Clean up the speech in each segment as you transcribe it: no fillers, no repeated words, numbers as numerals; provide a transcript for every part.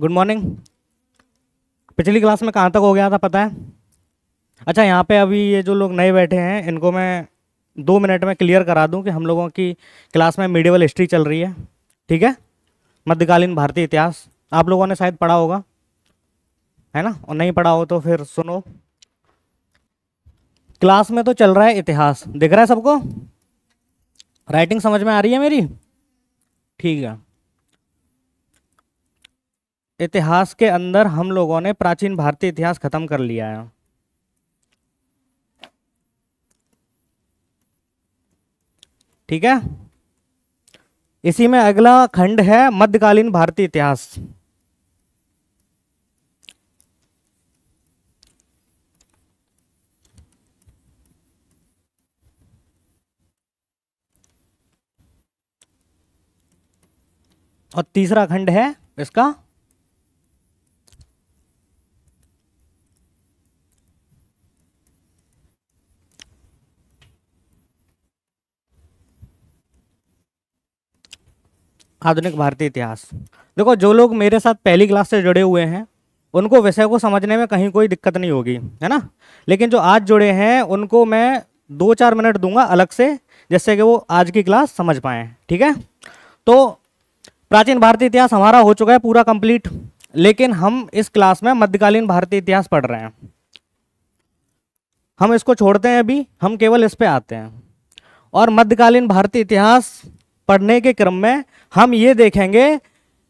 Good morning. पिछली class में कहाँ तक हो गया था पता है? अच्छा, यहाँ पे अभी ये जो लोग नए बैठे हैं इनको मैं 2 मिनट में क्लियर करा दूं कि हम लोगों की क्लास में मिडिवल हिस्ट्री चल रही है। ठीक है, मध्यकालीन भारतीय इतिहास आप लोगों ने शायद पढ़ा होगा, है ना? और नहीं पढ़ा हो तो फिर सुनो। क्लास में तो चल रहा है इतिहास, दिख रहा है सबको? राइटिंग समझ में आ रही है मेरी? ठीक है। इतिहास के अंदर हम लोगों ने प्राचीन भारतीय इतिहास खत्म कर लिया है। ठीक है, इसी में अगला खंड है मध्यकालीन भारतीय इतिहास। और तीसरा खंड है इसका आधुनिक भारतीय इतिहास। देखो, जो लोग मेरे साथ पहली क्लास से जुड़े हुए हैं उनको विषय को समझने में कहीं कोई दिक्कत नहीं होगी, है ना? लेकिन जो आज जुड़े हैं उनको मैं 2-4 मिनट दूंगा अलग से, जिससे कि वो आज की क्लास समझ पाएँ। ठीक है, तो प्राचीन भारतीय इतिहास हमारा हो चुका है पूरा कंप्लीट, लेकिन हम इस क्लास में मध्यकालीन भारतीय इतिहास पढ़ रहे हैं। हम इसको छोड़ते हैं अभी, हम केवल इस पे आते हैं। और मध्यकालीन भारतीय इतिहास पढ़ने के क्रम में हम ये देखेंगे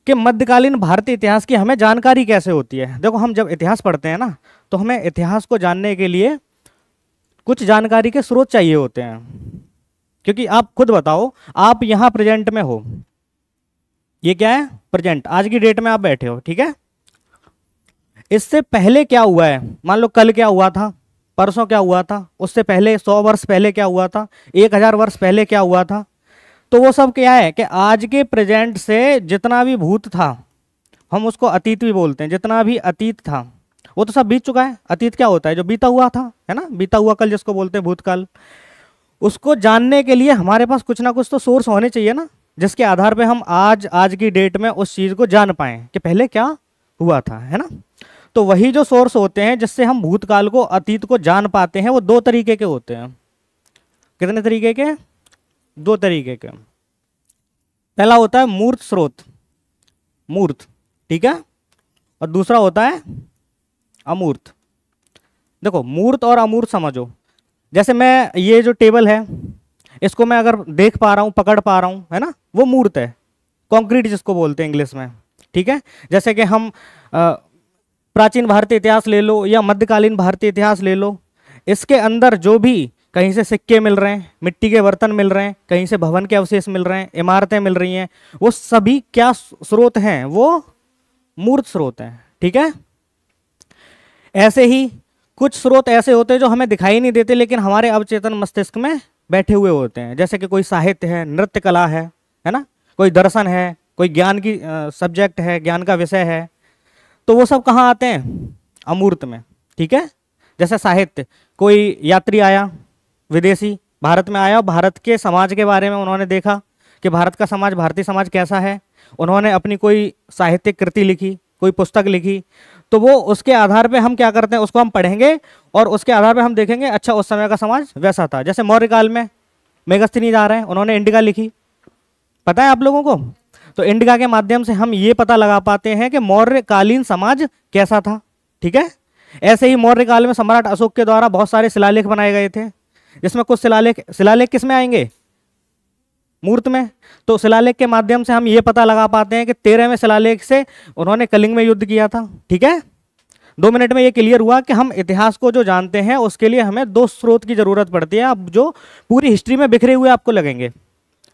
कि मध्यकालीन भारतीय इतिहास की हमें जानकारी कैसे होती है। देखो, हम जब इतिहास पढ़ते हैं ना तो हमें इतिहास को जानने के लिए कुछ जानकारी के स्रोत चाहिए होते हैं। क्योंकि आप खुद बताओ, आप यहाँ प्रेजेंट में हो, ये क्या है? प्रेजेंट, आज की डेट में आप बैठे हो। ठीक है, इससे पहले क्या हुआ है? मान लो कल क्या हुआ था, परसों क्या हुआ था, उससे पहले 100 वर्ष पहले क्या हुआ था, 1000 वर्ष पहले क्या हुआ था। तो वो सब क्या है कि आज के प्रेजेंट से जितना भी भूत था हम उसको अतीत भी बोलते हैं। जितना भी अतीत था वो तो सब बीत चुका है। अतीत क्या होता है? जो बीता हुआ था, है ना? बीता हुआ कल जिसको बोलते हैं भूतकाल। उसको जानने के लिए हमारे पास कुछ ना कुछ तो सोर्स होने चाहिए ना, जिसके आधार पे हम आज की डेट में उस चीज को जान पाए कि पहले क्या हुआ था, है ना? तो वही जो सोर्स होते हैं जिससे हम भूतकाल को, अतीत को जान पाते हैं, वो दो तरीके के होते हैं। कितने तरीके के? दो तरीके के। पहला होता है मूर्त स्रोत, मूर्त, ठीक है? और दूसरा होता है अमूर्त। देखो, मूर्त और अमूर्त समझो। जैसे मैं ये जो टेबल है इसको मैं अगर देख पा रहा हूँ, पकड़ पा रहा हूँ, है ना, वो मूर्त है। कॉन्क्रीट जिसको बोलते हैं इंग्लिश में। ठीक है, जैसे कि हम प्राचीन भारतीय इतिहास ले लो या मध्यकालीन भारतीय इतिहास ले लो, इसके अंदर जो भी कहीं से सिक्के मिल रहे हैं, मिट्टी के बर्तन मिल रहे हैं, कहीं से भवन के अवशेष मिल रहे हैं, इमारतें मिल रही हैं, वो सभी क्या स्रोत हैं? वो मूर्त स्रोत हैं। ठीक है, ऐसे ही कुछ स्रोत ऐसे होते हैं जो हमें दिखाई नहीं देते लेकिन हमारे अवचेतन मस्तिष्क में बैठे हुए होते हैं। जैसे कि कोई साहित्य है, नृत्य कला है ना? कोई दर्शन है, कोई ज्ञान की सब्जेक्ट है, ज्ञान का विषय है। तो वो सब कहाँ आते हैं? अमूर्त में। ठीक है, जैसे साहित्य, कोई यात्री आया विदेशी, भारत में आया, भारत के समाज के बारे में उन्होंने देखा कि भारत का समाज, भारतीय समाज कैसा है। उन्होंने अपनी कोई साहित्यिक कृति लिखी, कोई पुस्तक लिखी, तो वो उसके आधार पे हम क्या करते हैं, उसको हम पढ़ेंगे और उसके आधार पे हम देखेंगे अच्छा उस समय का समाज वैसा था। जैसे मौर्य काल में मेगस्थनीज आ रहे हैं, उन्होंने इंडिका लिखी, पता है आप लोगों को? तो इंडिका के माध्यम से हम ये पता लगा पाते हैं कि मौर्यकालीन समाज कैसा था। ठीक है, ऐसे ही मौर्य काल में सम्राट अशोक के द्वारा बहुत सारे शिलालेख बनाए गए थे, जिसमें कुछ शिलालेख, शिलालेख किस में आएंगे? मूर्त में। तो शिलालेख के माध्यम से हम ये पता लगा पाते हैं कि 13वें शिलालेख से उन्होंने कलिंग में युद्ध किया था। ठीक है, 2 मिनट में ये क्लियर हुआ कि हम इतिहास को जो जानते हैं उसके लिए हमें दो स्रोत की जरूरत पड़ती है, अब जो पूरी हिस्ट्री में बिखरे हुए आपको लगेंगे,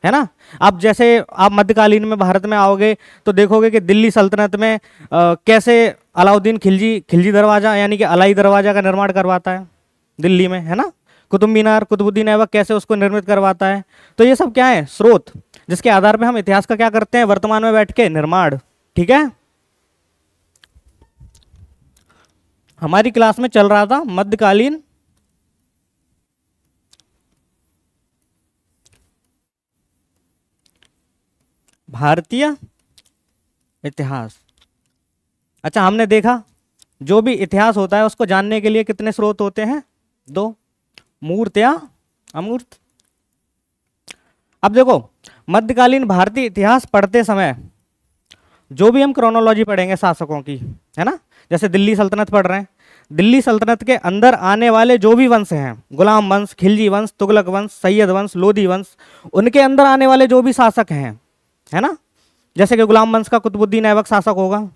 है ना? आप जैसे आप मध्यकालीन में भारत में आओगे तो देखोगे कि दिल्ली सल्तनत में कैसे अलाउद्दीन खिलजी, खिलजी दरवाजा यानी कि अलाई दरवाजा का निर्माण करवाता है दिल्ली में, है ना? कुतुब मीनार, कुतुबुद्दीन ऐबक कैसे उसको निर्मित करवाता है। तो ये सब क्या है? स्रोत, जिसके आधार पे हम इतिहास का क्या करते हैं? वर्तमान में बैठ के निर्माण। ठीक है, हमारी क्लास में चल रहा था मध्यकालीन भारतीय इतिहास। अच्छा, हमने देखा जो भी इतिहास होता है उसको जानने के लिए कितने स्रोत होते हैं? दो, मूर्त या अमूर्त। अब देखो, मध्यकालीन भारतीय इतिहास पढ़ते समय जो भी हम क्रोनोलॉजी पढ़ेंगे शासकों की, है ना, जैसे दिल्ली सल्तनत पढ़ रहे हैं, दिल्ली सल्तनत के अंदर आने वाले जो भी वंश हैं, गुलाम वंश, खिलजी वंश, तुगलक वंश, सैयद वंश, लोधी वंश, उनके अंदर आने वाले जो भी शासक हैं, है ना, जैसे कि गुलाम वंश का कुतुबुद्दीन ऐबक शासक होगा।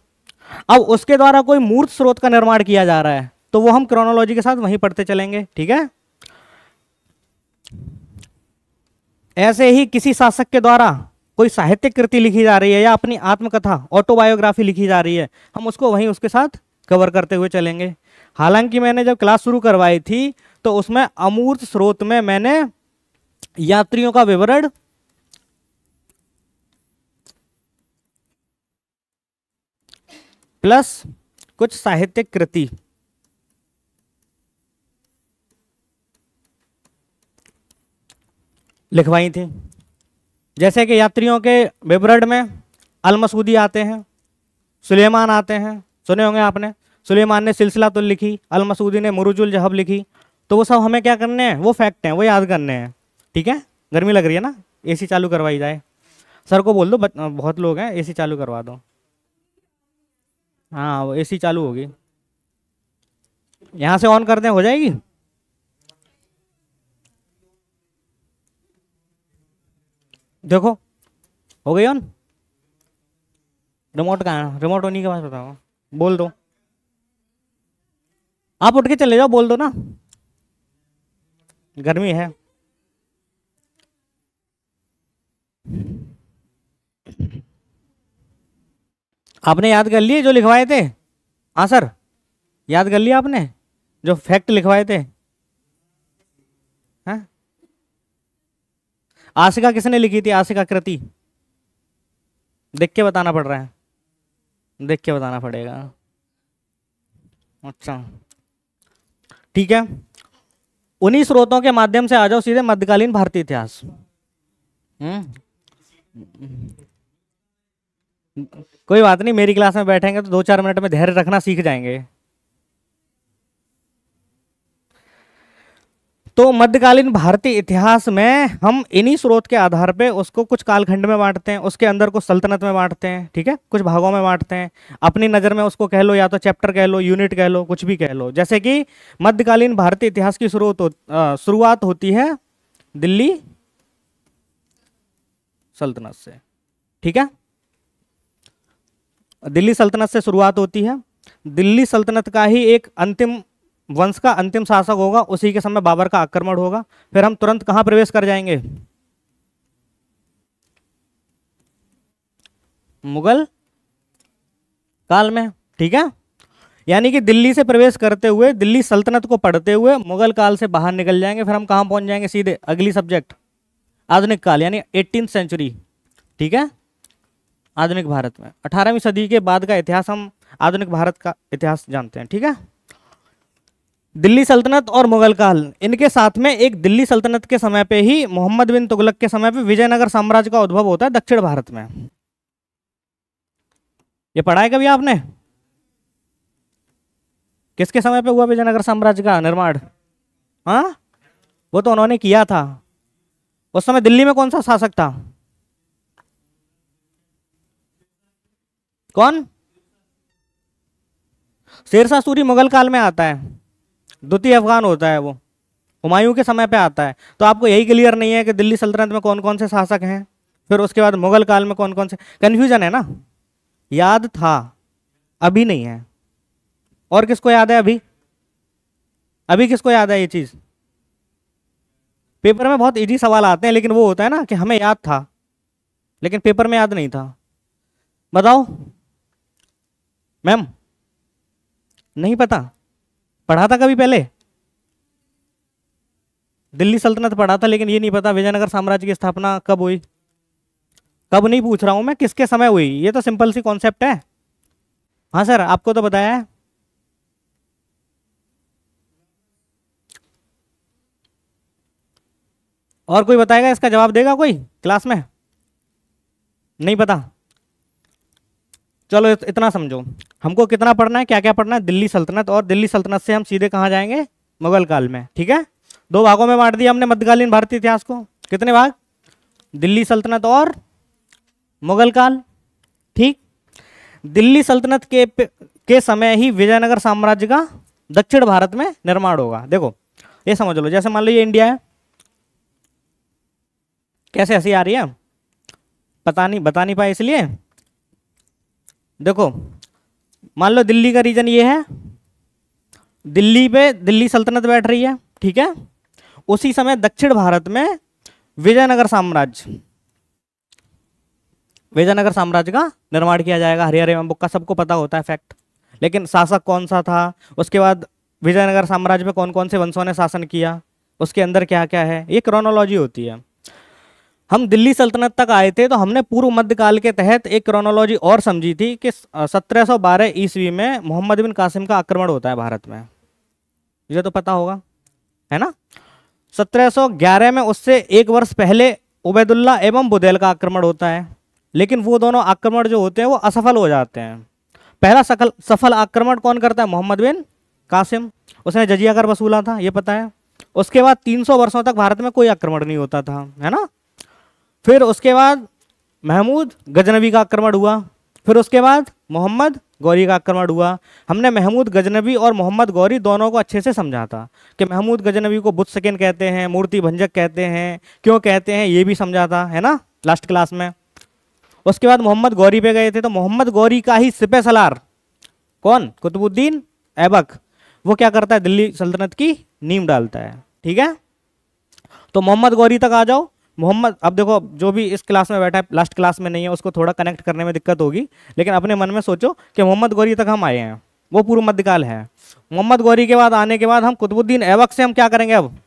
अब उसके द्वारा कोई मूर्त स्रोत का निर्माण किया जा रहा है तो वो हम क्रोनोलॉजी के साथ वहीं पढ़ते चलेंगे, ठीक है। ऐसे ही किसी शासक के द्वारा कोई साहित्यिक कृति लिखी जा रही है या अपनी आत्मकथा ऑटोबायोग्राफी लिखी जा रही है, हम उसको वहीं उसके साथ कवर करते हुए चलेंगे। हालांकि मैंने जब क्लास शुरू करवाई थी तो उसमें अमूर्त स्रोत में मैंने यात्रियों का विवरण, प्लस कुछ साहित्यिक कृति लिखवाई थी। जैसे कि यात्रियों के विवरण में अल मसूदी आते हैं, सुलेमान आते हैं, सुने होंगे आपने। सुलेमान ने सिलसिलातुल लिखी, अल मसूदी ने मुरुजुल जहब लिखी। तो वो सब हमें क्या करने हैं? वो फैक्ट हैं, वो याद करने हैं, ठीक है। गर्मी लग रही है ना, एसी चालू करवाई जाए। सर को बोल दो, बहुत लोग हैं, एसी चालू करवा दो। हाँ, वो एसी चालू होगी, यहाँ से ऑन कर दें, हो जाएगी। देखो, हो गई ऑन। रिमोट कहाँ है? रिमोट उन्हीं के पास बताओ, बोल दो। आप उठ के चले जाओ, बोल दो ना, गर्मी है। आपने याद कर लिए जो लिखवाए थे? हाँ सर, याद कर लिया आपने जो फैक्ट लिखवाए थे? हाँ, आशिका किसने लिखी थी? आशिका कृति देख के बताना पड़ रहा है, देख के बताना पड़ेगा। अच्छा, ठीक है। उन्हीं स्रोतों के माध्यम से आ जाओ सीधे मध्यकालीन भारतीय इतिहास। कोई बात नहीं, मेरी क्लास में बैठेंगे तो 2-4 मिनट में धैर्य रखना सीख जाएंगे। तो मध्यकालीन भारतीय इतिहास में हम इन्हीं स्रोत के आधार पे उसको कुछ कालखंड में बांटते हैं, उसके अंदर कुछ सल्तनत में बांटते हैं, ठीक है, कुछ भागों में बांटते हैं। अपनी नज़र में उसको कह लो, या तो चैप्टर कह लो, यूनिट कह लो, कुछ भी कह लो। जैसे कि मध्यकालीन भारतीय इतिहास की शुरुआत होती है दिल्ली सल्तनत से, ठीक है। दिल्ली सल्तनत से शुरुआत होती है। दिल्ली सल्तनत का ही एक अंतिम वंश का अंतिम शासक होगा, उसी के समय बाबर का आक्रमण होगा। फिर हम तुरंत कहां प्रवेश कर जाएंगे? मुगल काल में, ठीक है। यानी कि दिल्ली से प्रवेश करते हुए, दिल्ली सल्तनत को पढ़ते हुए मुगल काल से बाहर निकल जाएंगे। फिर हम कहां पहुंच जाएंगे? सीधे अगली सब्जेक्ट आधुनिक काल, यानी 18वीं सेंचुरी, ठीक है। आधुनिक भारत में 18वीं सदी के बाद का इतिहास हम आधुनिक भारत का इतिहास जानते हैं, ठीक है। दिल्ली सल्तनत और मुगल काल, इनके साथ में एक दिल्ली सल्तनत के समय पे ही मोहम्मद बिन तुगलक के समय पे विजयनगर साम्राज्य का उद्भव होता है दक्षिण भारत में। ये पढ़ा है कभी आपने? किसके समय पे हुआ विजयनगर साम्राज्य का निर्माण? हाँ, वो तो उन्होंने किया था। उस समय दिल्ली में कौन सा शासक था? कौन? शेरशाह सूरी मुगल काल में आता है, द्वितीय अफगान होता है, वो हुमायूं के समय पे आता है। तो आपको यही क्लियर नहीं है कि दिल्ली सल्तनत में कौन कौन से शासक हैं, फिर उसके बाद मुगल काल में कौन कौन से? कंफ्यूजन है ना। याद था, अभी नहीं है। और किसको याद है अभी? अभी किसको याद है ये चीज? पेपर में बहुत इजी सवाल आते हैं, लेकिन वो होता है ना कि हमें याद था लेकिन पेपर में याद नहीं था। बताओ मैम, नहीं पता? पढ़ा था कभी पहले? दिल्ली सल्तनत पढ़ा था, लेकिन ये नहीं पता विजयनगर साम्राज्य की स्थापना कब हुई। कब नहीं पूछ रहा हूं मैं, किसके समय हुई, ये तो सिंपल सी कॉन्सेप्ट है। हाँ सर, आपको तो बताया है। और कोई बताएगा, इसका जवाब देगा कोई क्लास में? नहीं पता? चलो इतना समझो, हमको कितना पढ़ना है, क्या क्या पढ़ना है, दिल्ली सल्तनत, और दिल्ली सल्तनत से हम सीधे कहाँ जाएंगे, मुगल काल में। ठीक है, दो भागों में बांट दिया हमने मध्यकालीन भारतीय इतिहास को। कितने भाग, दिल्ली सल्तनत और मुगल काल। ठीक, दिल्ली सल्तनत के समय ही विजयनगर साम्राज्य का दक्षिण भारत में निर्माण होगा। देखो ये समझ लो, जैसे मान लो ये इंडिया है, कैसे हंसी आ रही है, बता नहीं पाए इसलिए। देखो मान लो दिल्ली का रीजन ये है, दिल्ली पे दिल्ली सल्तनत बैठ रही है। ठीक है, उसी समय दक्षिण भारत में विजयनगर साम्राज्य का निर्माण किया जाएगा। हरिहर एवं बुक्का सबको पता होता है फैक्ट, लेकिन शासक कौन सा था, उसके बाद विजयनगर साम्राज्य में कौन कौन से वंशों ने शासन किया, उसके अंदर क्या क्या है, ये क्रोनोलॉजी होती है। हम दिल्ली सल्तनत तक आए थे तो हमने पूर्व मध्यकाल के तहत एक क्रोनोलॉजी और समझी थी कि 1712 ईस्वी में मोहम्मद बिन कासिम का आक्रमण होता है भारत में, ये तो पता होगा है ना। 1711 में उससे एक वर्ष पहले उबैदुल्ला एवं बुदैल का आक्रमण होता है, लेकिन वो दोनों आक्रमण जो होते हैं वो असफल हो जाते हैं। पहला सफल आक्रमण कौन करता है, मोहम्मद बिन कासिम, उसने जजिया कर वसूला था, ये पता है। उसके बाद 300 वर्षों तक भारत में कोई आक्रमण नहीं होता था, है ना। फिर उसके बाद महमूद गजनबी का आक्रमण हुआ, फिर उसके बाद मोहम्मद गौरी का आक्रमण हुआ। हमने महमूद गजनबी और मोहम्मद गौरी दोनों को अच्छे से समझा था कि महमूद गजनबी को बुत सकिन कहते हैं, मूर्ति भंजक कहते हैं, क्यों कहते हैं ये भी समझा था, है ना, लास्ट क्लास में। उसके बाद मोहम्मद गौरी पे गए थे, तो मोहम्मद गौरी का ही सिपह सलार कौन, कुतुबुद्दीन ऐबक, वो क्या करता है, दिल्ली सल्तनत की नींव डालता है। ठीक है, तो मोहम्मद गौरी तक आ जाओ। मोहम्मद, अब देखो जो भी इस क्लास में बैठा है, लास्ट क्लास में नहीं है, उसको थोड़ा कनेक्ट करने में दिक्कत होगी, लेकिन अपने मन में सोचो कि मोहम्मद गौरी तक हम आए हैं, वो पूर्व मध्यकाल है। मोहम्मद गौरी के बाद आने के बाद हम कुतुबुद्दीन ऐबक से हम क्या करेंगे, अब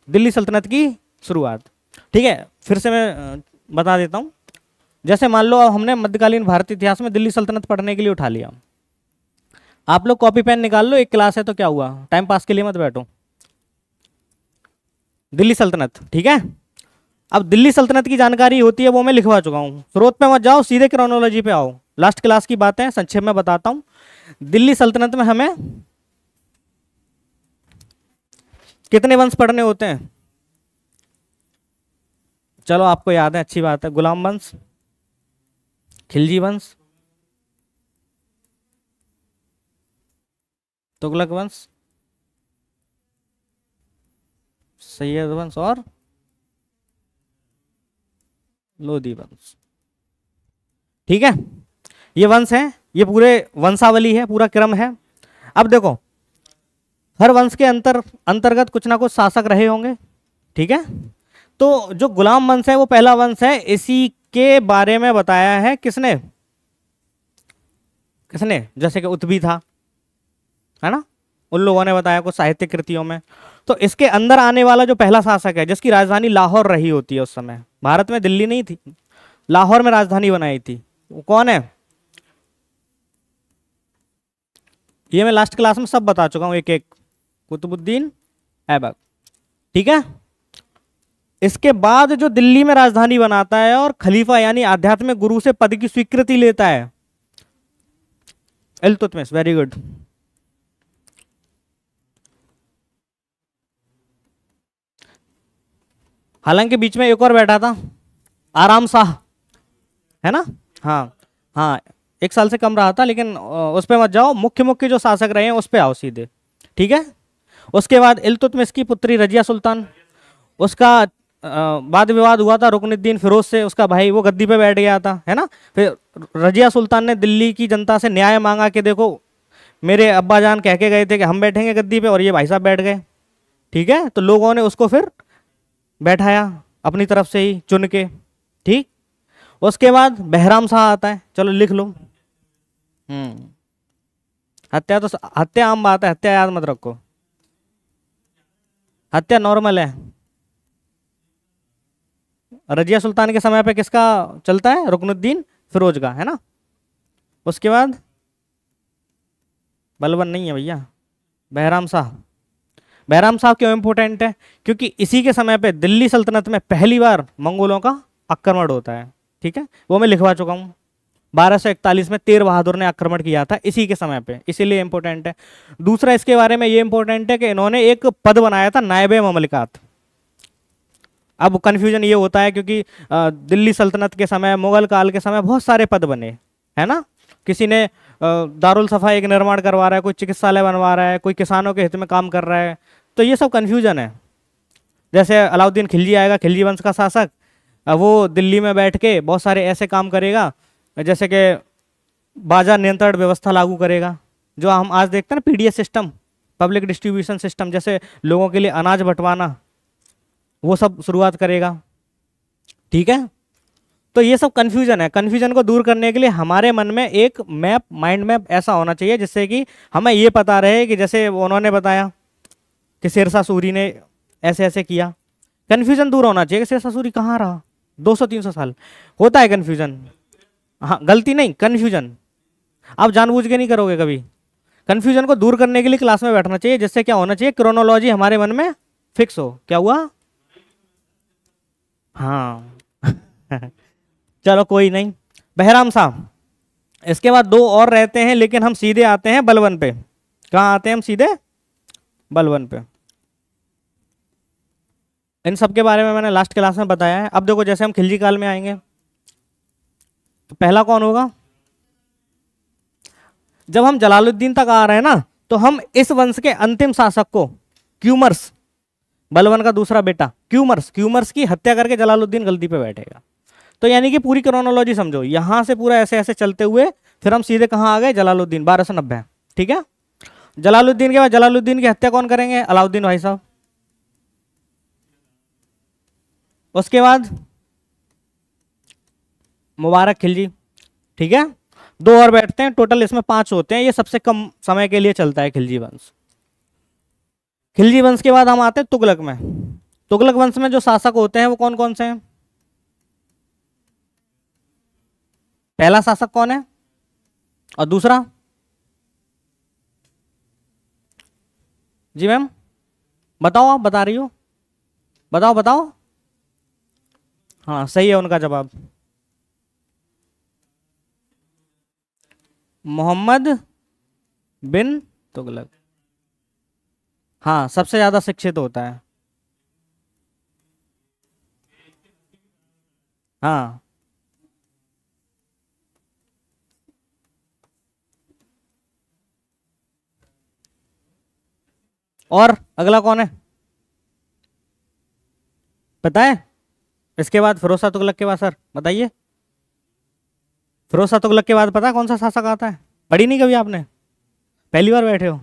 दिल्ली सल्तनत की शुरुआत। ठीक है, फिर से मैं बता देता हूँ। जैसे मान लो अब हमने मध्यकालीन भारतीय इतिहास में दिल्ली सल्तनत पढ़ने के लिए उठा लिया, आप लोग कॉपी पेन निकाल लो, एक क्लास है तो क्या हुआ, टाइम पास के लिए मत बैठो। दिल्ली सल्तनत, ठीक है। अब दिल्ली सल्तनत की जानकारी होती है वो मैं लिखवा चुका हूँ, स्रोत पे मत जाओ, सीधे क्रोनोलॉजी पे आओ। लास्ट क्लास की बातें संक्षेप में बताता हूँ। दिल्ली सल्तनत में हमें कितने वंश पढ़ने होते हैं, चलो आपको याद है, अच्छी बात है। गुलाम वंश, खिलजी वंश, तुगलक वंश, सैयद वंश और लोधी वंश। ठीक है, ये वंश है, ये पूरे वंशावली है, पूरा क्रम है। अब देखो हर वंश के अंतर्गत कुछ ना कुछ शासक रहे होंगे। ठीक है, तो जो गुलाम वंश है वो पहला वंश है, इसी के बारे में बताया है किसने, जैसे कि उत्बी था, है ना, उन लोगों ने बताया कुछ साहित्यिक कृतियों में। तो इसके अंदर आने वाला जो पहला शासक है, जिसकी राजधानी लाहौर रही होती है उस समय, भारत में दिल्ली नहीं थी, लाहौर में राजधानी बनाई थी, वो कौन है, ये मैं लास्ट क्लास में सब बता चुका हूं एक एक, कुतुबुद्दीन ऐबक। ठीक है, इसके बाद जो दिल्ली में राजधानी बनाता है और खलीफा यानी आध्यात्मिक गुरु से पद की स्वीकृति लेता है, इल्तुतमिश। Very good. हालांकि बीच में एक और बैठा था, आराम शाह, है ना, हाँ हाँ, एक साल से कम रहा था, लेकिन उस पर मत जाओ, मुख्य जो शासक रहे हैं उस पर आओ सीधे। ठीक है, उसके बाद इल्तुतमिश की पुत्री रजिया सुल्तान, उसका वाद विवाद हुआ था रुकनुद्दीन फिरोज से, उसका भाई वो गद्दी पे बैठ गया था, है ना। फिर रजिया सुल्तान ने दिल्ली की जनता से न्याय मांगा कि देखो मेरे अब्बा जान कह के गए थे कि हम बैठेंगे गद्दी पे और ये भाई साहब बैठ गए। ठीक है, तो लोगों ने उसको फिर बैठाया अपनी तरफ से ही चुन के। ठीक, उसके बाद बहराम शाह आता है, चलो लिख लो। हत्या तो हत्या आम बात है, हत्या याद मत रखो, हत्या नॉर्मल है। रजिया सुल्तान के समय पे किसका चलता है, रुकनुद्दीन फिरोज का, है ना। उसके बाद बलबन नहीं है भैया, बहराम शाह। बहराम शाह क्यों इंपॉर्टेंट है, क्योंकि इसी के समय पे दिल्ली सल्तनत में पहली बार मंगोलों का आक्रमण होता है। ठीक है, वो मैं लिखवा चुका हूँ। 1241 में तेर बहादुर ने आक्रमण किया था इसी के समय पे, इसीलिए इंपॉर्टेंट है। दूसरा इसके बारे में ये इंपॉर्टेंट है कि इन्होंने एक पद बनाया था नायबे ममलिकात। अब कंफ्यूजन ये होता है क्योंकि दिल्ली सल्तनत के समय, मुगल काल के समय बहुत सारे पद बने, है ना। किसी ने दारुल सफा एक निर्माण करवा रहा है, कोई चिकित्सालय बनवा रहा है, कोई किसानों के हित में काम कर रहा है, तो ये सब कंफ्यूजन है। जैसे अलाउद्दीन खिलजी आएगा, खिलजी वंश का शासक, वो दिल्ली में बैठ के बहुत सारे ऐसे काम करेगा जैसे कि बाजार नियंत्रण व्यवस्था लागू करेगा, जो हम आज देखते हैं ना, PDS system, public distribution system, जैसे लोगों के लिए अनाज बंटवाना, वो सब शुरुआत करेगा। ठीक है, तो ये सब कंफ्यूजन है। कंफ्यूजन को दूर करने के लिए हमारे मन में एक मैप, माइंड मैप ऐसा होना चाहिए जिससे कि हमें ये पता रहे कि जैसे उन्होंने बताया कि शेरशाह सूरी ने ऐसे ऐसे किया। कंफ्यूजन दूर होना चाहिए कि शेरशाह सूरी कहाँ रहा 200-300 साल। होता है कंफ्यूजन, हाँ, गलती नहीं, कंफ्यूजन। आप जानबूझ के नहीं करोगे कभी। कंफ्यूजन को दूर करने के लिए क्लास में बैठना चाहिए, जिससे क्या होना चाहिए, क्रोनोलॉजी हमारे मन में फिक्स हो। क्या हुआ? हाँ चलो कोई नहीं। बहराम साहब, इसके बाद दो और रहते हैं, लेकिन हम सीधे आते हैं बलबन पे। कहाँ आते हैं हम? सीधे बलबन पे। इन सब के बारे में मैंने लास्ट क्लास में बताया है। अब देखो, जैसे हम खिलजी काल में आएंगे तो पहला कौन होगा? जब हम जलालुद्दीन तक आ रहे हैं ना, तो हम इस वंश के अंतिम शासक को, क्यूमर्स, बलबन का दूसरा बेटा क्यूमर्स की हत्या करके जलालुद्दीन गद्दी पे बैठेगा। तो यानी कि पूरी क्रोनोलॉजी समझो, यहां से पूरा ऐसे ऐसे चलते हुए फिर हम सीधे कहां आ गए? जलालुद्दीन 1290। ठीक है, जलालुद्दीन के बाद जलालुद्दीन की हत्या कौन करेंगे? अलाउद्दीन भाई साहब। उसके बाद मुबारक खिलजी। ठीक है, दो और बैठते हैं, टोटल इसमें 5 होते हैं। ये सबसे कम समय के लिए चलता है खिलजी वंश। खिलजी वंश के बाद हम आते हैं तुगलक में। तुगलक वंश में जो शासक होते हैं वो कौन कौन से हैं? पहला शासक कौन है और दूसरा? जी मैम, बताओ, आप बता रही हो, बताओ बताओ। हाँ, सही है उनका जवाब, मोहम्मद बिन तुगलक। हाँ, सबसे ज्यादा शिक्षित होता है। हाँ, और अगला कौन है पता है? इसके बाद फिरोज शाह तुगलक के बाद, सर बताइए, फिरोज शाह तुगलक के बाद पता है कौन सा शासक आता है? पढ़ी नहीं कभी आपने? पहली बार बैठे हो?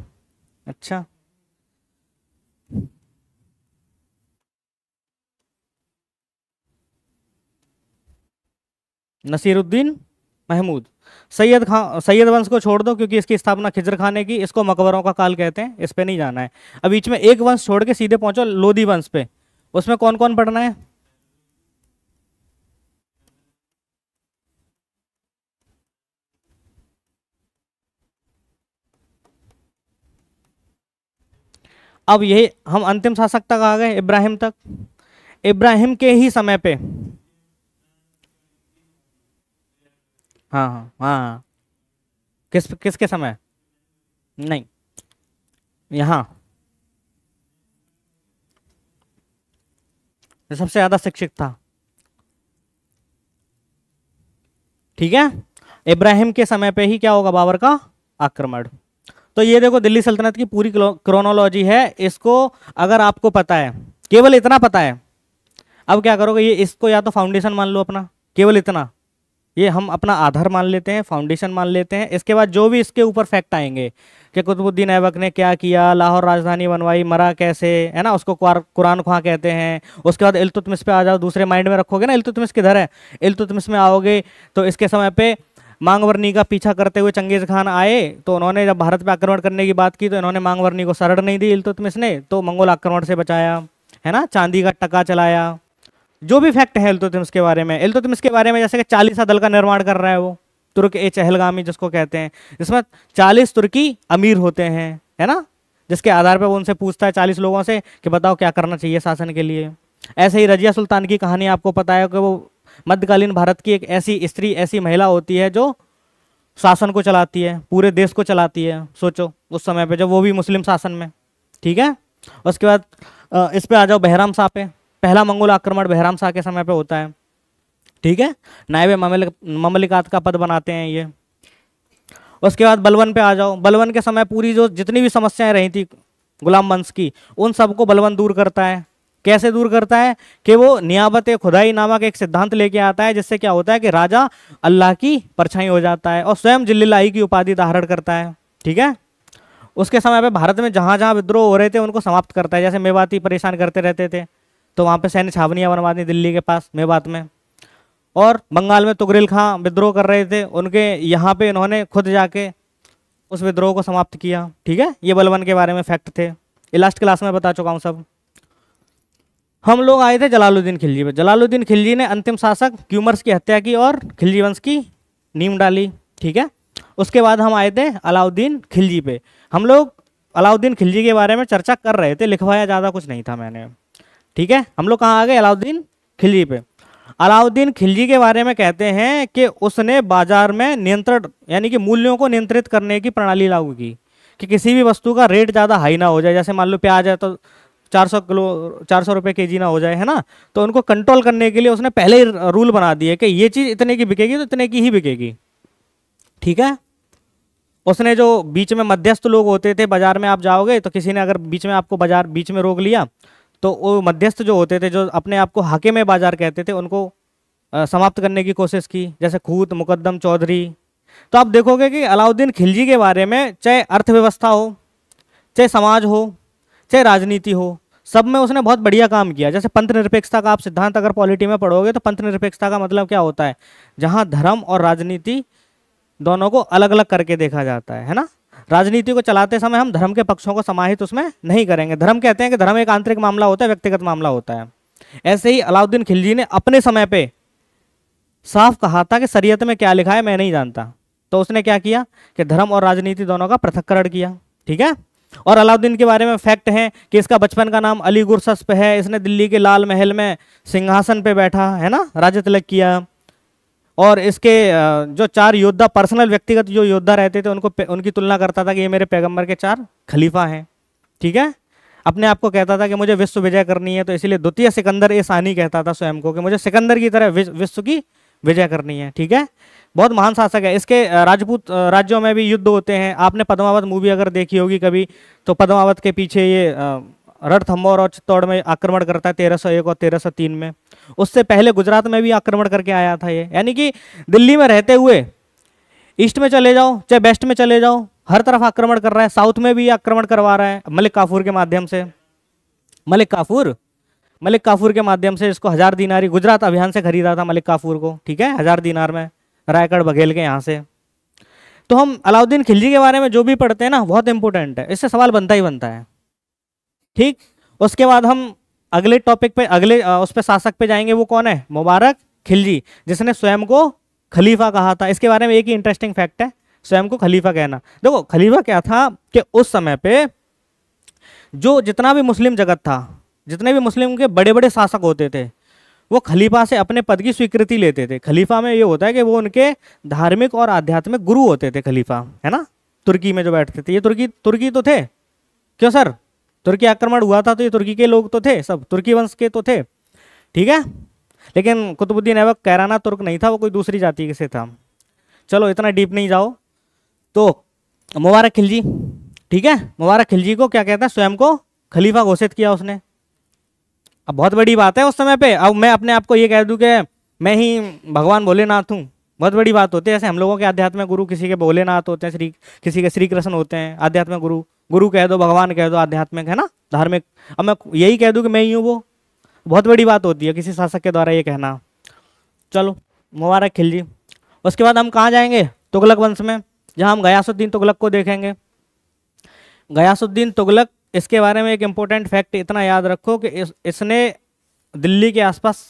अच्छा, नसीरुद्दीन महमूद। सैयद खान, सैयद वंश को छोड़ दो क्योंकि इसकी स्थापना खिजर खाने की, इसको मकबरों का काल कहते हैं, इस पे नहीं जाना है। अब बीच में एक वंश छोड़ के सीधे पहुंचो लोधी वंश पे। उसमें कौन कौन पढ़ना है? अब यही हम अंतिम शासक तक आ गए, इब्राहिम तक। इब्राहिम के ही समय पे, हाँ हाँ हाँ हाँ। किसके समय? नहीं, यहाँ जो सबसे ज्यादा शिक्षित था। ठीक है, इब्राहिम के समय पे ही क्या होगा? बाबर का आक्रमण। तो ये देखो, दिल्ली सल्तनत की पूरी क्रोनोलॉजी है। इसको अगर आपको पता है, केवल इतना पता है, अब क्या करोगे? ये इसको या तो फाउंडेशन मान लो अपना, केवल इतना, ये हम अपना आधार मान लेते हैं, फाउंडेशन मान लेते हैं। इसके बाद जो भी इसके ऊपर फैक्ट आएंगे कि कुतुबुद्दीन ऐबक ने क्या किया, लाहौर राजधानी बनवाई, मरा कैसे, है ना, उसको कुरान ख्वां कहते हैं। उसके बाद इल्तुतमिश पे आ जाओ, दूसरे माइंड में रखोगे ना, इल्तुतमिश किधर है, इल्तुतमिश में आओगे तो इसके समय पे मांगवरनी का पीछा करते हुए चंगेज खान आए, तो उन्होंने जब भारत पे आक्रमण करने की बात की तो इन्होंने मांगवरनी को शरण नहीं दी इल्तुतमिश ने, तो मंगोल आक्रमण से बचाया, है ना, चांदी का टका चलाया। जो भी फैक्ट है इल्तुतमिश के बारे में, इल्तुतमिश के बारे में, जैसे कि 40 दल का निर्माण कर रहा है वो, तुर्क ए चहलगामी जिसको कहते हैं, जिसमें 40 तुर्की अमीर होते हैं, है ना, जिसके आधार पर वो उनसे पूछता है 40 लोगों से कि बताओ क्या करना चाहिए शासन के लिए। ऐसे ही रजिया सुल्तान की कहानी आपको पता है कि वो मध्यकालीन भारत की एक ऐसी स्त्री, ऐसी महिला होती है जो शासन को चलाती है, पूरे देश को चलाती है। सोचो उस समय पे जब वो भी मुस्लिम शासन में। ठीक है, उसके बाद इस पे आ जाओ बहराम शाह पे। पहला मंगोल आक्रमण बहराम शाह के समय पे होता है। ठीक है, नायब ममलिकात का पद बनाते हैं ये। उसके बाद बलवन पे आ जाओ। बलवन के समय पूरी जो जितनी भी समस्याएं रही थी गुलाम वंश की, उन सबको बलवन दूर करता है। कैसे दूर करता है कि वो नियाबत खुदाई नामक एक सिद्धांत लेके आता है, जिससे क्या होता है कि राजा अल्लाह की परछाई हो जाता है और स्वयं जिल्लिल्लाही की उपाधि धारण करता है। ठीक है, उसके समय पे भारत में जहां जहां विद्रोह हो रहे थे उनको समाप्त करता है। जैसे मेवाती परेशान करते रहते थे तो वहां पे सैन्य छावनियां बनवा दी दिल्ली के पास मेवात में। और बंगाल में तुगरिल खां विद्रोह कर रहे थे, उनके यहाँ पे इन्होंने खुद जाके उस विद्रोह को समाप्त किया। ठीक है, ये बलवन के बारे में फैक्ट थे, ये लास्ट क्लास में बता चुका हूँ सब। हम लोग आए थे जलालुद्दीन खिलजी पे। जलालुद्दीन खिलजी ने अंतिम शासक क्यूमर्स की हत्या की और खिलजी वंश की नींव डाली। ठीक है, उसके बाद हम आए थे अलाउद्दीन खिलजी पे। हम लोग अलाउद्दीन खिलजी के बारे में चर्चा कर रहे थे, लिखवाया ज़्यादा कुछ नहीं था मैंने। ठीक है, हम लोग कहाँ आ गए? अलाउद्दीन खिलजी पे। अलाउद्दीन खिलजी के बारे में कहते हैं कि उसने बाजार में नियंत्रण यानी कि मूल्यों को नियंत्रित करने की प्रणाली लागू की कि किसी भी वस्तु का रेट ज़्यादा हाई ना हो जाए। जैसे मान लो प्याज है तो 400 रुपये केजी ना हो जाए, है ना। तो उनको कंट्रोल करने के लिए उसने पहले ही रूल बना दिए कि ये चीज़ इतने की बिकेगी तो इतने की ही बिकेगी। ठीक है, उसने जो बीच में मध्यस्थ लोग होते थे, बाजार में आप जाओगे तो किसी ने अगर बीच में आपको बाजार बीच में रोक लिया तो वो मध्यस्थ जो होते थे, जो अपने आप को हाकिम बाजार कहते थे, उनको समाप्त करने की कोशिश की, जैसे खूत, मुकद्दम, चौधरी। तो आप देखोगे कि अलाउद्दीन खिलजी के बारे में चाहे अर्थव्यवस्था हो, चाहे समाज हो, चाहे राजनीति हो, सब में उसने बहुत बढ़िया काम किया। जैसे पंथ निरपेक्षता का आप सिद्धांत अगर पॉलिटी में पढ़ोगे तो पंथ निरपेक्षता का मतलब क्या होता है? जहाँ धर्म और राजनीति दोनों को अलग अलग करके देखा जाता है ना। राजनीति को चलाते समय हम धर्म के पक्षों को समाहित उसमें नहीं करेंगे। धर्म कहते हैं कि धर्म एक आंतरिक मामला होता है, व्यक्तिगत मामला होता है। ऐसे ही अलाउद्दीन खिलजी ने अपने समय पे साफ कहा था कि शरीयत में क्या लिखा है मैं नहीं जानता। तो उसने क्या किया कि धर्म और राजनीति दोनों का पृथक्करण किया। ठीक है, और अलाउद्दीन के बारे में फैक्ट है कि इसका बचपन का नाम अली गुरसस्प है। इसने दिल्ली के लाल महल में सिंहासन पे बैठा, है ना, राज्य तिलक किया। और इसके जो 4 योद्धा, पर्सनल व्यक्तिगत जो योद्धा रहते थे, उनकी तुलना करता था कि ये मेरे पैगंबर के 4 खलीफा हैं। ठीक है, अपने आप को कहता था कि मुझे विश्व विजय करनी है, तो इसीलिए द्वितीय सिकंदर ए सानी कहता था स्वयं को कि मुझे सिकंदर की तरह विश्व की विजय करनी है। ठीक है, बहुत महान शासक है। इसके राजपूत राज्यों में भी युद्ध होते हैं। आपने पद्मावत मूवी अगर देखी होगी कभी, तो पद्मावत के पीछे ये रणथंभौर और चित्तौड़ में आक्रमण करता है 1301 और 1303 में। उससे पहले गुजरात में भी आक्रमण करके आया था ये। यानी कि दिल्ली में रहते हुए ईस्ट में चले जाओ चाहे वेस्ट में चले जाओ, हर तरफ आक्रमण कर रहा है। साउथ में भी आक्रमण करवा रहा है मलिक काफूर के माध्यम से। मलिक काफूर के माध्यम से इसको 1000 दीनारी गुजरात अभियान से खरीदा था मलिक काफूर को। ठीक है, 1000 दीनार में रायगढ़ बघेल के यहाँ से। तो हम अलाउद्दीन खिलजी के बारे में जो भी पढ़ते हैं ना, बहुत इंपॉर्टेंट है, इससे सवाल बनता ही बनता है। ठीक, उसके बाद हम अगले टॉपिक पे, अगले उस पे शासक पे जाएंगे। वो कौन है? मुबारक खिलजी, जिसने स्वयं को खलीफा कहा था। इसके बारे में एक ही इंटरेस्टिंग फैक्ट है, स्वयं को खलीफा कहना। देखो खलीफा क्या था कि उस समय पे जो जितना भी मुस्लिम जगत था, जितने भी मुस्लिम के बड़े बड़े शासक होते थे, वो खलीफा से अपने पद की स्वीकृति लेते थे। खलीफा में ये होता है कि वो उनके धार्मिक और आध्यात्मिक गुरु होते थे खलीफा, है ना। तुर्की में जो बैठते थे, ये तुर्की तो थे। क्यों सर? तुर्की आक्रमण हुआ था तो ये तुर्की के लोग तो थे, सब तुर्की वंश के तो थे। ठीक है, लेकिन कुतुबुद्दीन ऐबक कैराना तुर्क नहीं था, वो कोई दूसरी जाति से था। चलो इतना डीप नहीं जाओ। तो मुबारक खिलजी, ठीक है, मुबारक खिलजी को क्या कहता है? स्वयं को खलीफा घोषित किया उसने। अब बहुत बड़ी बात है उस समय पे। अब मैं अपने आप को ये कह दूं कि मैं ही भगवान भोलेनाथ हूँ, बहुत बड़ी बात होती है। जैसे हम लोगों के आध्यात्मिक गुरु किसी के भोलेनाथ होते हैं, किसी के श्री कृष्ण होते हैं। आध्यात्मिक गुरु कह दो, भगवान कह दो, आध्यात्मिक, है ना, धार्मिक। अब मैं यही कह दूं कि मैं ही हूँ, वो बहुत बड़ी बात होती है किसी शासक के द्वारा ये कहना। चलो मुबारक खिलजी। उसके बाद हम कहाँ जाएंगे? तुगलक वंश में, जहाँ हम गयासुद्दीन तुगलक को देखेंगे। गयासुद्दीन तुगलक, इसके बारे में एक इम्पोर्टेंट फैक्ट इतना याद रखो कि इसने दिल्ली के आसपास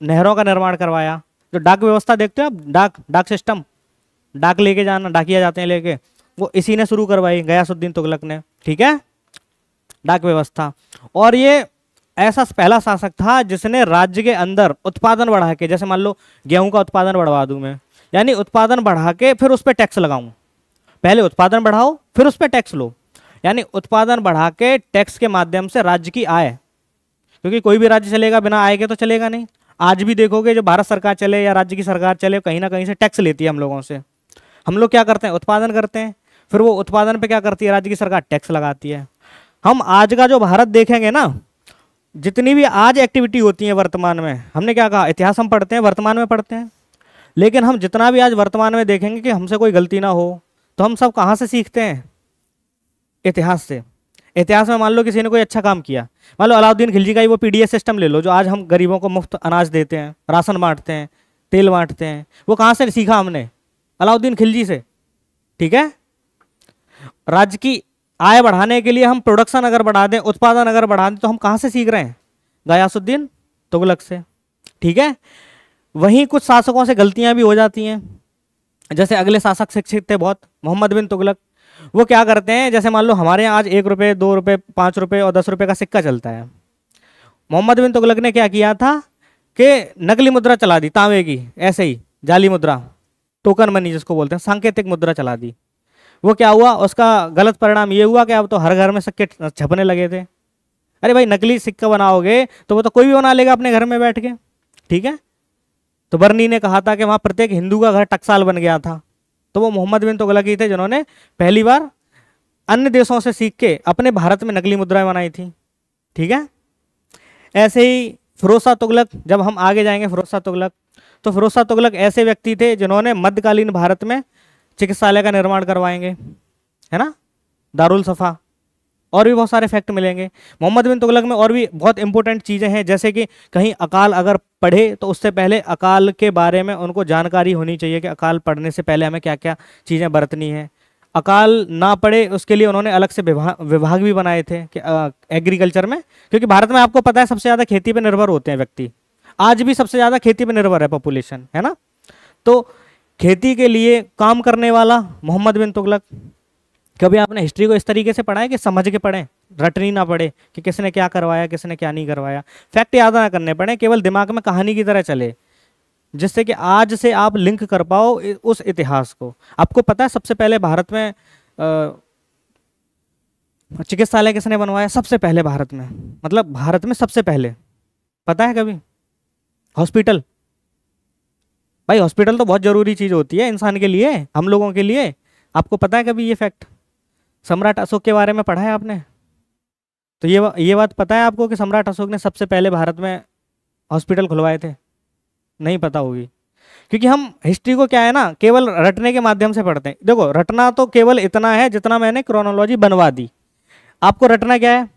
नहरों का निर्माण करवाया। जो डाक व्यवस्था देखते हो आप, डाक सिस्टम, डाक लेके जाना, डाकिया जाते हैं लेके, वो इसी ने शुरू करवाई, गयासुद्दीन तुगलक ने। ठीक है, डाक व्यवस्था। और ये ऐसा पहला शासक था जिसने राज्य के अंदर उत्पादन बढ़ा के, जैसे मान लो गेहूं का उत्पादन बढ़वा दूं मैं, यानी उत्पादन बढ़ा के फिर उस पर टैक्स लगाऊं। पहले उत्पादन बढ़ाओ फिर उस पर टैक्स लो, यानी उत्पादन बढ़ा के टैक्स के माध्यम से राज्य की आय, क्योंकि कोई भी राज्य चलेगा बिना आय के तो चलेगा नहीं। आज भी देखोगे जो भारत सरकार चले या राज्य की सरकार चले, कहीं ना कहीं से टैक्स लेती है हम लोगों से। हम लोग क्या करते हैं, उत्पादन करते हैं, फिर वो उत्पादन पे क्या करती है राज्य की सरकार, टैक्स लगाती है। हम आज का जो भारत देखेंगे ना, जितनी भी आज एक्टिविटी होती है वर्तमान में, हमने क्या कहा, इतिहास हम पढ़ते हैं, वर्तमान में पढ़ते हैं, लेकिन हम जितना भी आज वर्तमान में देखेंगे कि हमसे कोई गलती ना हो, तो हम सब कहाँ से सीखते हैं, इतिहास से। इतिहास में मान लो किसी ने कोई अच्छा काम किया, मान लो अलाउद्दीन खिलजी का ही वो पीडीएस सिस्टम ले लो, जो आज हम गरीबों को मुफ्त अनाज देते हैं, राशन बांटते हैं, तेल बांटते हैं, वो कहाँ से सीखा हमने, अलाउद्दीन खिलजी से। ठीक है, राज्य की आय बढ़ाने के लिए हम प्रोडक्शन अगर बढ़ा दें, उत्पादन अगर बढ़ा दें, तो हम कहाँ से सीख रहे हैं, गयासुद्दीन तुगलक से। ठीक है, वहीं कुछ शासकों से गलतियां भी हो जाती हैं, जैसे अगले शासक शिक्षित थे बहुत, मोहम्मद बिन तुगलक। वो क्या करते हैं, जैसे मान लो हमारे यहाँ आज 1 रुपये 2 रुपये 5 रुपये और 10 रुपये का सिक्का चलता है, मोहम्मद बिन तुगलक ने क्या किया था कि नकली मुद्रा चला दी, तांबे की, ऐसे ही जाली मुद्रा, टोकन मनी जिसको बोलते हैं, सांकेतिक मुद्रा चला दी। वो क्या हुआ, उसका गलत परिणाम ये हुआ कि अब तो हर घर में सिक्के छपने लगे थे। अरे भाई, नकली सिक्का बनाओगे तो वो तो कोई भी बना लेगा अपने घर में बैठ के। ठीक है, तो बर्नी ने कहा था कि वहाँ प्रत्येक हिंदू का घर टकसाल बन गया था, तो वो मोहम्मद बिन तुगलक ही थे जिन्होंने पहली बार अन्य देशों से सीख के अपने भारत में नकली मुद्राएं बनाई थी। ठीक है, ऐसे ही फिरोज शाह तुगलक, जब हम आगे जाएंगे फिरोज शाह तुगलक, तो फिरोज शाह तुगलक ऐसे व्यक्ति थे जिन्होंने मध्यकालीन भारत में चिकित्सालय का निर्माण करवाएंगे, है ना, दारुल सफा, और भी बहुत सारे फैक्ट मिलेंगे। मोहम्मद बिन तुगलक में और भी बहुत इंपॉर्टेंट चीज़ें हैं, जैसे कि कहीं अकाल अगर पढ़े तो उससे पहले अकाल के बारे में उनको जानकारी होनी चाहिए कि अकाल पढ़ने से पहले हमें क्या क्या चीज़ें बरतनी है। अकाल ना पड़े उसके लिए उन्होंने अलग से विभाग भी बनाए थे कि एग्रीकल्चर में, क्योंकि भारत में आपको पता है सबसे ज़्यादा खेती पर निर्भर होते हैं व्यक्ति, आज भी सबसे ज़्यादा खेती पर निर्भर है पॉपुलेशन, है ना। तो खेती के लिए काम करने वाला मोहम्मद बिन तुगलक। कभी आपने हिस्ट्री को इस तरीके से पढ़ा है कि समझ के पढ़ें, रटनी ना पड़े कि किसने क्या करवाया किसने क्या नहीं करवाया, फैक्ट याद ना करने पड़े, केवल दिमाग में कहानी की तरह चले, जिससे कि आज से आप लिंक कर पाओ उस इतिहास को। आपको पता है सबसे पहले भारत में चिकित्सालय किसने बनवाया, सबसे पहले भारत में, मतलब भारत में सबसे पहले, पता है कभी, हॉस्पिटल। भाई हॉस्पिटल तो बहुत जरूरी चीज होती है इंसान के लिए, हम लोगों के लिए। आपको पता है कभी ये फैक्ट, सम्राट अशोक के बारे में पढ़ा है आपने, तो ये बात पता है आपको कि सम्राट अशोक ने सबसे पहले भारत में हॉस्पिटल खुलवाए थे, नहीं पता होगी, क्योंकि हम हिस्ट्री को क्या है ना, केवल रटने के माध्यम से पढ़ते हैं। देखो रटना तो केवल इतना है जितना मैंने क्रोनोलॉजी बनवा दी, आपको रटना क्या है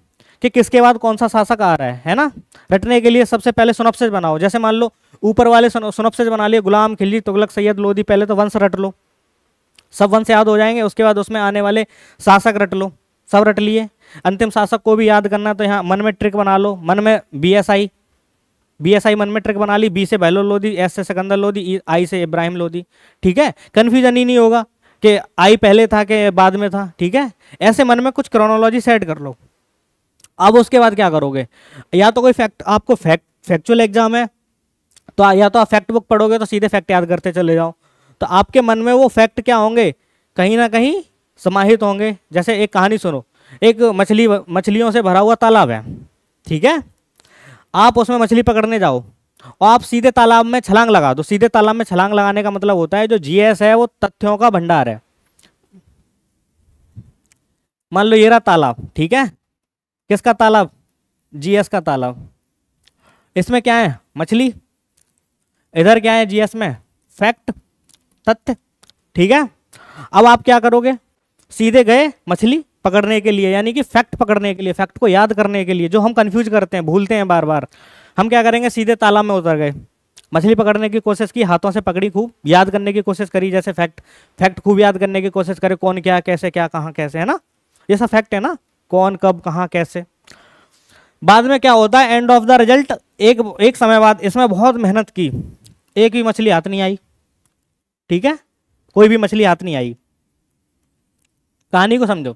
कि किसके बाद कौन सा शासक आ रहा है ना। रटने के लिए सबसे पहले सुनॉप्सिस बनाओ, जैसे मान लो ऊपर वाले सुनॉप्सिस बना लिए, गुलाम, खिलजी, तुगलक, सैयद, लोधी, पहले तो वंश रट लो, सब वंश याद हो जाएंगे, उसके बाद उसमें आने वाले शासक रट लो, सब रट लिए। अंतिम शासक को भी याद करना तो यहाँ मन में ट्रिक बना लो, मन में बीएसआई मन में ट्रिक बना ली, बी से बहलोल लोधी, एस से सिकंदर लोधी, आई से इब्राहिम लोधी। ठीक है, कन्फ्यूजन ही नहीं होगा कि आई पहले था कि बाद में था। ठीक है, ऐसे मन में कुछ क्रोनोलॉजी सेट कर लो। अब उसके बाद क्या करोगे, या तो कोई फैक्ट, आपको फैक्चुअल एग्जाम है तो या तो आप फैक्ट बुक पढ़ोगे तो सीधे फैक्ट याद करते चले जाओ, तो आपके मन में वो फैक्ट क्या होंगे, कहीं ना कहीं समाहित होंगे। जैसे एक कहानी सुनो, एक मछलियों से भरा हुआ तालाब है, ठीक है, आप उसमें मछली पकड़ने जाओ और आप सीधे तालाब में छलांग लगा दो। सीधे तालाब में छलांग लगाने का मतलब होता है जो जीएस है वो तथ्यों का भंडार है। मान लो ये रहा तालाब, ठीक है, किसका तालाब, जीएस का तालाब, इसमें क्या है, मछली, इधर क्या है जीएस में, फैक्ट, तथ्य। ठीक है, अब आप क्या करोगे, सीधे गए मछली पकड़ने के लिए, यानी कि फैक्ट पकड़ने के लिए, फैक्ट को याद करने के लिए, जो हम कंफ्यूज करते हैं, भूलते हैं बार बार। हम क्या करेंगे, सीधे तालाब में उतर गए, मछली पकड़ने की कोशिश की, हाथों से पकड़ी, खूब याद करने की कोशिश करी, जैसे फैक्ट खूब याद करने की कोशिश करे, कौन क्या कैसे क्या कहाँ कैसे, है ना, ये सब फैक्ट है ना, कौन कब कहाँ कैसे। बाद में क्या होता है, एंड ऑफ द रिजल्ट, एक समय बाद इसमें बहुत मेहनत की, एक भी मछली हाथ नहीं आई। ठीक है, कोई भी मछली हाथ नहीं आई। कहानी को समझो,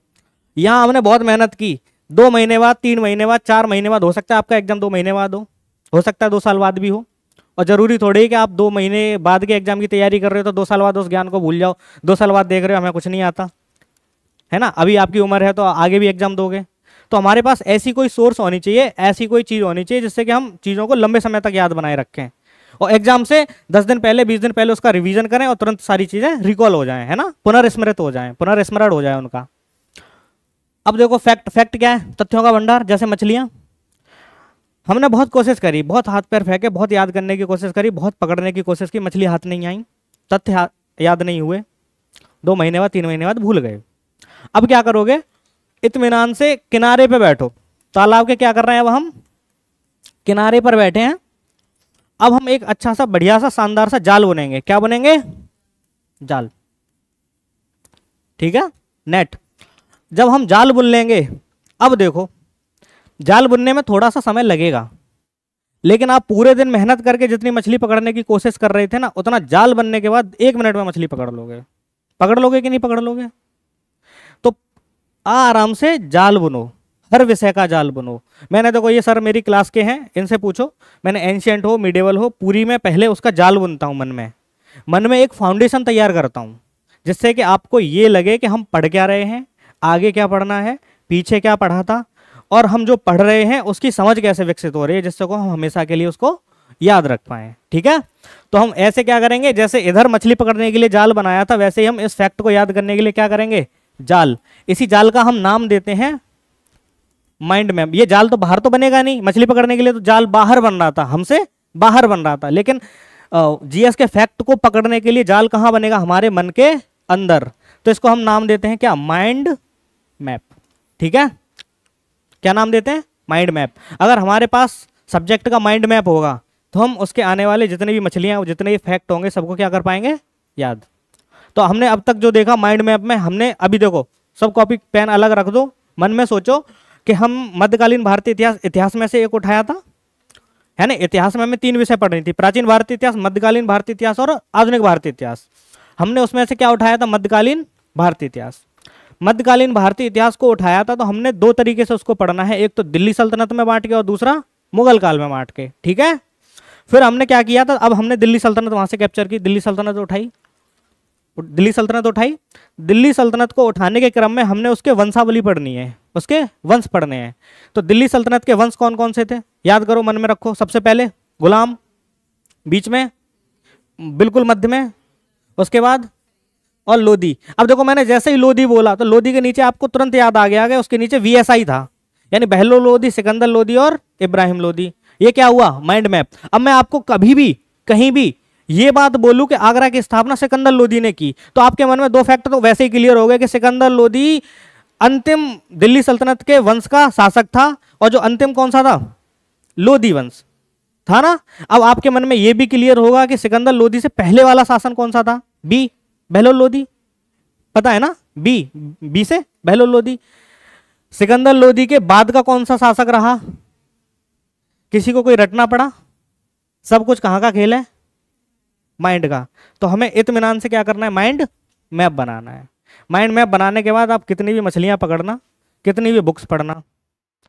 यहां हमने बहुत मेहनत की, 2 महीने बाद, 3 महीने बाद, 4 महीने बाद हो सकता है आपका एग्जाम 2 महीने बाद हो सकता है 2 साल बाद भी हो। और जरूरी थोड़ी है कि आप 2 महीने बाद के एग्जाम की तैयारी कर रहे हो तो 2 साल बाद उस ज्ञान को भूल जाओ, 2 साल बाद देख रहे हो हमें कुछ नहीं आता, है ना, अभी आपकी उम्र है तो आगे भी एग्जाम दोगे। तो हमारे पास ऐसी कोई सोर्स होनी चाहिए, ऐसी कोई चीज़ होनी चाहिए जिससे कि हम चीज़ों को लंबे समय तक याद बनाए रखें और एग्जाम से 10 दिन पहले, 20 दिन पहले उसका रिवीजन करें और तुरंत सारी चीज़ें रिकॉल हो जाएं, है ना, पुनर्स्मृत हो जाएं, पुनर्स्मरण हो जाए उनका। अब देखो फैक्ट, फैक्ट क्या है? तथ्यों का भंडार। जैसे मछलियाँ, हमने बहुत कोशिश करी, बहुत हाथ पैर फेंके, बहुत याद करने की कोशिश करी, बहुत पकड़ने की कोशिश की, मछली हाथ नहीं आई, तथ्य याद नहीं हुए, 2 महीने बाद, 3 महीने बाद भूल गए। अब क्या करोगे? इत्मीनान से किनारे पे बैठो, तालाब के क्या कर रहे हैं अब हम? किनारे पर बैठे हैं। अब हम एक अच्छा सा बढ़िया सा शानदार सा जाल बुनेंगे। क्या बुनेंगे? जाल, ठीक है, नेट। जब हम जाल बुन लेंगे, अब देखो जाल बुनने में थोड़ा सा समय लगेगा, लेकिन आप पूरे दिन मेहनत करके जितनी मछली पकड़ने की कोशिश कर रहे थे ना, उतना जाल बनने के बाद 1 मिनट में मछली पकड़ लोगे। पकड़ लोगे कि नहीं पकड़ लोगे? तो आराम से जाल बुनो, हर विषय का जाल बुनो। मैंने देखो, ये सर मेरी क्लास के हैं, इनसे पूछो, मैंने एंशियंट हो, मिडेवल हो, पूरी में पहले उसका जाल बुनता हूँ, मन में एक फाउंडेशन तैयार करता हूँ, जिससे कि आपको ये लगे कि हम पढ़ क्या रहे हैं, आगे क्या पढ़ना है, पीछे क्या पढ़ा था, और हम जो पढ़ रहे हैं उसकी समझ कैसे विकसित हो रही है, जिससे को हम हमेशा के लिए उसको याद रख पाए। ठीक है, तो हम ऐसे क्या करेंगे, जैसे इधर मछली पकड़ने के लिए जाल बनाया था, वैसे ही हम इस फैक्ट को याद करने के लिए क्या करेंगे? जाल। इसी जाल का हम नाम देते हैं माइंड मैप। ये जाल तो बाहर तो बनेगा नहीं, मछली पकड़ने के लिए तो जाल बाहर बन रहा था, हमसे बाहर बन रहा था, लेकिन जीएस के फैक्ट को पकड़ने के लिए जाल कहाँ बनेगा? हमारे मन के अंदर। तो इसको हम नाम देते हैं क्या? Mind map. ठीक है, क्या नाम देते हैं? Mind map. अगर हमारे पास सब्जेक्ट का माइंड मैप होगा तो हम उसके आने वाले जितने भी मछलियां, जितने भी फैक्ट होंगे, सबको क्या कर पाएंगे? याद। तो हमने अब तक जो देखा माइंड मैप में, हमने अभी देखो, सब कॉपी पेन अलग रख दो, मन में सोचो कि हम मध्यकालीन भारतीय इतिहास में से एक उठाया था, है ना। इतिहास में हमें 3 विषय पढ़नी थी, प्राचीन भारतीय इतिहास, मध्यकालीन भारतीय इतिहास और आधुनिक भारतीय इतिहास। हमने उसमें से क्या उठाया था? मध्यकालीन भारतीय इतिहास। मध्यकालीन भारतीय इतिहास को उठाया था तो हमने 2 तरीके से उसको पढ़ना है, एक तो दिल्ली सल्तनत में बांट के और दूसरा मुगल काल में बांट के। ठीक है, फिर हमने क्या किया था? अब हमने दिल्ली सल्तनत वहां से कैप्चर की, दिल्ली सल्तनत उठाई, दिल्ली सल्तनत उठाई। दिल्ली सल्तनत को उठाने के क्रम में हमने उसके वंशावली पढ़नी है, उसके वंश पढ़ने हैं। तो दिल्ली सल्तनत के वंश कौन कौन से थे? याद करो, मन में रखो। सबसे पहले गुलाम, बीच में, बिल्कुल मध्य में, उसके बाद और लोधी। अब देखो, मैंने जैसे ही लोधी बोला तो लोधी के नीचे आपको तुरंत याद आ गया कि उसके नीचे वीएसआई था, यानी बहलोल लोधी, सिकंदर लोधी और इब्राहिम लोधी। ये क्या हुआ? Mind map. अब मैं आपको कभी भी कहीं भी ये बात बोलूं कि आगरा की स्थापना सिकंदर लोधी ने की, तो आपके मन में 2 फैक्ट तो वैसे ही क्लियर हो गए कि सिकंदर लोधी अंतिम दिल्ली सल्तनत के वंश का शासक था, और जो अंतिम कौन सा था? लोधी वंश था ना। अब आपके मन में यह भी क्लियर होगा कि सिकंदर लोधी से पहले वाला शासन कौन सा था? बी, बहलोल लोधी। पता है ना, बी से बहलोल लोधी। सिकंदर लोधी के बाद का कौन सा शासक रहा? किसी को कोई रटना पड़ा? सब कुछ कहां का खेल है? माइंड का। तो हमें इत्मीनान से क्या करना है? माइंड मैप बनाना है। माइंड मैप बनाने के बाद आप कितनी भी मछलियां पकड़ना, कितनी भी बुक्स पढ़ना,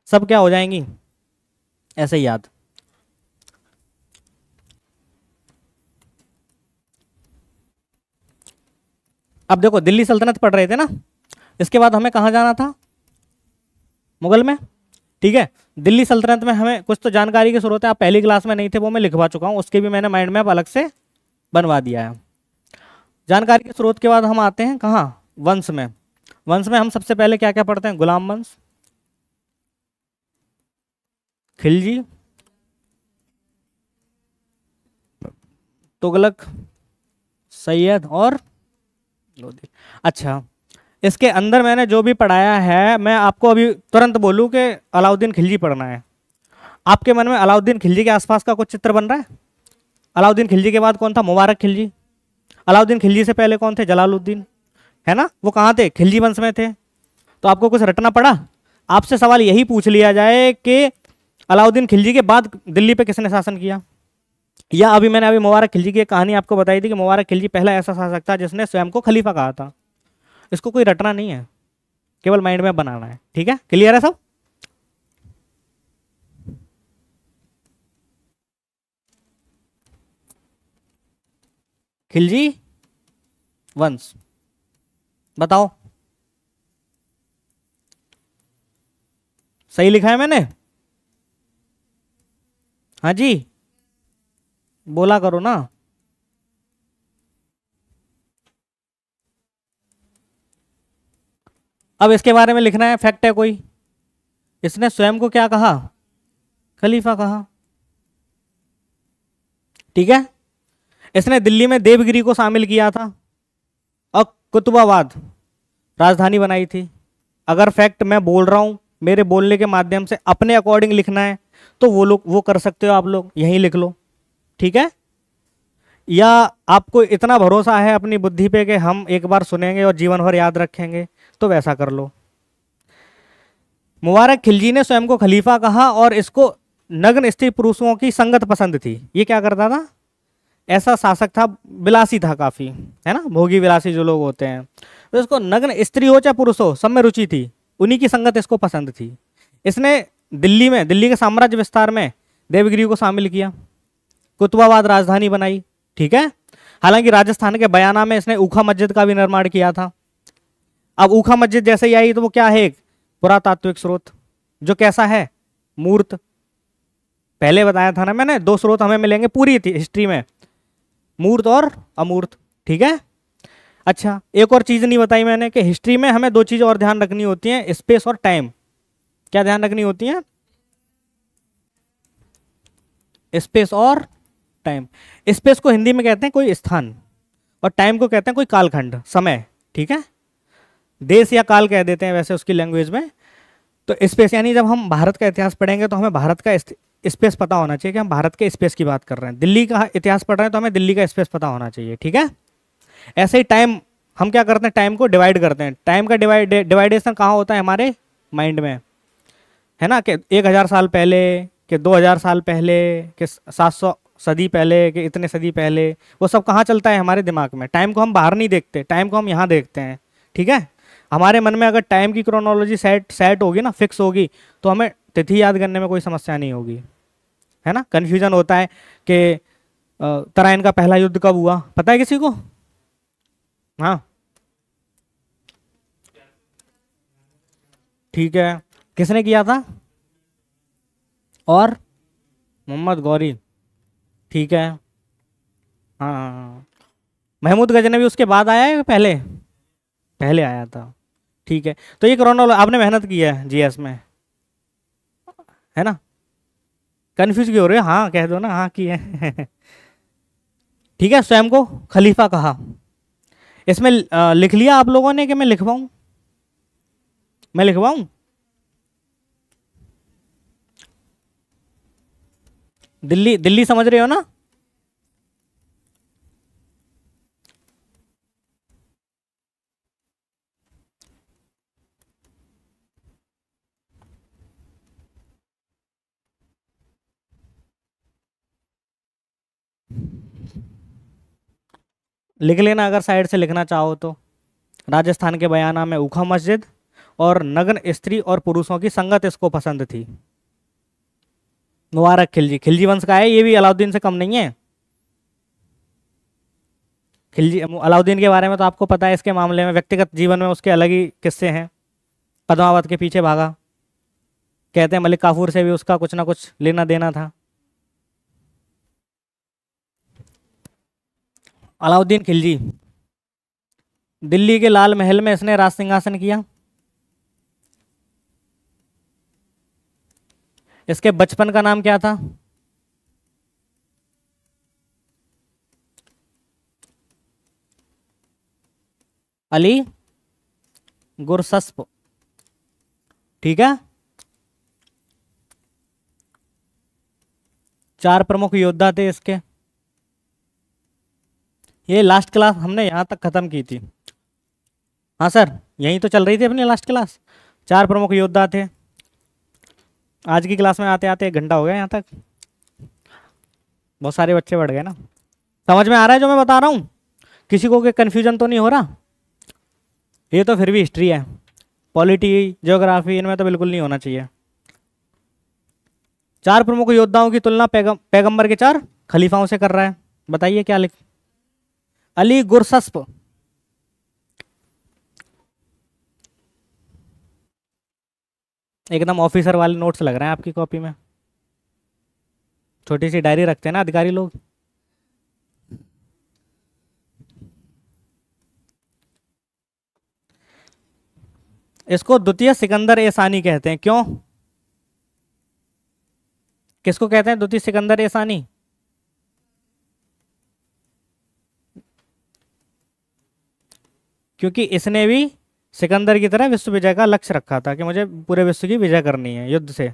सब क्या हो जाएंगी? ऐसे ही याद। अब देखो, दिल्ली सल्तनत पढ़ रहे थे ना, इसके बाद हमें कहाँ जाना था? मुगल में। ठीक है, दिल्ली सल्तनत में हमें कुछ तो जानकारी की जरूरत है, आप पहली क्लास में नहीं थे, वो मैं लिखवा चुका हूँ, उसके भी मैंने माइंड मैप अलग से बनवा दिया है। जानकारी के स्रोत के बाद हम आते हैं कहाँ? वंश में। वंश में हम सबसे पहले क्या क्या पढ़ते हैं? गुलाम वंश, खिलजी, तुगलक, सैयद और लोधी। अच्छा, इसके अंदर मैंने जो भी पढ़ाया है, मैं आपको अभी तुरंत बोलूं कि अलाउद्दीन खिलजी पढ़ना है। आपके मन में अलाउद्दीन खिलजी के आसपास का कुछ चित्र बन रहा है? अलाउद्दीन खिलजी के बाद कौन था? मुबारक खिलजी। अलाउद्दीन खिलजी से पहले कौन थे? जलालुद्दीन, है ना। वो कहाँ थे? खिलजी वंश में थे। तो आपको कुछ रटना पड़ा? आपसे सवाल यही पूछ लिया जाए कि अलाउद्दीन खिलजी के बाद दिल्ली पे किसने शासन किया, या अभी मैंने मुबारक खिलजी की एक कहानी आपको बताई थी कि मुबारक खिलजी पहला ऐसा शासक था जिसने स्वयं को खलीफा कहा था। इसको कोई रटना नहीं है, केवल माइंड में बनाना है। ठीक है, क्लियर है सब? खिलजी वंश। बताओ, सही लिखा है मैंने? हाँ जी, बोला करो ना। अब इसके बारे में लिखना है, फैक्ट है कोई। इसने स्वयं को क्या कहा? खलीफा कहा। ठीक है। इसने दिल्ली में देवगिरी को शामिल किया था और कुतुबाबाद राजधानी बनाई थी। अगर फैक्ट मैं बोल रहा हूं, मेरे बोलने के माध्यम से अपने अकॉर्डिंग लिखना है तो वो लोग वो कर सकते हो, आप लोग यहीं लिख लो। ठीक है। या आपको इतना भरोसा है अपनी बुद्धि पे कि हम एक बार सुनेंगे और जीवन भर याद रखेंगे, तो वैसा कर लो। मुबारक खिलजी ने स्वयं को खलीफा कहा और इसको नग्न स्त्री पुरुषों की संगत पसंद थी। ये क्या करता था? ऐसा शासक था, विलासी था काफी, है ना, भोगी विलासी जो लोग होते हैं। तो इसको नग्न स्त्री हो चाहे पुरुष हो, सब में रुचि थी, उन्हीं की संगत इसको पसंद थी। इसने दिल्ली में, दिल्ली के साम्राज्य विस्तार में देवगिरी को शामिल किया, कुतुबाबाद राजधानी बनाई। ठीक है। हालांकि राजस्थान के बयाना में इसने ऊखा मस्जिद का भी निर्माण किया था। अब ऊखा मस्जिद जैसे ही आई तो वो क्या है? एक पुरातात्विक स्रोत, जो कैसा है? मूर्त। पहले बताया था ना मैंने, दो स्रोत हमें मिलेंगे पूरी हिस्ट्री में, मूर्त और अमूर्त। ठीक है। अच्छा, एक और चीज नहीं बताई मैंने कि हिस्ट्री में हमें दो चीजें और ध्यान रखनी होती हैं, स्पेस और टाइम। क्या ध्यान रखनी होती है? स्पेस और टाइम। स्पेस को हिंदी में कहते हैं कोई स्थान, और टाइम को कहते हैं कोई कालखंड, समय। ठीक है। देश या काल कह देते हैं वैसे उसकी लैंग्वेज में। तो स्पेस यानी जब हम भारत का इतिहास पढ़ेंगे तो हमें भारत का स्पेस पता होना चाहिए कि हम भारत के स्पेस की बात कर रहे हैं। दिल्ली का इतिहास पढ़ रहे हैं तो हमें दिल्ली का स्पेस पता होना चाहिए। ठीक है। ऐसे ही टाइम, हम क्या करते हैं? टाइम को डिवाइड करते हैं। टाइम का डिवाइडेशन कहाँ होता है? हमारे माइंड में, है ना, कि 1000 साल पहले, कि 2000 साल पहले, कि 700 सदी पहले, कि इतने सदी पहले। वो सब कहाँ चलता है? हमारे दिमाग में। टाइम को हम बाहर नहीं देखते, टाइम को हम यहाँ देखते हैं। ठीक है। हमारे मन में अगर टाइम की क्रोनोलॉजी सेट होगी ना, फिक्स होगी, तो हमें तिथि याद करने में कोई समस्या नहीं होगी, है ना। कंफ्यूजन होता है कि तराइन का पहला युद्ध कब हुआ, पता है किसी को? हाँ, ठीक है। किसने किया था? और मोहम्मद गौरी। ठीक है। हाँ हाँ, हाँ। महमूद गजनवी उसके बाद आया है, पहले? पहले आया था। ठीक है। तो ये क्रोनोलॉजी आपने मेहनत की है जीएस में, है ना। कंफ्यूज क्यों हो रहे हो? हाँ कह दो ना, हाँ की है। ठीक है। स्वयं को खलीफा कहा। इसमें लिख लिया आप लोगों ने कि मैं लिखवाऊं? मैं लिखवाऊं? दिल्ली, दिल्ली समझ रहे हो ना? लिख लेना अगर साइड से लिखना चाहो तो। राजस्थान के बयाना में ऊखा मस्जिद और नग्न स्त्री और पुरुषों की संगत इसको पसंद थी। मुबारक खिलजी, खिलजी वंश का है, ये भी अलाउद्दीन से कम नहीं है। खिलजी, अलाउद्दीन के बारे में तो आपको पता है, इसके मामले में व्यक्तिगत जीवन में उसके अलग ही किस्से हैं। पद्मावत के पीछे भागा, कहते हैं मलिक काफूर से भी उसका कुछ ना कुछ लेना देना था। अलाउद्दीन खिलजी, दिल्ली के लाल महल में इसने राज सिंहासन किया। इसके बचपन का नाम क्या था? अली गुरसस्प। ठीक है। 4 प्रमुख योद्धा थे इसके। ये लास्ट क्लास हमने यहाँ तक खत्म की थी। हाँ सर, यहीं तो चल रही थी अपनी लास्ट क्लास। 4 प्रमुख योद्धा थे। आज की क्लास में आते आते 1 घंटा हो गया यहाँ तक। बहुत सारे बच्चे बढ़ गए ना। समझ में आ रहा है जो मैं बता रहा हूँ? किसी को कोई कन्फ्यूजन तो नहीं हो रहा? ये तो फिर भी हिस्ट्री है, पॉलिटी, ज्योग्राफी, इनमें तो बिल्कुल नहीं होना चाहिए। 4 प्रमुख योद्धाओं की तुलना पैगंबर के 4 खलीफाओं से कर रहा है। बताइए क्या लिख, अली गुरसस्प। एकदम ऑफिसर वाले नोट्स लग रहे हैं आपकी कॉपी में। छोटी सी डायरी रखते हैं ना अधिकारी लोग। इसको द्वितीय सिकंदर ए सानी कहते हैं, क्यों? किसको कहते हैं द्वितीय सिकंदर ए सानी? क्योंकि इसने भी सिकंदर की तरह विश्व विजय का लक्ष्य रखा था कि मुझे पूरे विश्व की विजय करनी है युद्ध से।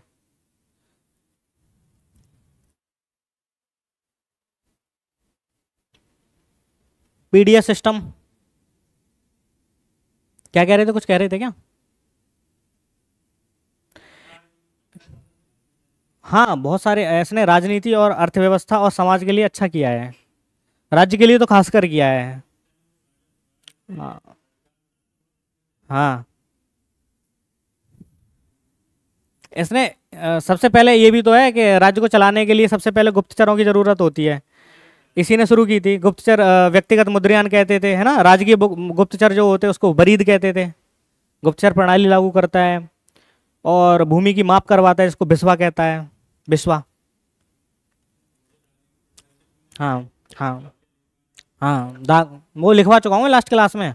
PDS system. क्या कह रहे थे, कुछ कह रहे थे क्या? हाँ, बहुत सारे ऐसे राजनीति और अर्थव्यवस्था और समाज के लिए अच्छा किया है, राज्य के लिए तो खासकर किया है। हाँ। हाँ, इसने सबसे पहले ये भी तो है कि राज्य को चलाने के लिए सबसे पहले गुप्तचरों की जरूरत होती है। इसी ने शुरू की थी गुप्तचर। व्यक्तिगत मुद्रयान कहते थे, है ना। राजकीय गुप्तचर जो होते हैं उसको बरीद कहते थे। गुप्तचर प्रणाली लागू करता है और भूमि की माप करवाता है, जिसको बिस्वा कहता है। बिस्वा। हाँ। हाँ। हाँ, वो लिखवा चुका हूँ लास्ट क्लास में।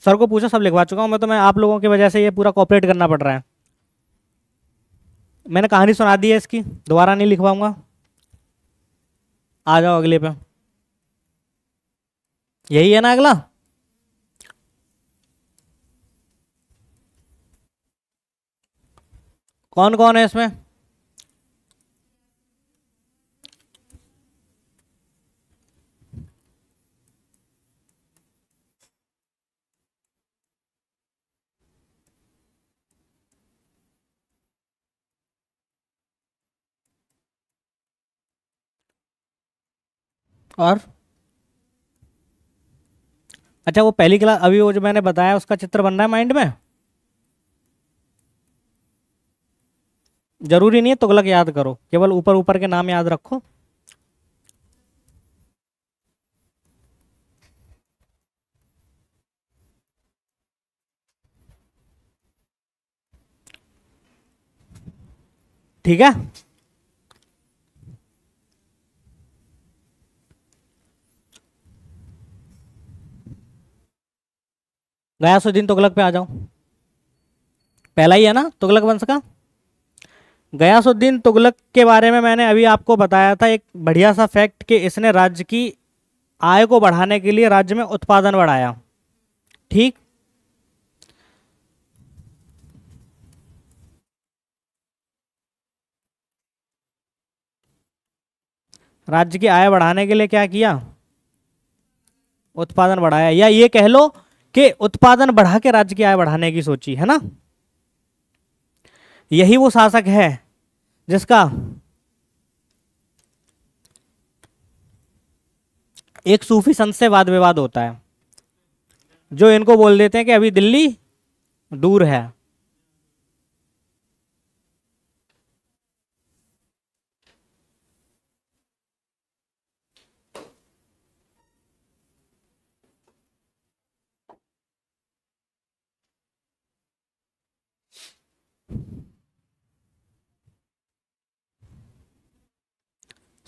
सर को पूछो, सब लिखवा चुका हूँ मैं तो। मैं आप लोगों की वजह से ये पूरा कॉपरेट करना पड़ रहा है। मैंने कहानी सुना दी है इसकी, दोबारा नहीं लिखवाऊंगा। आ जाओ अगले पे। यही है ना अगला? कौन कौन है इसमें? और अच्छा, वो पहली क्लास अभी वो जो मैंने बताया उसका चित्र बन रहा है माइंड में। जरूरी नहीं है तुगलक याद करो, केवल ऊपर ऊपर के नाम याद रखो। ठीक है। गयासुद्दीन तुगलक पे आ जाओ। पहला ही है ना तुगलक वंश का। गयासुद्दीन तुगलक के बारे में मैंने अभी आपको बताया था एक बढ़िया सा फैक्ट कि इसने राज्य की आय को बढ़ाने के लिए राज्य में उत्पादन बढ़ाया। ठीक। राज्य की आय बढ़ाने के लिए क्या किया? उत्पादन बढ़ाया, या ये कह लो कि उत्पादन बढ़ा के राज्य की आय बढ़ाने की सोची, है ना। यही वो शासक है जिसका एक सूफी संत से वाद विवाद होता है, जो इनको बोल देते हैं कि अभी दिल्ली दूर है।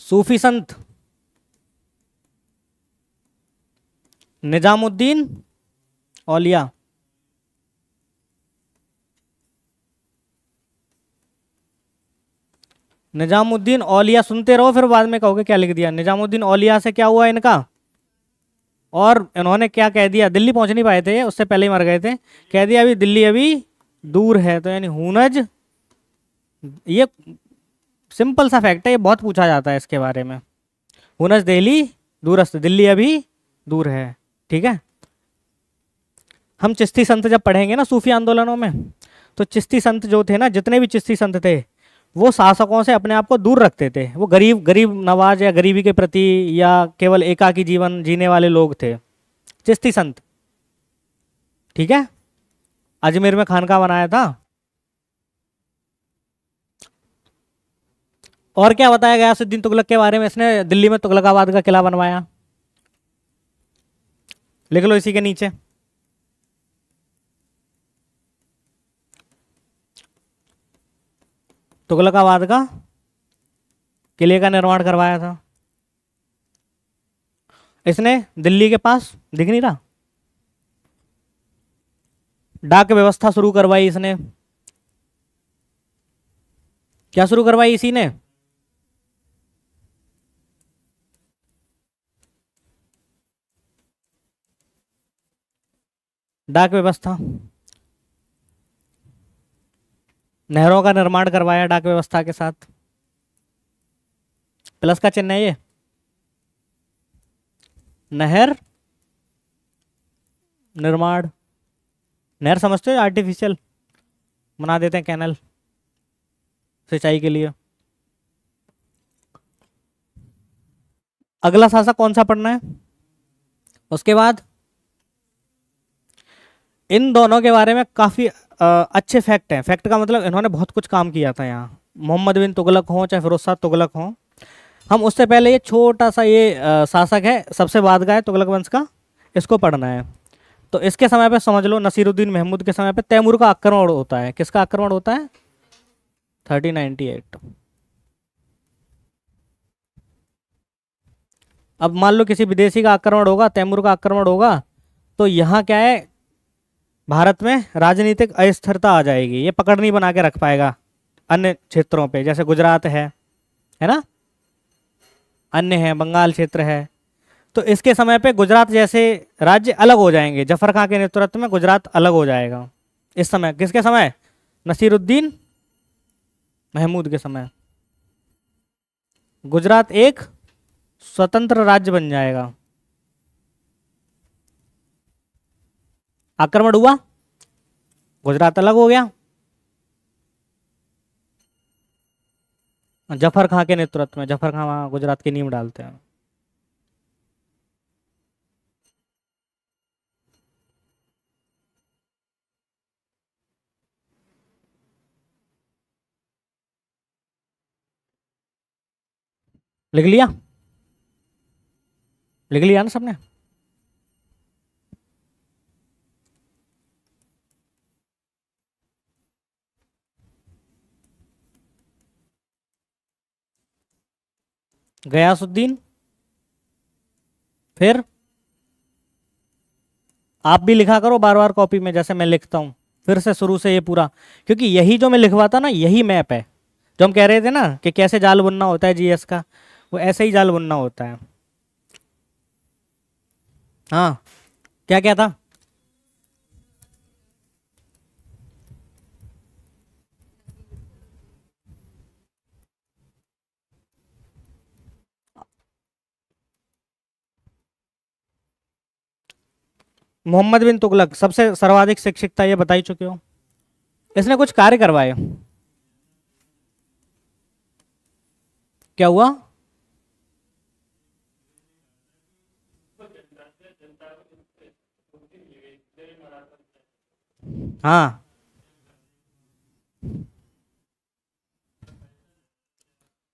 सूफी संत निजामुद्दीन औलिया। निजामुद्दीन औलिया, सुनते रहो फिर बाद में कहोगे क्या लिख दिया। निजामुद्दीन औलिया से क्या हुआ इनका, और इन्होंने क्या कह दिया, दिल्ली पहुंच नहीं पाए थे, उससे पहले ही मर गए थे। कह दिया अभी दिल्ली अभी दूर है, तो यानी हुनज। ये सिंपल सा फैक्ट है, ये बहुत पूछा जाता है इसके बारे में। हुनज दिल्ली दूरस्थ, दिल्ली अभी दूर है। ठीक है। हम चिश्ती संत जब पढ़ेंगे ना सूफी आंदोलनों में, तो चिश्ती संत जो थे ना, जितने भी चिश्ती संत थे, वो शासकों से अपने आप को दूर रखते थे। वो गरीब गरीब नवाज या गरीबी के प्रति या केवल एकाकी जीवन जीने वाले लोग थे, चिश्ती संत। ठीक है। अजमेर में खानका बनाया था। और क्या बताया गया गयासुद्दीन तुगलक के बारे में? इसने दिल्ली में तुगलकाबाद का किला बनवाया। लिख लो इसी के नीचे। तुगलकाबाद का किले का निर्माण करवाया था इसने, दिल्ली के पास, दिख नहीं रहा, डाक व्यवस्था शुरू करवाई इसने। क्या शुरू करवाई इसी ने? डाक व्यवस्था। नहरों का निर्माण करवाया डाक व्यवस्था के साथ, प्लस का चिन्ह है ये। नहर निर्माण, नहर समझते हो, आर्टिफिशियल बना देते हैं कैनल सिंचाई के लिए। अगला शासक कौन सा पढ़ना है? उसके बाद इन दोनों के बारे में काफी अच्छे फैक्ट हैं। फैक्ट का मतलब इन्होंने बहुत कुछ काम किया था यहाँ, मोहम्मद बिन तुगलक हो चाहे फिरोज शाह तुगलक हो। हम उससे पहले ये छोटा सा ये शासक है, सबसे बाद का है तुगलक वंश का, इसको पढ़ना है। तो इसके समय पे समझ लो नसीरुद्दीन महमूद के समय पे तैमूर का आक्रमण होता है। किसका आक्रमण होता है? 1398। अब मान लो किसी विदेशी का आक्रमण होगा, तैमूर का आक्रमण होगा, तो यहाँ क्या है, भारत में राजनीतिक अस्थिरता आ जाएगी। ये पकड़ नहीं बना के रख पाएगा अन्य क्षेत्रों पे, जैसे गुजरात है ना, अन्य है, बंगाल क्षेत्र है। तो इसके समय पे गुजरात जैसे राज्य अलग हो जाएंगे। जफर खां के नेतृत्व में गुजरात अलग हो जाएगा। इस समय किसके समय? नसीरुद्दीन महमूद के समय गुजरात एक स्वतंत्र राज्य बन जाएगा। आक्रमण हुआ, गुजरात अलग हो गया, जफर खां के नेतृत्व में, जफर खां वहां गुजरात की नींव डालते हैं। लिख लिया? लिख लिया ना सबने? गयासुद्दीन, फिर आप भी लिखा करो बार बार कॉपी में जैसे मैं लिखता हूं, फिर से शुरू से ये पूरा, क्योंकि यही जो मैं लिखवाता ना, यही मैप है। जो हम कह रहे थे ना कि कैसे जाल बुनना होता है जीएस का, वो ऐसे ही जाल बुनना होता है। हाँ, क्या क्या था? मोहम्मद बिन तुगलक सबसे सर्वाधिक शिक्षित था, ये बता ही चुके हो। इसने कुछ कार्य करवाए। क्या हुआ? हाँ,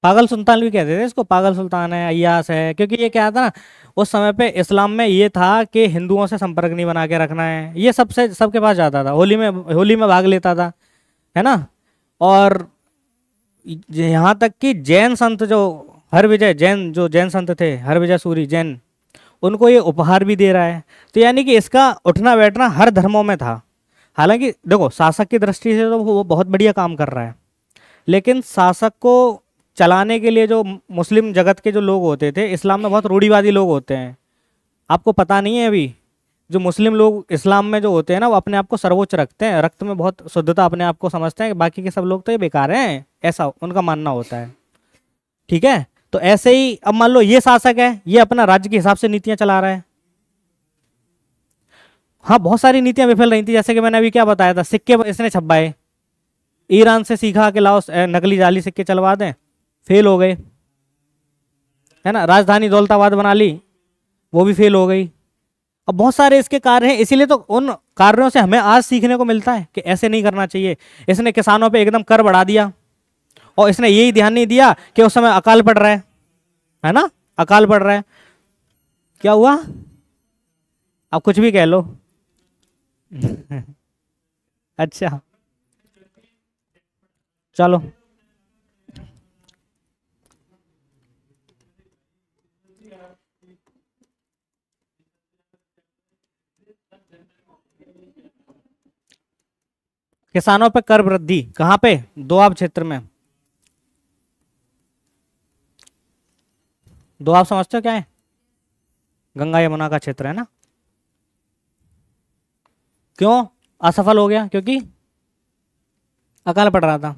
पागल सुल्तान भी कहते थे इसको, पागल सुल्तान है, अय्यास है, क्योंकि ये क्या था ना, उस समय पे इस्लाम में ये था कि हिंदुओं से संपर्क नहीं बना के रखना है। ये सबसे सबके पास जाता था, होली में भाग लेता था, है ना। और यहाँ तक कि जैन संत जो हरविजय जैन, जो जैन संत थे हरविजय सूरी जैन, उनको ये उपहार भी दे रहा है। तो यानी कि इसका उठना बैठना हर धर्मों में था। हालांकि देखो शासक की दृष्टि से तो वो बहुत बढ़िया काम कर रहा है, लेकिन शासक को चलाने के लिए जो मुस्लिम जगत के जो लोग होते थे, इस्लाम में बहुत रूढ़िवादी लोग होते हैं, आपको पता नहीं है अभी। जो मुस्लिम लोग इस्लाम में जो होते हैं ना, वो अपने आप को सर्वोच्च रखते हैं, रक्त में बहुत शुद्धता अपने आप को समझते हैं कि बाकी के सब लोग तो ये बेकार हैं, ऐसा उनका मानना होता है। ठीक है, तो ऐसे ही अब मान लो ये शासक है, ये अपना राज्य के हिसाब से नीतियां चला रहा है। हाँ, बहुत सारी नीतियां विफल रही थी, जैसे कि मैंने अभी क्या बताया था, सिक्के इसने छपवाए, ईरान से सीखा कि लाओ नकली जाली सिक्के चलवा दें, फेल हो गए, है ना। राजधानी दौलताबाद बना ली, वो भी फेल हो गई। अब बहुत सारे इसके कार्य हैं, इसीलिए तो उन कार्यों से हमें आज सीखने को मिलता है कि ऐसे नहीं करना चाहिए। इसने किसानों पे एकदम कर बढ़ा दिया, और इसने यही ध्यान नहीं दिया कि उस समय अकाल पड़ रहा है ना, अकाल पड़ रहा है। क्या हुआ? आप कुछ भी कह लो। अच्छा, चलो। किसानों पे कर वृद्धि कहाँ पे? दोआब क्षेत्र में। दोआब समझते हो क्या है? गंगा यमुना का क्षेत्र है ना। क्यों असफल हो गया? क्योंकि अकाल पड़ रहा था।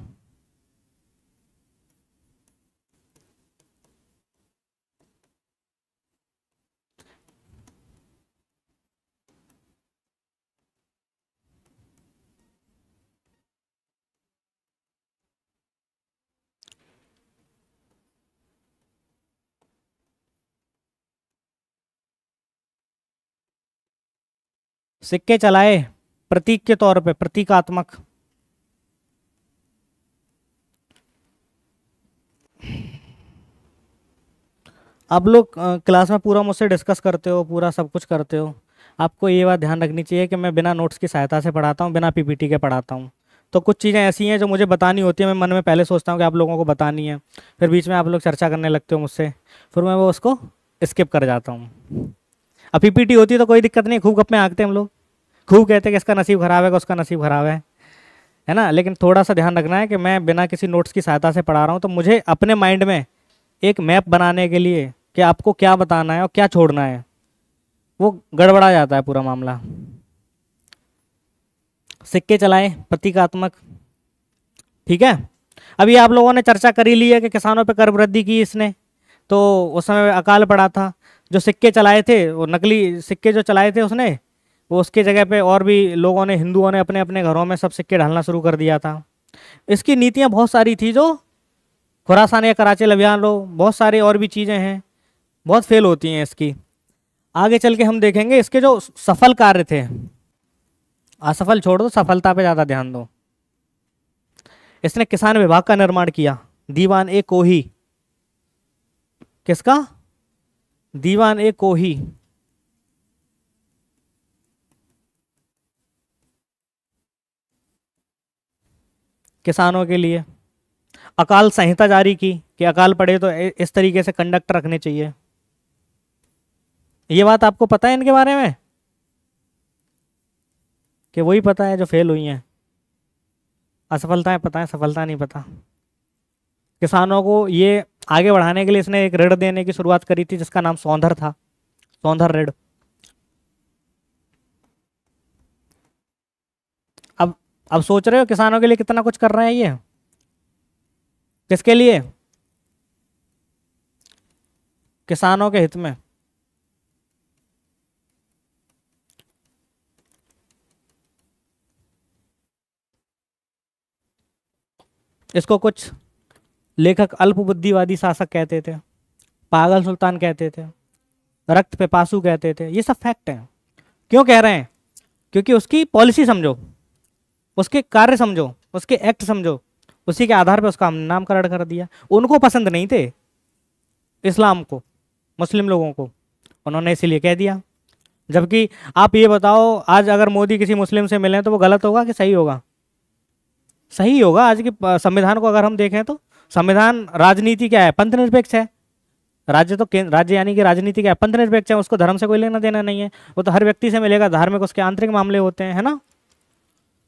सिक्के चलाए प्रतीक के तौर पे, प्रतीकात्मक। आप लोग क्लास में पूरा मुझसे डिस्कस करते हो, पूरा सब कुछ करते हो। आपको ये बात ध्यान रखनी चाहिए कि मैं बिना नोट्स की सहायता से पढ़ाता हूँ, बिना पीपीटी के पढ़ाता हूँ। तो कुछ चीज़ें ऐसी हैं जो मुझे बतानी होती है, मैं मन में पहले सोचता हूँ कि आप लोगों को बतानी है, फिर बीच में आप लोग चर्चा करने लगते हो मुझसे, फिर मैं वो उसको स्किप कर जाता हूँ। अब पीपीटी होती है तो कोई दिक्कत नहीं, खूब गप्पे हाँकते हैं हम लोग, खूब कहते हैं कि इसका नसीब खराब है, कि उसका नसीब खराब है ना। लेकिन थोड़ा सा ध्यान रखना है कि मैं बिना किसी नोट्स की सहायता से पढ़ा रहा हूँ, तो मुझे अपने माइंड में एक मैप बनाने के लिए कि आपको क्या बताना है और क्या छोड़ना है, वो गड़बड़ा जाता है पूरा मामला। सिक्के चलाए प्रतीकात्मक, ठीक है। अभी आप लोगों ने चर्चा कर ही ली है कि किसानों पे कर वृद्धि की इसने, तो उस समय अकाल पड़ा था। जो सिक्के चलाए थे, वो नकली सिक्के जो चलाए थे उसने, वो उसके जगह पे और भी लोगों ने, हिंदुओं ने अपने अपने घरों में सब सिक्के ढालना शुरू कर दिया था। इसकी नीतियाँ बहुत सारी थी, जो खुरासान या कराची अभियान लो, बहुत सारी और भी चीज़ें हैं, बहुत फेल होती हैं इसकी। आगे चल के हम देखेंगे इसके जो सफल कार्य थे। असफल छोड़ दो, सफलता पे ज़्यादा ध्यान दो। इसने किसान विभाग का निर्माण किया, दीवान ए कोही। किसका? दीवान ए कोही। किसानों के लिए। अकाल संहिता जारी की कि अकाल पड़े तो इस तरीके से कंडक्ट रखने चाहिए। ये बात आपको पता है इनके बारे में, कि वही पता है जो फेल हुई हैं? असफलताएं पता है, सफलता नहीं पता। किसानों को ये आगे बढ़ाने के लिए इसने एक ऋण देने की शुरुआत करी थी, जिसका नाम सौंधर था, सौंधर ऋण। अब अब सोच रहे हो किसानों के लिए कितना कुछ कर रहे हैं ये? किसके लिए? किसानों के हित में। इसको कुछ लेखक अल्पबुद्धिवादी शासक कहते थे, पागल सुल्तान कहते थे, रक्त पिपासु कहते थे। ये सब फैक्ट हैं। क्यों कह रहे हैं? क्योंकि उसकी पॉलिसी समझो, उसके कार्य समझो, उसके एक्ट समझो, उसी के आधार पर उसका हमने नामकरण कर दिया। उनको पसंद नहीं थे इस्लाम को, मुस्लिम लोगों को, उन्होंने इसीलिए कह दिया। जबकि आप ये बताओ, आज अगर मोदी किसी मुस्लिम से मिलें तो वो गलत होगा कि सही होगा? सही होगा। आज के संविधान को अगर हम देखें तो संविधान, राजनीति क्या है? पंथ निरपेक्ष है। राज्य तो राज्य यानी कि राजनीति क्या है? पंथ निरपेक्ष है। उसको धर्म से कोई लेना देना नहीं है, वो तो हर व्यक्ति से मिलेगा, धार्मिक उसके आंतरिक मामले होते हैं, है ना।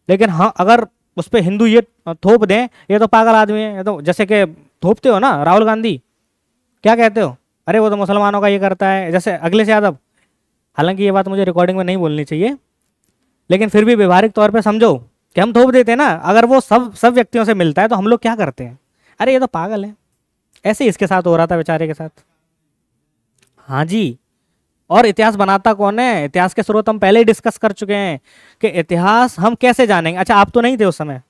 लेकिन हाँ, अगर उस पर हिंदू ये थोप दें, ये तो पागल आदमी है, ये तो जैसे कि थोपते हो ना राहुल गांधी, क्या कहते हो? अरे वो तो मुसलमानों का ये करता है, जैसे अखिलेश यादव। हालांकि ये बात मुझे रिकॉर्डिंग में नहीं बोलनी चाहिए, लेकिन फिर भी व्यवहारिक तौर पे समझो कि हम थोप देते हैं ना। अगर वो सब सब व्यक्तियों से मिलता है तो हम लोग क्या करते हैं? अरे ये तो पागल है। ऐसे ही इसके साथ हो रहा था बेचारे के साथ। हाँ जी। और इतिहास बनाता कौन है? इतिहास के स्रोत हम पहले ही डिस्कस कर चुके हैं कि इतिहास हम कैसे जानेंगे। अच्छा, आप तो नहीं थे उस समय,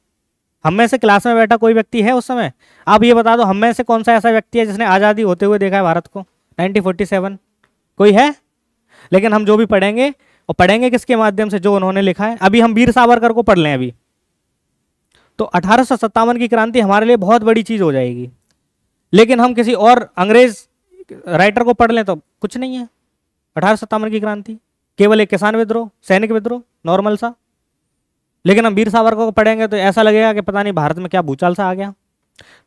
हम में से क्लास में बैठा कोई व्यक्ति है उस समय? आप ये बता दो, हम में से कौन सा ऐसा व्यक्ति है जिसने आज़ादी होते हुए देखा है भारत को 1947? कोई है? लेकिन हम जो भी पढ़ेंगे, और पढ़ेंगे किसके माध्यम से? जो उन्होंने लिखा है। अभी हम वीर सावरकर को पढ़ लें अभी, तो 1857 की क्रांति हमारे लिए बहुत बड़ी चीज हो जाएगी। लेकिन हम किसी और अंग्रेज राइटर को पढ़ लें तो कुछ नहीं है 1857 की क्रांति। केवल एक किसान विद्रोह, सैनिक विद्रोह, नॉर्मल सा। लेकिन हम वीर सावरकर को पढ़ेंगे तो ऐसा लगेगा कि पता नहीं भारत में क्या भूचाल सा आ गया।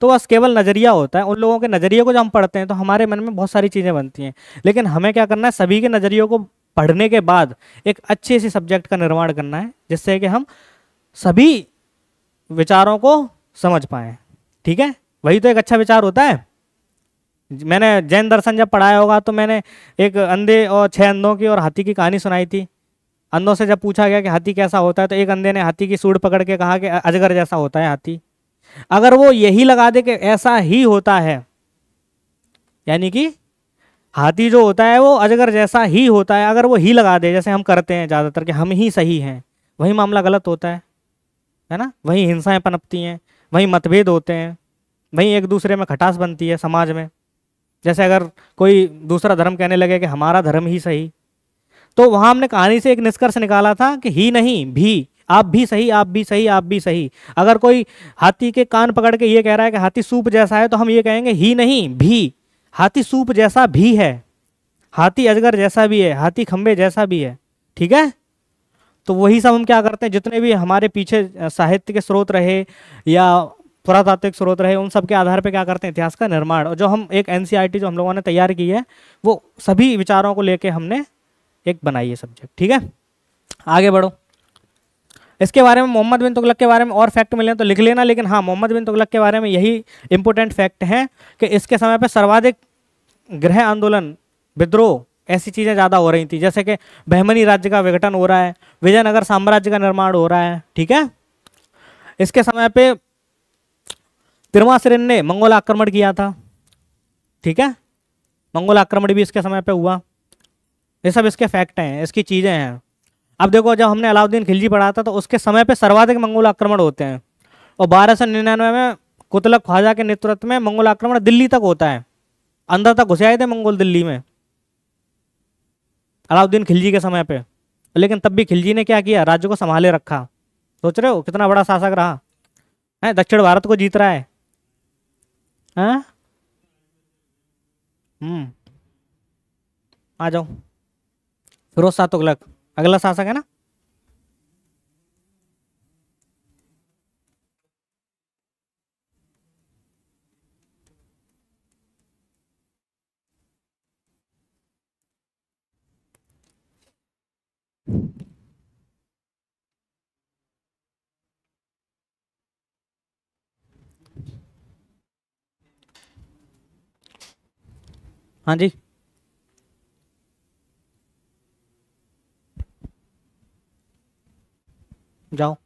तो बस केवल नजरिया होता है, उन लोगों के नजरिए को जब हम पढ़ते हैं तो हमारे मन में बहुत सारी चीजें बनती हैं। लेकिन हमें क्या करना है, सभी के नजरियों को पढ़ने के बाद एक अच्छे से सब्जेक्ट का निर्माण करना है, जिससे कि हम सभी विचारों को समझ पाए। ठीक है, वही तो एक अच्छा विचार होता है। मैंने जैन दर्शन जब पढ़ाया होगा तो मैंने एक अंधे और 6 अंधों की और हाथी की कहानी सुनाई थी। अंधों से जब पूछा गया कि हाथी कैसा होता है तो एक अंधे ने हाथी की सूंड पकड़ के कहा कि अजगर जैसा होता है हाथी। अगर वो यही लगा दे कि ऐसा ही होता है, यानी कि हाथी जो होता है वो अजगर जैसा ही होता है, अगर वो ही लगा दे जैसे हम करते हैं ज़्यादातर कि हम ही सही हैं, वही मामला गलत होता है ना। वही हिंसाएं पनपती हैं, वही मतभेद होते हैं, वही एक दूसरे में खटास बनती है समाज में। जैसे अगर कोई दूसरा धर्म कहने लगे कि हमारा धर्म ही सही, तो वहां हमने कहानी से एक निष्कर्ष निकाला था कि ही नहीं भी, आप भी सही, आप भी सही, आप भी सही। अगर कोई हाथी के कान पकड़ के ये कह रहा है कि हाथी सूप जैसा है, तो हम ये कहेंगे ही नहीं भी, हाथी सूप जैसा भी है, हाथी अजगर जैसा भी है, हाथी खंबे जैसा भी है। ठीक है, तो वही सब हम क्या करते हैं, जितने भी हमारे पीछे साहित्य के स्रोत रहे या पुरातात्विक स्रोत रहे, उन सब के आधार पे क्या करते हैं, इतिहास का निर्माण। और जो हम एक एनसीईआरटी जो हम लोगों ने तैयार की है, वो सभी विचारों को लेके हमने एक बनाई है सब्जेक्ट। ठीक है, आगे बढ़ो। इसके बारे में मोहम्मद बिन तुगलक के बारे में और फैक्ट मिले तो लिख लेना, लेकिन हाँ, मोहम्मद बिन तुगलक के बारे में यही इंपॉर्टेंट फैक्ट है कि इसके समय पे सर्वाधिक गृह आंदोलन, विद्रोह, ऐसी चीज़ें ज़्यादा हो रही थी। जैसे कि बहमनी राज्य का विघटन हो रहा है, विजयनगर साम्राज्य का निर्माण हो रहा है। ठीक है, इसके समय पे तिरमासिरिन ने मंगोल आक्रमण किया था। ठीक है, मंगोल आक्रमण भी इसके समय पे हुआ। ये सब इसके फैक्ट हैं, इसकी चीज़ें हैं। अब देखो, जब हमने अलाउद्दीन खिलजी पढ़ा था तो उसके समय पे सर्वाधिक मंगोल आक्रमण होते हैं, और 1299 में कुतुब ख्वाजा के नेतृत्व में मंगोल आक्रमण दिल्ली तक होता है। अंदर तक घुसे आए थे मंगोल दिल्ली में अलाउद्दीन खिलजी के समय पे। लेकिन तब भी खिलजी ने क्या किया, राज्य को संभाले रखा। सोच रहे हो कितना बड़ा शासक रहा है, दक्षिण भारत को जीत रहा है। हाँ, आ जाओ। फिरोज शाह तुगलक अगला शासक है ना। हाँ जी, जाओ।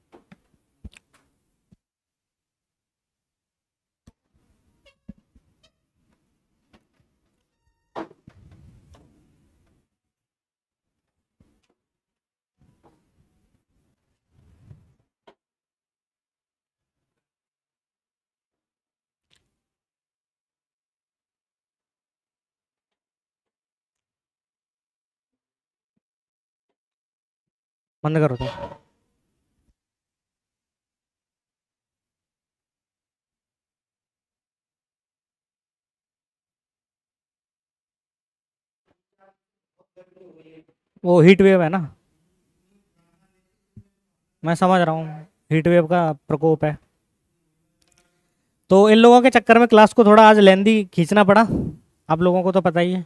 बंद करो तो। वो हीट वेव है ना, मैं समझ रहा हूँ, हीट वेव का प्रकोप है। तो इन लोगों के चक्कर में क्लास को थोड़ा आज लेंदी खींचना पड़ा, आप लोगों को तो पता ही है।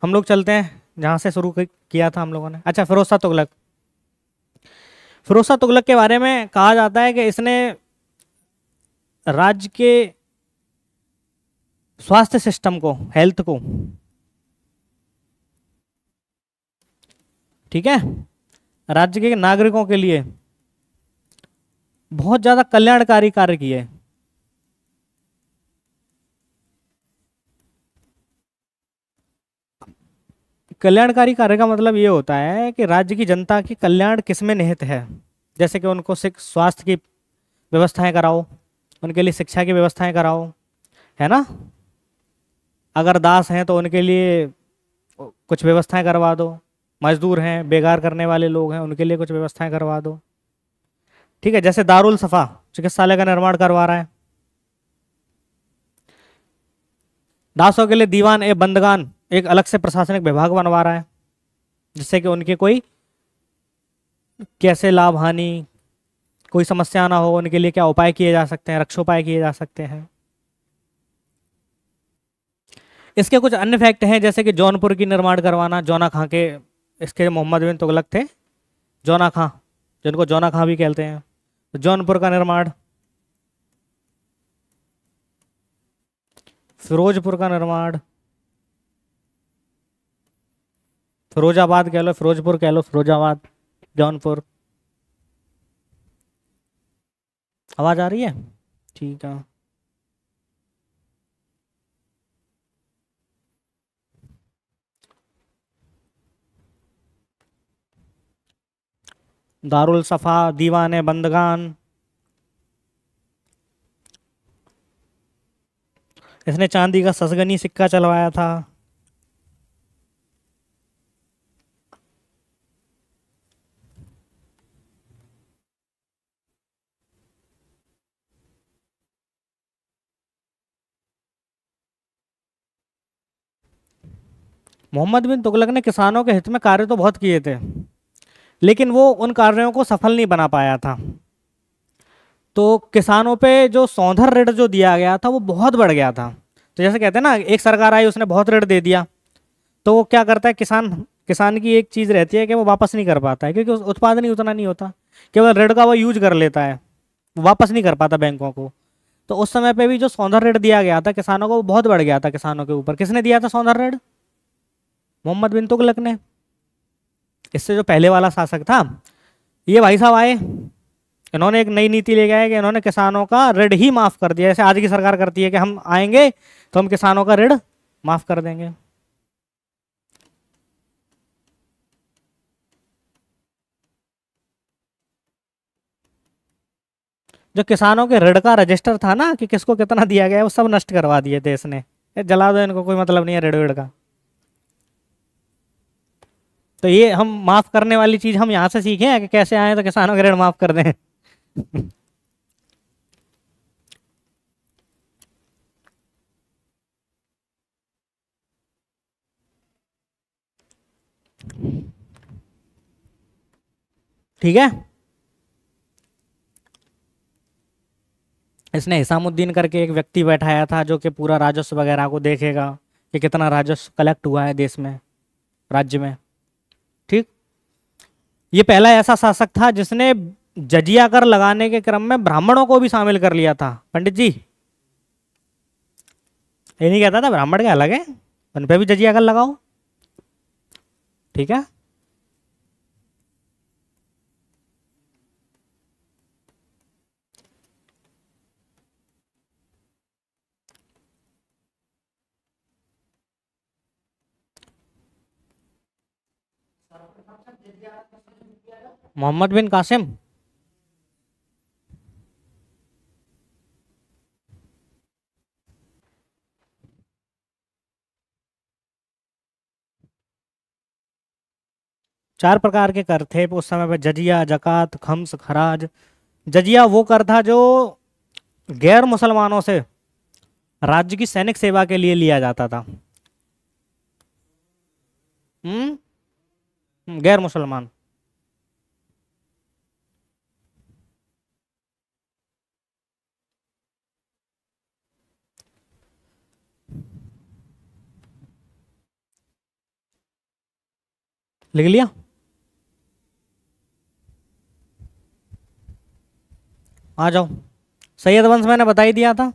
हम लोग चलते हैं जहाँ से शुरू किया था हम लोगों ने। अच्छा, फिरोज शाह तुगलक। फिरोज शाह तुगलक के बारे में कहा जाता है कि इसने राज्य के स्वास्थ्य सिस्टम को, हेल्थ को, ठीक है, राज्य के नागरिकों के लिए बहुत ज्यादा कल्याणकारी कार्य किए। कल्याणकारी कार्य का मतलब ये होता है कि राज्य की जनता की कल्याण किसमें निहित है। जैसे कि उनको स्वास्थ्य की व्यवस्थाएं कराओ, उनके लिए शिक्षा की व्यवस्थाएं कराओ, है ना। अगर दास हैं तो उनके लिए कुछ व्यवस्थाएं करवा दो, मजदूर हैं, बेगार करने वाले लोग हैं, उनके लिए कुछ व्यवस्थाएं करवा दो। ठीक है, जैसे दारुल सफा चिकित्सालय का निर्माण करवा रहा है, दासों के लिए दीवान ए बंदगान एक अलग से प्रशासनिक विभाग बनवा रहा है। जिससे कि उनके कोई कैसे लाभ हानि, कोई समस्या ना हो, उनके लिए क्या उपाय किए जा सकते हैं, रक्षोपाय किए जा सकते हैं। इसके कुछ अन्य फैक्ट हैं, जैसे कि जौनपुर की निर्माण करवाना, जौना खां के, इसके मोहम्मद बिन तुगलक थे, जौना खां, जिनको जौना खां भी कहते हैं। तो जौनपुर का निर्माण, फिरोजपुर का निर्माण, फिरोजाबाद कह लो, फिरोजपुर कह लो, फिरोजाबाद, जौनपुर। आवाज आ रही है? ठीक है। दारुल सफा, दीवाने बंदगान, इसने चांदी का ससगनी सिक्का चलवाया था। मोहम्मद बिन तुगलक ने किसानों के हित में कार्य तो बहुत किए थे, लेकिन वो उन कार्यों को सफल नहीं बना पाया था। तो किसानों पे जो सौंधर ऋण जो दिया गया था वो बहुत बढ़ गया था। तो जैसे कहते हैं ना, एक सरकार आई उसने बहुत ऋण दे दिया, तो वो क्या करता है, किसान किसान की एक चीज़ रहती है कि वो वापस नहीं कर पाता है, क्योंकि उत्पादन ही उतना नहीं होता, केवल ऋण का वो यूज कर लेता है, वापस नहीं कर पाता बैंकों को। तो उस समय पे भी जो सौंधर ऋण दिया गया था किसानों को, वो बहुत बढ़ गया था किसानों के ऊपर। किसने दिया था सौंधर ऋण? मोहम्मद बिन तुगलक ने। इससे जो पहले वाला शासक था, ये भाई साहब आए, इन्होंने एक नई नीति ले गए कि इन्होंने किसानों का ऋण ही माफ कर दिया। जैसे आज की सरकार करती है कि हम आएंगे तो हम किसानों का ऋण माफ कर देंगे। जो किसानों के ऋण का रजिस्टर था ना, कि किसको कितना दिया गया है, वो सब नष्ट करवा दिए थे इसने। ये जला दो, इनको कोई मतलब नहीं है ऋण विड़ का। तो ये हम माफ करने वाली चीज हम यहाँ से सीखे हैं कि कैसे आए तो किसानों के ऋण माफ कर दें। ठीक है। इसने हिसामुद्दीन करके एक व्यक्ति बैठाया था, जो कि पूरा राजस्व वगैरह को देखेगा कि कितना राजस्व कलेक्ट हुआ है देश में, राज्य में। ठीक। ये पहला ऐसा शासक था जिसने जजिया कर लगाने के क्रम में ब्राह्मणों को भी शामिल कर लिया था। पंडित जी, ये नहीं कहता था ब्राह्मण के अलग है, उन पे भी जजिया कर लगाओ। ठीक है। मोहम्मद बिन कासिम। चार प्रकार के कर थे उस समय पे: जजिया, जकात, खम्स, खराज। जजिया वो कर था जो गैर मुसलमानों से राज्य की सैनिक सेवा के लिए लिया जाता था। गैर मुसलमान। लिख लिया? आ जाओ। सैयद वंश मैंने बता ही दिया था।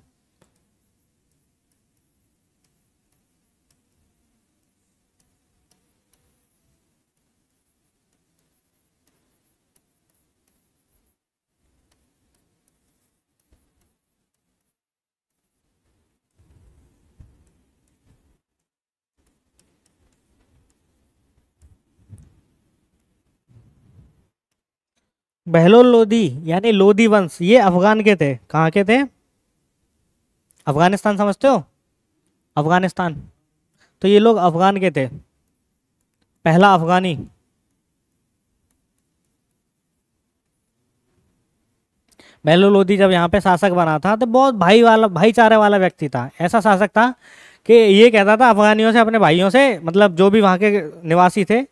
बहलोल लोधी यानी लोधी वंश, ये अफगान के थे। कहाँ के थे? अफगानिस्तान, समझते हो? अफगानिस्तान। तो ये लोग अफगान के थे, पहला अफगानी। बहलोल लोधी जब यहाँ पे शासक बना था तो बहुत भाईचारे वाला व्यक्ति था। ऐसा शासक था कि ये कहता था अफगानियों से, अपने भाइयों से, मतलब जो भी वहाँ के निवासी थे,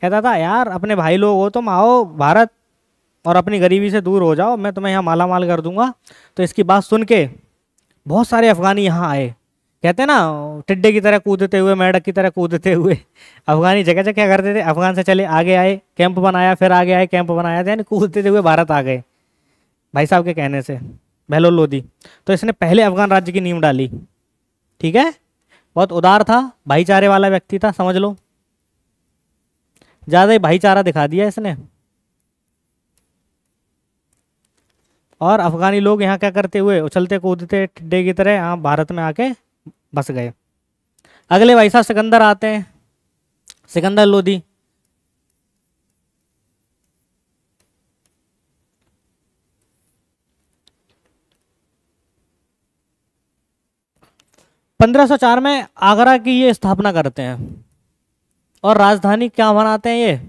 कहता था यार अपने भाई लोग हो तुम, आओ भारत और अपनी गरीबी से दूर हो जाओ, मैं तुम्हें यहाँ माला माल कर दूंगा। तो इसकी बात सुन के बहुत सारे अफगानी यहाँ आए। कहते हैं ना टिड्डे की तरह कूदते हुए, मेंढक की तरह कूदते हुए। अफगानी जगह जगह क्या करते थे, अफगान से चले आगे आए कैंप बनाया, फिर आगे आए कैंप बनाया, यानी कूदते हुए भारत आ गए भाई साहब के कहने से, बहलोल लोदी। तो इसने पहले अफगान राज्य की नींव डाली। ठीक है, बहुत उदार था, भाईचारे वाला व्यक्ति था, समझ लो। ज्यादा ही भाईचारा दिखा दिया इसने। और अफगानी लोग यहाँ क्या करते हुए, उछलते कूदते टिड्डे की तरह यहाँ भारत में आके बस गए। अगले भाई साहब सिकंदर आते हैं, सिकंदर लोदी। पंद्रह सौ चार में आगरा की ये स्थापना करते हैं और राजधानी क्या बनाते हैं ये,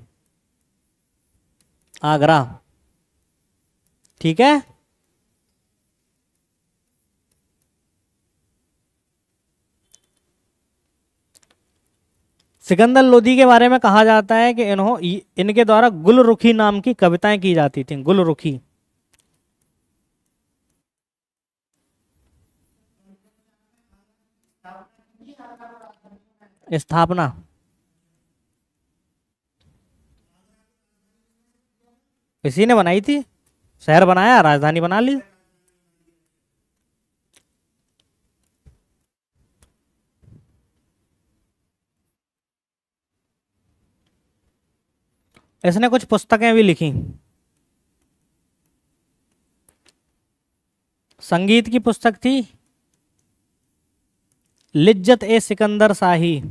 आगरा। ठीक है, सिकंदर लोदी के बारे में कहा जाता है कि इनके द्वारा गुलरुखी नाम की कविताएं की जाती थी। गुलरुखी, स्थापना। इसी ने बनाई थी, शहर बनाया, राजधानी बना ली। इसने कुछ पुस्तकें भी लिखी। संगीत की पुस्तक थी लिज्जत ए सिकंदर शाही।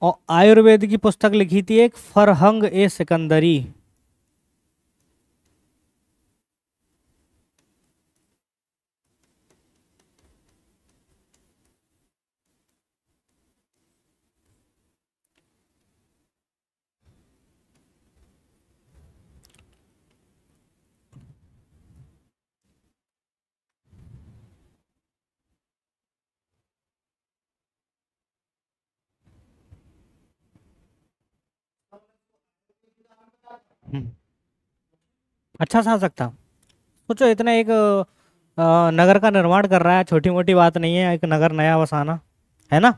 और आयुर्वेद की पुस्तक लिखी थी एक फरहंग ए सिकंदरी। हम्म, अच्छा शासक था। सोचो इतना एक नगर का निर्माण कर रहा है, छोटी मोटी बात नहीं है एक नगर नया बसाना, है ना।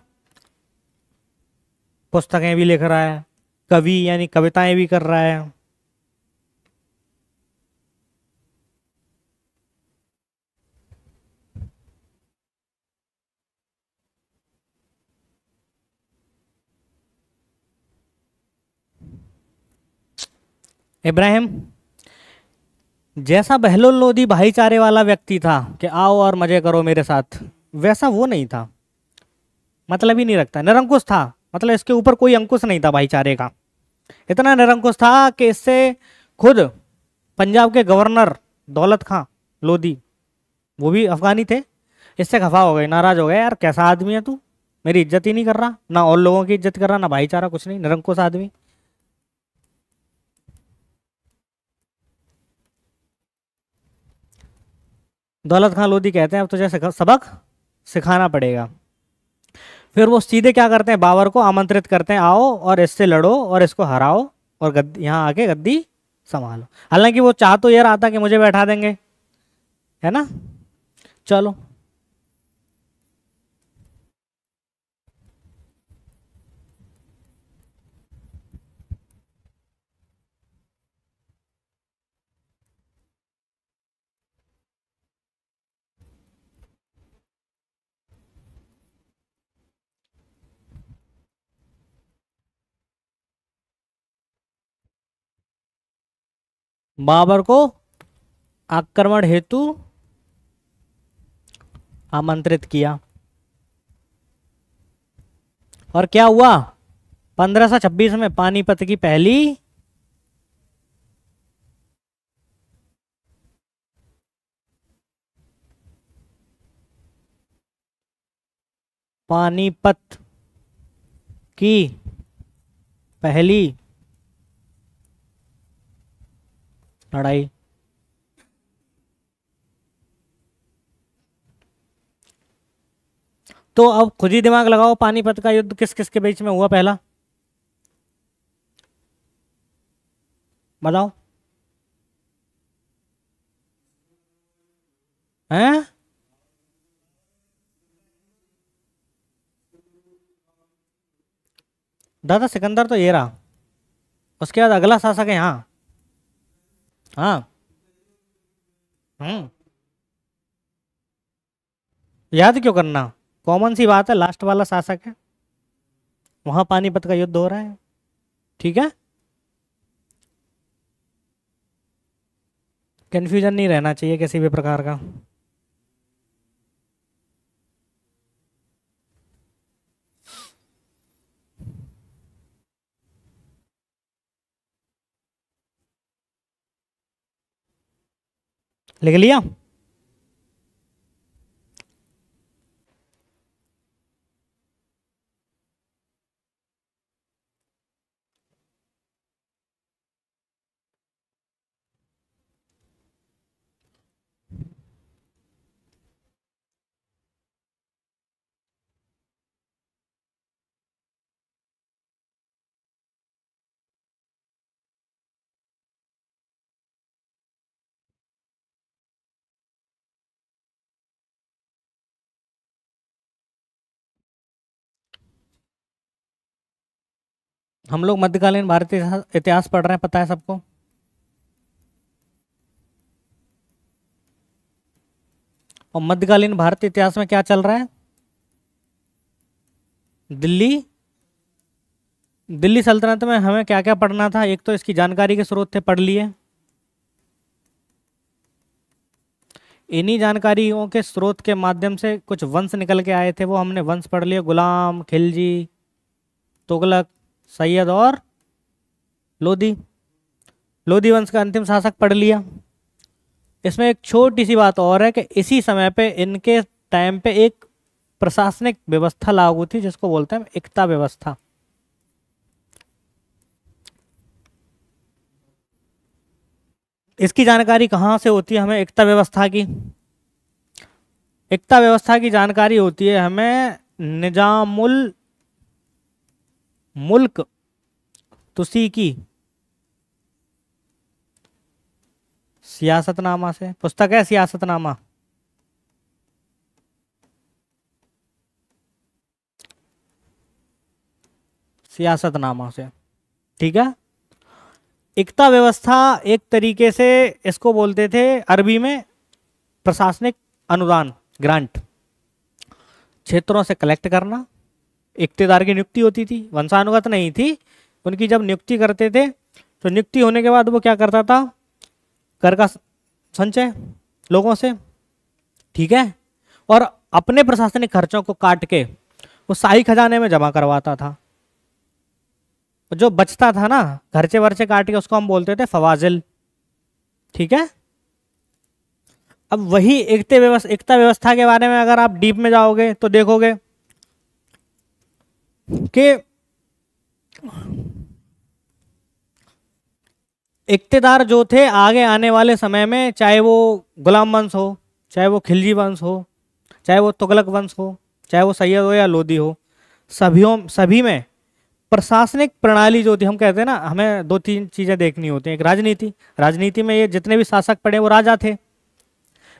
पुस्तकें भी लिख रहा है, कवि यानी कविताएं भी कर रहा है। इब्राहिम जैसा बहलोल लोदी भाईचारे वाला व्यक्ति था कि आओ और मजे करो मेरे साथ, वैसा वो नहीं था। मतलब ही नहीं रखता, निरंकुश था। मतलब इसके ऊपर कोई अंकुश नहीं था भाईचारे का। इतना निरंकुश था कि इससे खुद पंजाब के गवर्नर दौलत खां लोधी, वो भी अफगानी थे, इससे खफा हो गए, नाराज हो गए, यार कैसा आदमी है तू, मेरी इज्जत ही नहीं कर रहा, ना और लोगों की इज्जत कर रहा, ना भाईचारा, कुछ नहीं, निरंकुश आदमी। दौलत खां लोधी कहते हैं अब तुझे सबक सिखाना पड़ेगा। फिर वो सीधे क्या करते हैं, बाबर को आमंत्रित करते हैं, आओ और इससे लड़ो और इसको हराओ और यहाँ आके गद्दी संभालो। हालांकि वो चाह तो ये रहा था कि मुझे बैठा देंगे, है ना। चलो, बाबर को आक्रमण हेतु आमंत्रित किया। और क्या हुआ, 1526 में पानीपत की पहली पानीपत की पहली लड़ाई तो अब खुद ही दिमाग लगाओ, पानीपत का युद्ध किस किस के बीच में हुआ पहला, बताओ। हैं? दादा सिकंदर तो ये रहा, उसके बाद अगला शासक है यहाँ। हाँ। हम्म। याद क्यों करना, कॉमन सी बात है, लास्ट वाला शासक है, वहां पानीपत का युद्ध हो रहा है। ठीक है, कंफ्यूजन नहीं रहना चाहिए किसी भी प्रकार का। लिख लिया? हम लोग मध्यकालीन भारतीय इतिहास पढ़ रहे हैं, पता है सबको। और मध्यकालीन भारतीय इतिहास में क्या चल रहा है? दिल्ली, दिल्ली सल्तनत में हमें क्या क्या पढ़ना था, एक तो इसकी जानकारी के स्रोत थे, पढ़ लिए। इन्हीं जानकारियों के स्रोत के माध्यम से कुछ वंश निकल के आए थे, वो हमने वंश पढ़ लिए, गुलाम, खिलजी, तुगलक, सैयद और लोधी। लोधी वंश का अंतिम शासक पढ़ लिया। इसमें एक छोटी सी बात और है कि इसी समय पे इनके टाइम पे एक प्रशासनिक व्यवस्था लागू थी जिसको बोलते हैं एकता व्यवस्था। इसकी जानकारी कहाँ से होती है हमें एकता व्यवस्था की? एकता व्यवस्था की जानकारी होती है हमें निजामुल मुल्क तुसी की सियासतनामा से। पुस्तक है सियासतनामा। सियासतनामा से, ठीक है। एकता व्यवस्था एक तरीके से इसको बोलते थे अरबी में प्रशासनिक अनुदान, ग्रांट। क्षेत्रों से कलेक्ट करना, इक्तेदार की नियुक्ति होती थी, वंशानुगत नहीं थी। उनकी जब नियुक्ति करते थे तो नियुक्ति होने के बाद वो क्या करता था, कर का संचय लोगों से, ठीक है, और अपने प्रशासनिक खर्चों को काट के वो शाही खजाने में जमा करवाता था। जो बचता था ना खर्चे वर्चे काट के, उसको हम बोलते थे फवाजिल, ठीक है। अब वही एकता व्यवस्था के बारे में अगर आप डीप में जाओगे तो देखोगे कि इक्तेदार जो थे आगे आने वाले समय में, चाहे वो गुलाम वंश हो, चाहे वो खिलजी वंश हो, चाहे वो तुगलक वंश हो, चाहे वो सैयद हो या लोधी हो, सभी में प्रशासनिक प्रणाली जो थी, हम कहते हैं ना हमें दो तीन चीजें देखनी होती हैं। एक राजनीति, राजनीति में ये जितने भी शासक पड़े वो राजा थे,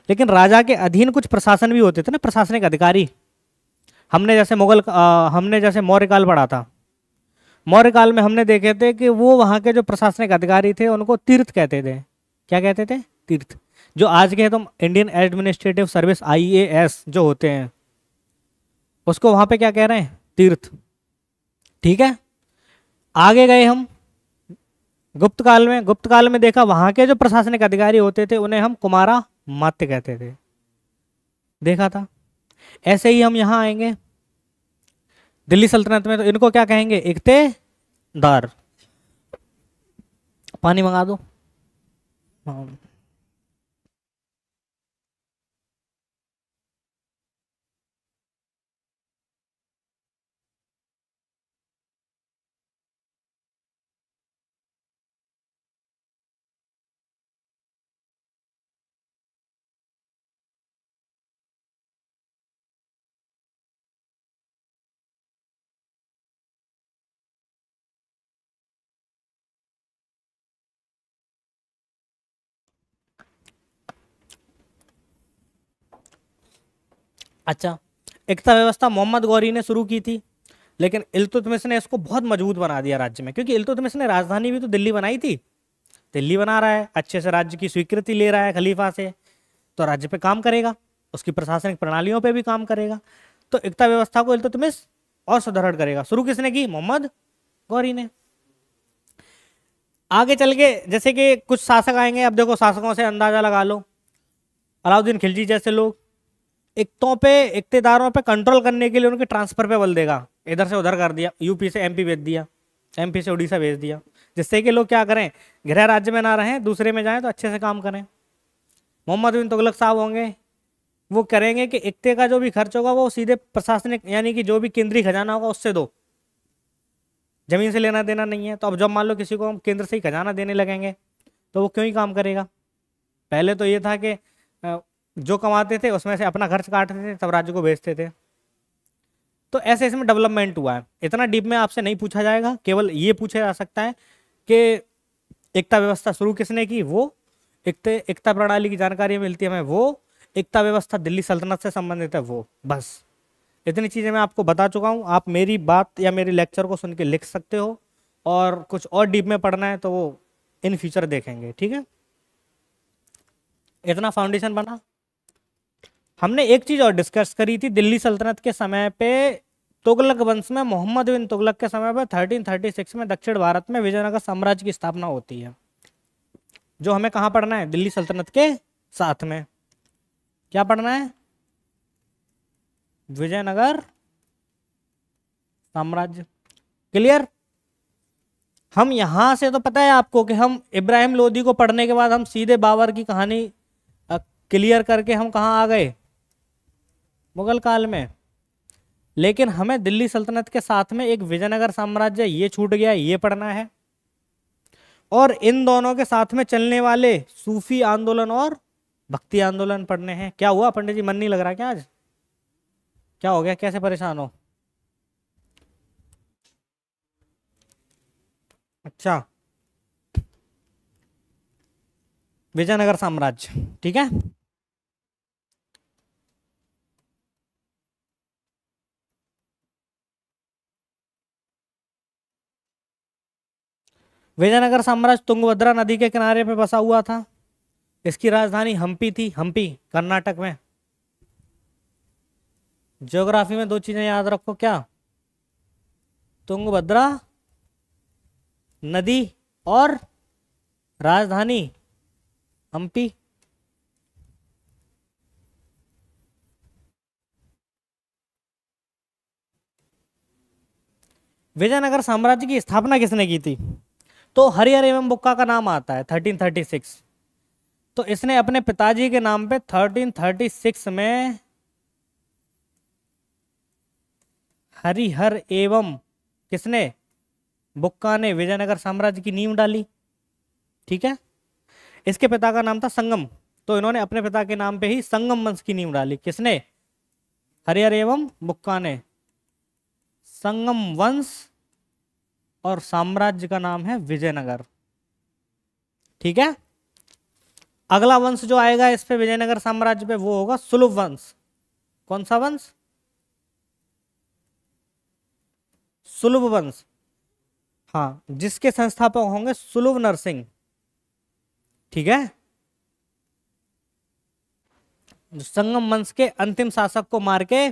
लेकिन राजा के अधीन कुछ प्रशासन भी होते थे ना, प्रशासनिक अधिकारी। हमने जैसे मौर्य काल पढ़ा था। मौर्य काल में हमने देखे थे कि वो वहाँ के जो प्रशासनिक अधिकारी थे उनको तीर्थ कहते थे। क्या कहते थे? तीर्थ। जो आज के तुम इंडियन एडमिनिस्ट्रेटिव सर्विस आईएएस जो होते हैं, उसको वहाँ पे क्या कह रहे हैं? तीर्थ, ठीक है। आगे गए हम गुप्त काल में। गुप्त काल में देखा वहाँ के जो प्रशासनिक अधिकारी होते थे उन्हें हम कुमारा मात्य कहते थे, देखा था। ऐसे ही हम यहाँ आएंगे दिल्ली सल्तनत में, तो इनको क्या कहेंगे? इक्तेदार। पानी मंगा दो। हाँ। अच्छा, एकता व्यवस्था मोहम्मद गौरी ने शुरू की थी, लेकिन इल्तुतमिश ने इसको बहुत मजबूत बना दिया राज्य में, क्योंकि इल्तुतमिश ने राजधानी भी तो दिल्ली बनाई थी। दिल्ली बना रहा है, अच्छे से राज्य की स्वीकृति ले रहा है खलीफा से, तो राज्य पे काम करेगा, उसकी प्रशासनिक प्रणालियों पे भी काम करेगा। तो एकता व्यवस्था को इल्तुतमिश और सुदृढ़ करेगा। शुरू किसने की? मोहम्मद गौरी ने। आगे चल के जैसे कि कुछ शासक आएंगे, अब देखो शासकों से अंदाजा लगा लो। अलाउद्दीन खिलजी जैसे लोग इक्तों पे, इक्तेदारों पे कंट्रोल करने के लिए उनके ट्रांसफर पे बल देगा, इधर से उधर कर दिया, यूपी से एमपी भेज दिया, एमपी से उड़ीसा भेज दिया, जिससे कि लोग क्या करें, गृह राज्य में ना रहें, दूसरे में जाएं तो अच्छे से काम करें। मोहम्मद बिन तुगलक साहब होंगे, वो करेंगे कि इक्ते का जो भी खर्च होगा वो सीधे प्रशासनिक, यानी कि जो भी केंद्रीय खजाना होगा उससे दो, जमीन से लेना देना नहीं है। तो अब जब मान लो किसी को हम केंद्र से ही खजाना देने लगेंगे तो वो क्यों ही काम करेगा। पहले तो ये था कि जो कमाते थे उसमें से अपना खर्च काटते थे, तब राज्य को भेजते थे। तो ऐसे इसमें डेवलपमेंट हुआ है। इतना डीप में आपसे नहीं पूछा जाएगा, केवल ये पूछा जा सकता है कि एकता व्यवस्था शुरू किसने की, वो एकता प्रणाली की जानकारी मिलती है हमें, वो एकता व्यवस्था दिल्ली सल्तनत से संबंधित है, वो बस इतनी चीजें मैं आपको बता चुका हूँ। आप मेरी बात या मेरे लेक्चर को सुन के लिख सकते हो, और कुछ और डीप में पढ़ना है तो वो इन फ्यूचर देखेंगे, ठीक है। इतना फाउंडेशन बना। हमने एक चीज और डिस्कस करी थी, दिल्ली सल्तनत के समय पे तुगलक वंश में, मोहम्मद बिन तुगलक के समय पे 1336 में दक्षिण भारत में विजयनगर साम्राज्य की स्थापना होती है, जो हमें कहाँ पढ़ना है, दिल्ली सल्तनत के साथ में। क्या पढ़ना है? विजयनगर साम्राज्य। क्लियर? हम यहां से तो पता है आपको कि हम इब्राहिम लोदी को पढ़ने के बाद हम सीधे बाबर की कहानी क्लियर करके हम कहाँ आ गए, मुगल काल में। लेकिन हमें दिल्ली सल्तनत के साथ में एक विजयनगर साम्राज्य, ये छूट गया, ये पढ़ना है। और इन दोनों के साथ में चलने वाले सूफी आंदोलन और भक्ति आंदोलन पढ़ने हैं। क्या हुआ पंडित जी, मन नहीं लग रहा क्या आज? क्या हो गया, कैसे परेशान हो? अच्छा, विजयनगर साम्राज्य, ठीक है। विजयनगर साम्राज्य तुंगभद्रा नदी के किनारे पे बसा हुआ था। इसकी राजधानी हम्पी थी, हम्पी कर्नाटक में। ज्योग्राफी में दो चीजें याद रखो, क्या? तुंगभद्रा नदी और राजधानी हम्पी। विजयनगर साम्राज्य की स्थापना किसने की थी? तो हरिहर एवं बुक्का का नाम आता है 1336। तो इसने अपने पिताजी के नाम पे 1336 में हरिहर एवं किसने, बुक्का ने विजयनगर साम्राज्य की नींव डाली, ठीक है। इसके पिता का नाम था संगम, तो इन्होंने अपने पिता के नाम पे ही संगम वंश की नींव डाली। किसने? हरिहर एवं बुक्का ने। संगम वंश और साम्राज्य का नाम है विजयनगर, ठीक है। अगला वंश जो आएगा इस पे विजयनगर साम्राज्य पे, वो होगा सुलभ वंश। कौन सा वंश? सुलभ वंश, हाँ, जिसके संस्थापक होंगे सुलभ नरसिंह, ठीक है। संगम वंश के अंतिम शासक को मार के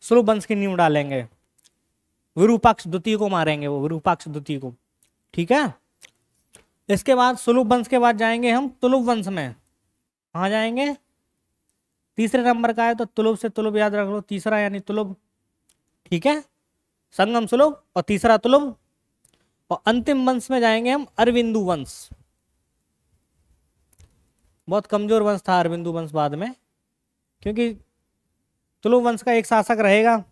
सुलभ वंश की नींव डालेंगे। विरूपाक्ष द्वितीय को मारेंगे, वो विरूपाक्ष द्वितीय को, ठीक है। इसके बाद सुलभ वंश के बाद जाएंगे हम तुलुप वंश में। कहाँ जाएंगे? तीसरे नंबर का है तो तुलुप से तुलुप याद रख लो, तीसरा यानी तुलुप, ठीक है। संगम सुलभ और तीसरा तुलुप। और अंतिम वंश में जाएंगे हम अरविंदु वंश। बहुत कमजोर वंश था अरविंदु वंश बाद में, क्योंकि तुलुप वंश का एक शासक रहेगा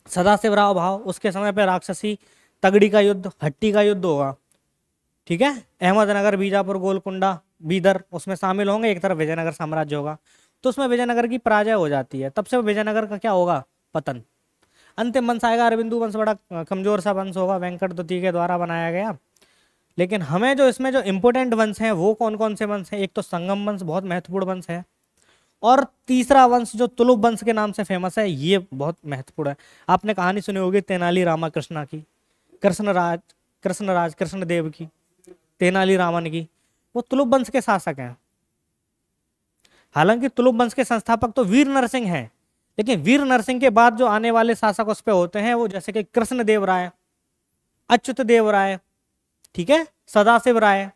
सदाशिवराव भाव। उसके समय पे राक्षसी तगड़ी का युद्ध, हट्टी का युद्ध होगा, ठीक है। अहमदनगर, बीजापुर, गोलकुंडा, बीदर उसमें शामिल होंगे। एक तरफ विजयनगर साम्राज्य होगा, तो उसमें विजयनगर की पराजय हो जाती है। तब से विजयनगर का क्या होगा? पतन। अंतिम वंश आएगा अरविंदु वंश, बड़ा कमजोर सा वंश होगा, वेंकट द्वितीय के द्वारा बनाया गया। लेकिन हमें जो इसमें जो इंपोर्टेंट वंश हैं वो कौन कौन से वंश हैं? एक तो संगम वंश बहुत महत्वपूर्ण वंश है, और तीसरा वंश जो तुलुप वंश के नाम से फेमस है, ये बहुत महत्वपूर्ण है। आपने कहानी सुनी होगी तेनाली रामा कृष्णा की, कृष्णराज कृष्णराज कृष्णदेव की, तेनाली रामन की। वो तुलुप वंश के शासक हैं। हालांकि तुलुप वंश के संस्थापक तो वीर नरसिंह हैं, लेकिन वीर नरसिंह के बाद जो आने वाले शासक उस पे होते हैं वो जैसे कि कृष्णदेव राय, अच्युत देव राय, ठीक है, सदाशिव राय।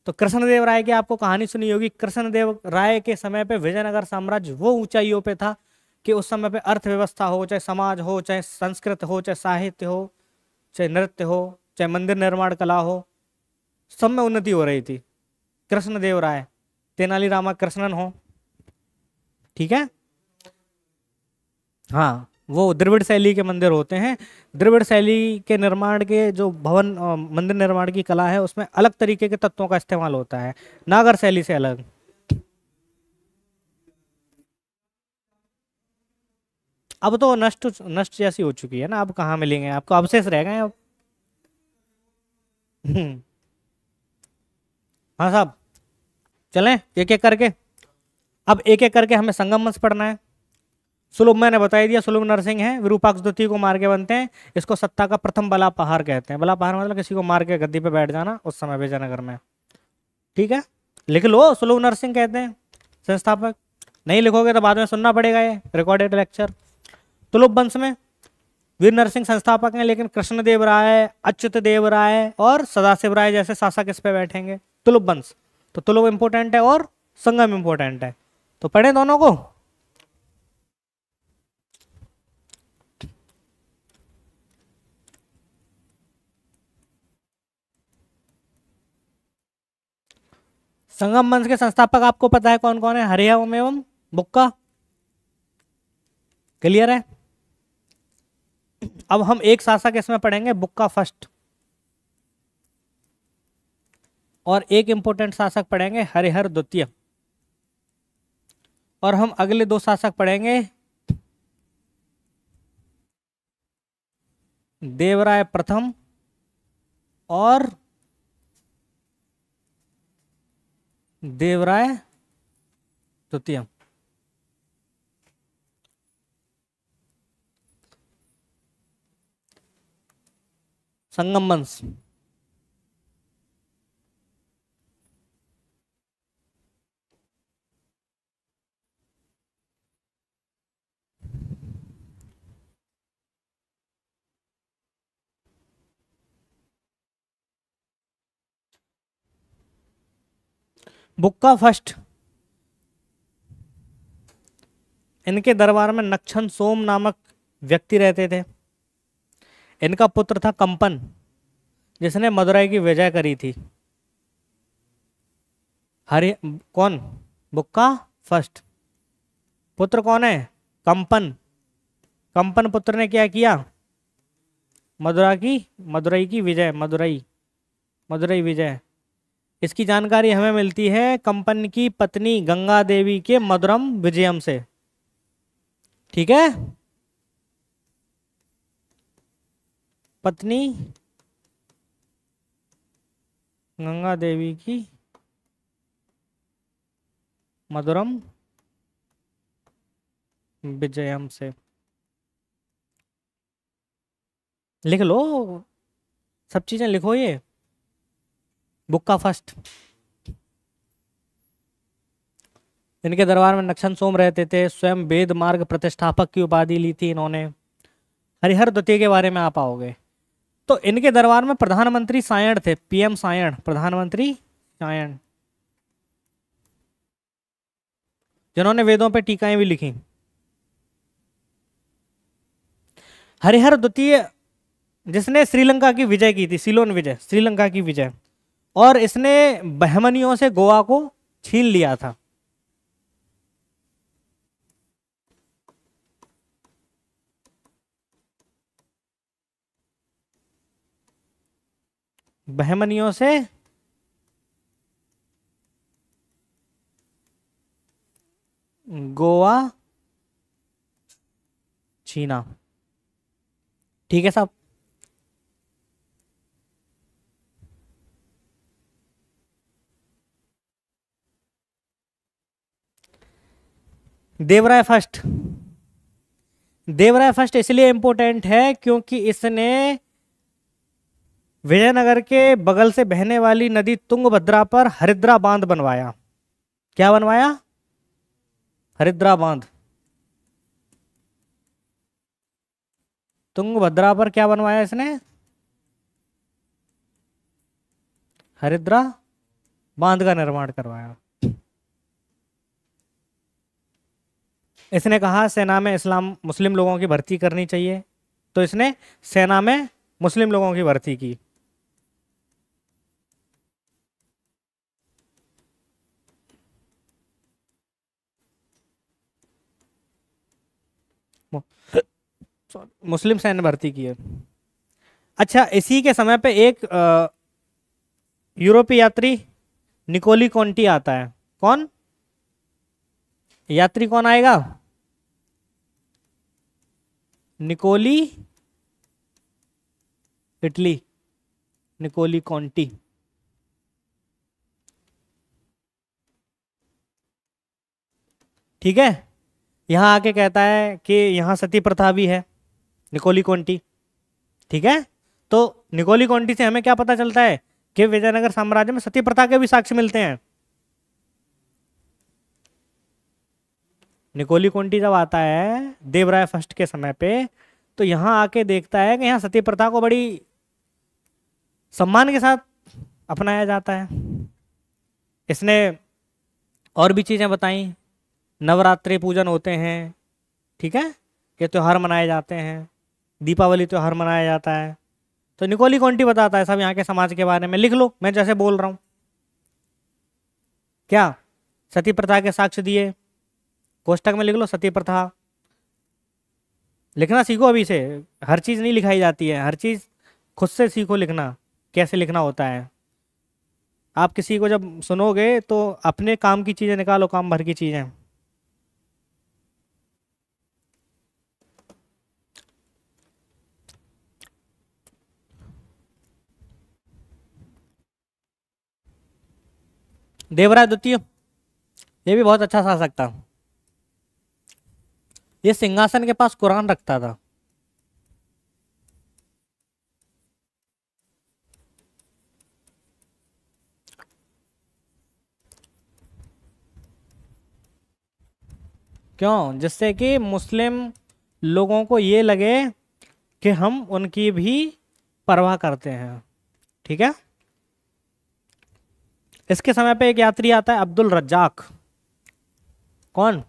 तो कृष्णदेव राय की आपको कहानी सुनी होगी। कृष्णदेव राय के समय पे विजयनगर साम्राज्य वो ऊंचाइयों पे था कि उस समय पे अर्थव्यवस्था हो, चाहे समाज हो, चाहे संस्कृत हो, चाहे साहित्य हो, चाहे नृत्य हो, चाहे मंदिर निर्माण कला हो, सब में उन्नति हो रही थी। कृष्णदेव राय, तेनालीरामा कृष्णन हो, ठीक है। हाँ, वो द्रविड़ शैली के मंदिर होते हैं। द्रविड़ शैली के निर्माण के जो भवन मंदिर निर्माण की कला है उसमें अलग तरीके के तत्वों का इस्तेमाल होता है, नागर शैली से अलग। अब तो नष्ट नष्ट जैसी हो चुकी है ना, अब कहाँ मिलेंगे आपको, अवशेष रह गए अब। हम्म, हाँ साहब, चलें एक एक करके। अब एक एक करके हमें संगम वंश पढ़ना है। सुलभ मैंने बता दिया, सुलभ नरसिंह है, विरूपाक्ष द्वितीय को मार के बनते हैं। इसको सत्ता का प्रथम बला पहाड़ कहते हैं। बला पहाड़ मतलब किसी को मार के गद्दी पे बैठ जाना उस समय विजयनगर में, ठीक है। लिख लो, सुलभ नरसिंह कहते हैं संस्थापक। नहीं लिखोगे तो बाद में सुनना पड़ेगा ये रिकॉर्डेड लेक्चर। तुलुप वंश में वीर नरसिंह संस्थापक हैं, लेकिन कृष्णदेव राय, अच्युत देव राय और सदाशिव राय जैसे शासक इस पे बैठेंगे। तुलुप वंश, तो तुलुप इंपोर्टेंट है और संगम इंपोर्टेंट है, तो पढ़े दोनों को। संगम वंश के संस्थापक आपको पता है कौन कौन है, हरियम एवं बुक्का, क्लियर है। अब हम एक शासक इसमें पढ़ेंगे, बुक्का फर्स्ट, और एक इंपोर्टेंट शासक पढ़ेंगे हरिहर द्वितीय, और हम अगले दो शासक पढ़ेंगे देवराय प्रथम और देवराय द्वितीय। संगम वंश, बुक्का फर्स्ट, इनके दरबार में नक्षन सोम नामक व्यक्ति रहते थे। इनका पुत्र था कंपन, जिसने मदुरई की विजय करी थी। हरि कौन, बुक्का फर्स्ट, पुत्र कौन है, कंपन। कंपन पुत्र ने क्या किया, मदुरई की विजय, मदुरई विजय। इसकी जानकारी हमें मिलती है कंपन की पत्नी गंगा देवी के मधुरम विजयम से, ठीक है। पत्नी गंगा देवी की मधुरम विजयम से, लिख लो, सब चीजें लिखो ये। बुक्का फर्स्ट, इनके दरबार में नक्षन सोम रहते थे। स्वयं वेद मार्ग प्रतिष्ठापक की उपाधि ली थी इन्होंने। हरिहर द्वितीय के बारे में आप आओगे तो इनके दरबार में प्रधानमंत्री सायण थे, पीएम सायण, प्रधानमंत्री सायण, जिन्होंने वेदों पे टीकाएं भी लिखी। हरिहर द्वितीय जिसने श्रीलंका की विजय की थी, सीलोन विजय, श्रीलंका की विजय, और इसने बहमनियों से गोवा को छीन लिया था। बहमनियों से गोवा छीना, ठीक है साहब। देवराय फर्स्ट। देवराय फर्स्ट इसलिए इंपॉर्टेंट है क्योंकि इसने विजयनगर के बगल से बहने वाली नदी तुंगभद्रा पर हरिद्रा बांध बनवाया। क्या बनवाया? हरिद्रा बांध। तुंगभद्रा पर क्या बनवाया इसने? हरिद्रा बांध का निर्माण करवाया। इसने कहा सेना में इस्लाम मुस्लिम लोगों की भर्ती करनी चाहिए, तो इसने सेना में मुस्लिम लोगों की भर्ती की। मुस्लिम सैन्य भर्ती की है। अच्छा, इसी के समय पे एक यूरोपीय यात्री निकोली कॉन्टी आता है। कौन यात्री? कौन आएगा? निकोली, इटली, निकोली कॉन्टी। ठीक है, यहां आके कहता है कि यहां सती प्रथा भी है, निकोली कॉन्टी। ठीक है, तो निकोली कॉन्टी से हमें क्या पता चलता है कि विजयनगर साम्राज्य में सती प्रथा के भी साक्ष्य मिलते हैं। निकोली कॉन्टी जब आता है देवराय फर्स्ट के समय पे, तो यहां आके देखता है कि यहाँ सती प्रथा को बड़ी सम्मान के साथ अपनाया जाता है। इसने और भी चीजें बताई, नवरात्रि पूजन होते हैं, ठीक है, ये त्योहार मनाए जाते हैं, दीपावली त्योहार मनाया जाता है। तो निकोली कॉन्टी बताता है सब यहाँ के समाज के बारे में। लिख लो, मैं जैसे बोल रहा हूं। क्या? सती प्रथा के साक्ष्य दिए, कोष्टक में लिख लो सती प्रथा। लिखना सीखो अभी से, हर चीज नहीं लिखाई जाती है, हर चीज खुद से सीखो लिखना, कैसे लिखना होता है। आप किसी को जब सुनोगे तो अपने काम की चीजें निकालो, काम भर की चीजें। देवराय द्वितीय, ये भी बहुत अच्छा शासक था। ये सिंहासन के पास कुरान रखता था। क्यों? जिससे कि मुस्लिम लोगों को ये लगे कि हम उनकी भी परवाह करते हैं। ठीक है, इसके समय पे एक यात्री आता है अब्दुल रज्जाक। कौन?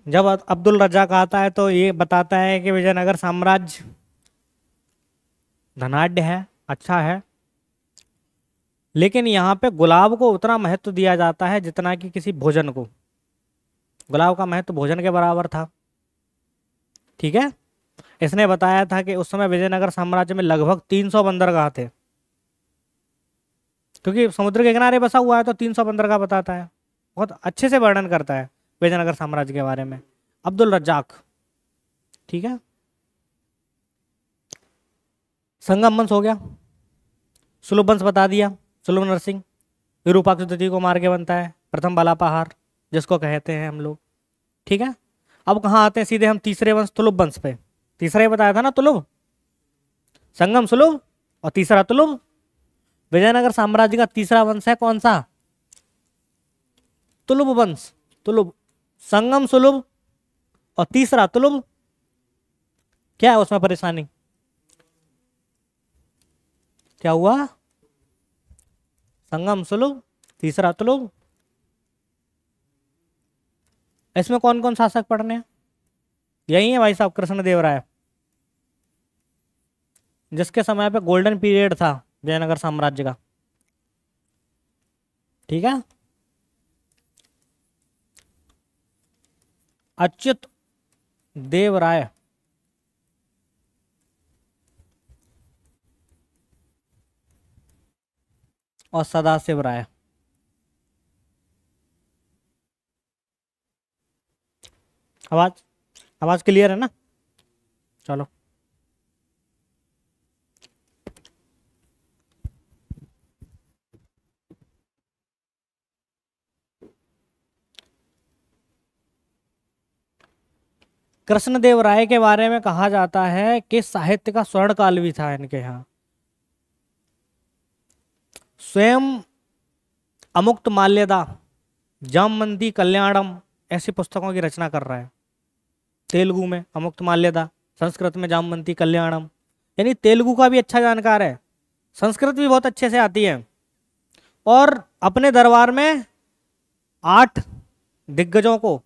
जब अब्दुल रज्जाक आता है तो ये बताता है कि विजयनगर साम्राज्य धनाढ्य है, अच्छा है, लेकिन यहाँ पे गुलाब को उतना महत्व दिया जाता है जितना कि किसी भोजन को। गुलाब का महत्व भोजन के बराबर था। ठीक है, इसने बताया था कि उस समय विजयनगर साम्राज्य में लगभग 300 बंदरगाह थे, क्योंकि समुद्र के किनारे बसा हुआ है तो 300 बंदरगाह बताता है। बहुत अच्छे से वर्णन करता है विजयनगर साम्राज्य के बारे में अब्दुल रज्जाक। ठीक है, संगम वंश हो गया, सुलभ वंश बता दिया, सुलभ नरसिंह विरूपाक्ष द्वितीय को मार के बनता है, प्रथम बालापहार जिसको कहते हैं हम लोग। ठीक है, अब कहाँ आते हैं सीधे हम तीसरे वंश तुलुभ वंश पे। तीसरा ही बताया था ना, तुलुभ, संगम, सुलभ और तीसरा तुलुभ। विजयनगर साम्राज्य का तीसरा वंश है कौन सा? तुलुभ वंश। तुलुभ, संगम, सुलभ और तीसरा तुलुभ। क्या है उसमें परेशानी? क्या हुआ? संगम, सुलभ, तीसरा तुलुभ। इसमें कौन कौन शासक पढ़ने हैं? यही है भाई साहब, कृष्णदेवराय, जिसके समय पे गोल्डन पीरियड था विजयनगर साम्राज्य का। ठीक है, अच्युत देवराय और सदाशिव राय। आवाज आवाज क्लियर है ना? चलो। कृष्णदेव राय के बारे में कहा जाता है कि साहित्य का स्वर्ण काल भी था इनके यहाँ। स्वयं अमुक्त माल्यदा, जामवंती कल्याणम ऐसी पुस्तकों की रचना कर रहा है। तेलुगु में अमुक्त माल्यदा, संस्कृत में जामवंती कल्याणम, यानी तेलुगु का भी अच्छा जानकार है, संस्कृत भी बहुत अच्छे से आती है। और अपने दरबार में 8 दिग्गजों को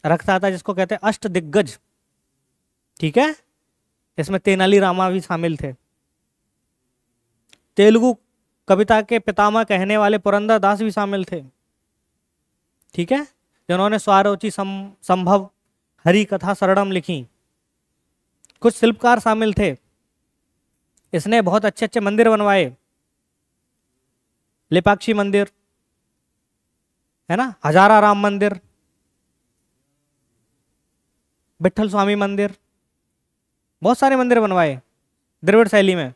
रखता था, जिसको कहते हैं अष्ट दिग्गज। ठीक है, इसमें तेनाली रामा भी शामिल थे। तेलुगु कविता के पितामह कहने वाले पुरंदर दास भी शामिल थे। ठीक है, जिन्होंने स्वारोचि संभव हरि कथा शरणम लिखी। कुछ शिल्पकार शामिल थे। इसने बहुत अच्छे अच्छे मंदिर बनवाए, लेपाक्षी मंदिर है ना, हजारा राम मंदिर, विठल स्वामी मंदिर, बहुत सारे मंदिर बनवाए द्रविड़ शैली में।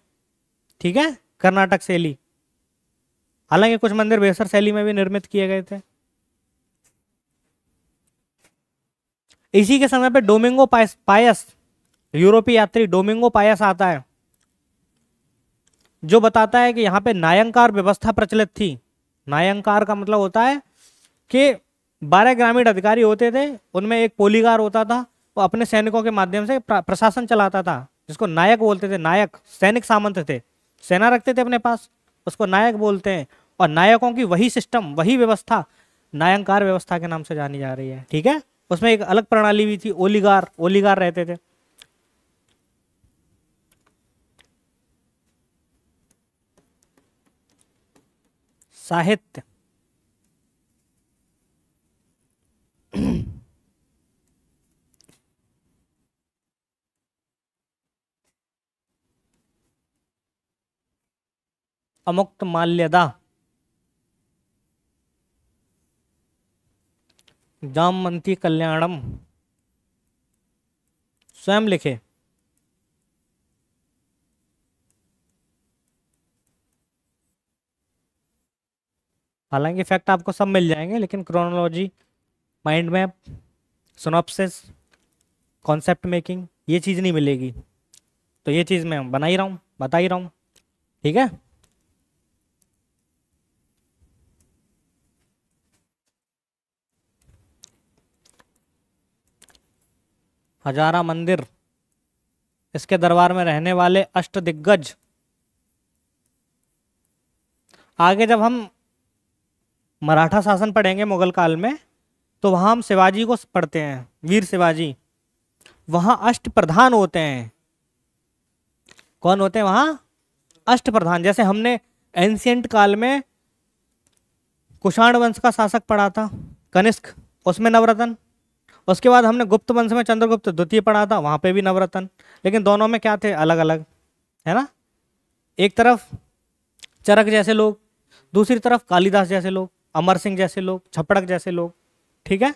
ठीक है, कर्नाटक शैली। हालांकि कुछ मंदिर बेसर शैली में भी निर्मित किए गए थे। इसी के समय पे डोमिंगो पायस, यूरोपीय यात्री डोमिंगो पायस आता है, जो बताता है कि यहाँ पे नायंकार व्यवस्था प्रचलित थी। नायंकार का मतलब होता है कि 12 ग्रामीण अधिकारी होते थे, उनमें एक पोलीगार होता था, वो अपने सैनिकों के माध्यम से प्रशासन चलाता था, जिसको नायक बोलते थे। नायक सैनिक सामंत थे, सेना रखते थे अपने पास, उसको नायक बोलते हैं। और नायकों की वही सिस्टम, वही व्यवस्था नायंकार व्यवस्था के नाम से जानी जा रही है। ठीक है, उसमें एक अलग प्रणाली भी थी, ओलीगार रहते थे। साहित्य अमुक्त माल्यदा, जामवंती कल्याणम स्वयं लिखे। हालांकि फैक्ट आपको सब मिल जाएंगे, लेकिन chronology, mind map, synopsis, concept making, ये चीज़ नहीं मिलेगी। तो ये चीज़ मैं बना ही रहा हूँ, बता ही रहा हूँ। ठीक है, हजारा मंदिर, इसके दरबार में रहने वाले अष्ट दिग्गज। आगे जब हम मराठा शासन पढ़ेंगे मुगल काल में, तो वहां हम शिवाजी को पढ़ते हैं, वीर शिवाजी। वहां अष्ट प्रधान होते हैं। कौन होते हैं वहां? अष्ट प्रधान। जैसे हमने एंशियंट काल में कुषाण वंश का शासक पढ़ा था, कनिष्क, उसमें नवरत्न। उसके बाद हमने गुप्त वंश में चंद्रगुप्त द्वितीय पढ़ा था, वहां पे भी नवरत्न। लेकिन दोनों में क्या थे? अलग अलग, है ना। एक तरफ चरक जैसे लोग, दूसरी तरफ कालिदास जैसे लोग, अमर सिंह जैसे लोग, छपड़क जैसे लोग। ठीक है,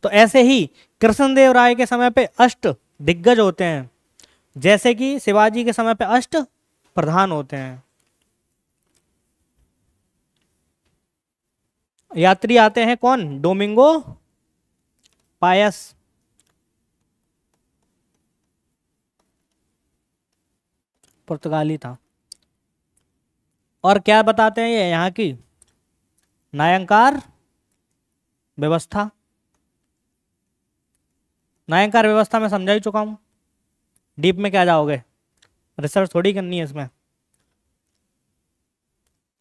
तो ऐसे ही कृष्णदेव राय के समय पे अष्ट दिग्गज होते हैं, जैसे कि शिवाजी के समय पे अष्ट प्रधान होते हैं। यात्री आते हैं कौन? डोमिंगो पायस, पुर्तगाली था। और क्या बताते हैं ये यहाँ की नायंकार व्यवस्था। नायंकार व्यवस्था में समझा ही चुका हूं, डीप में क्या जाओगे, रिसर्च थोड़ी करनी है इसमें।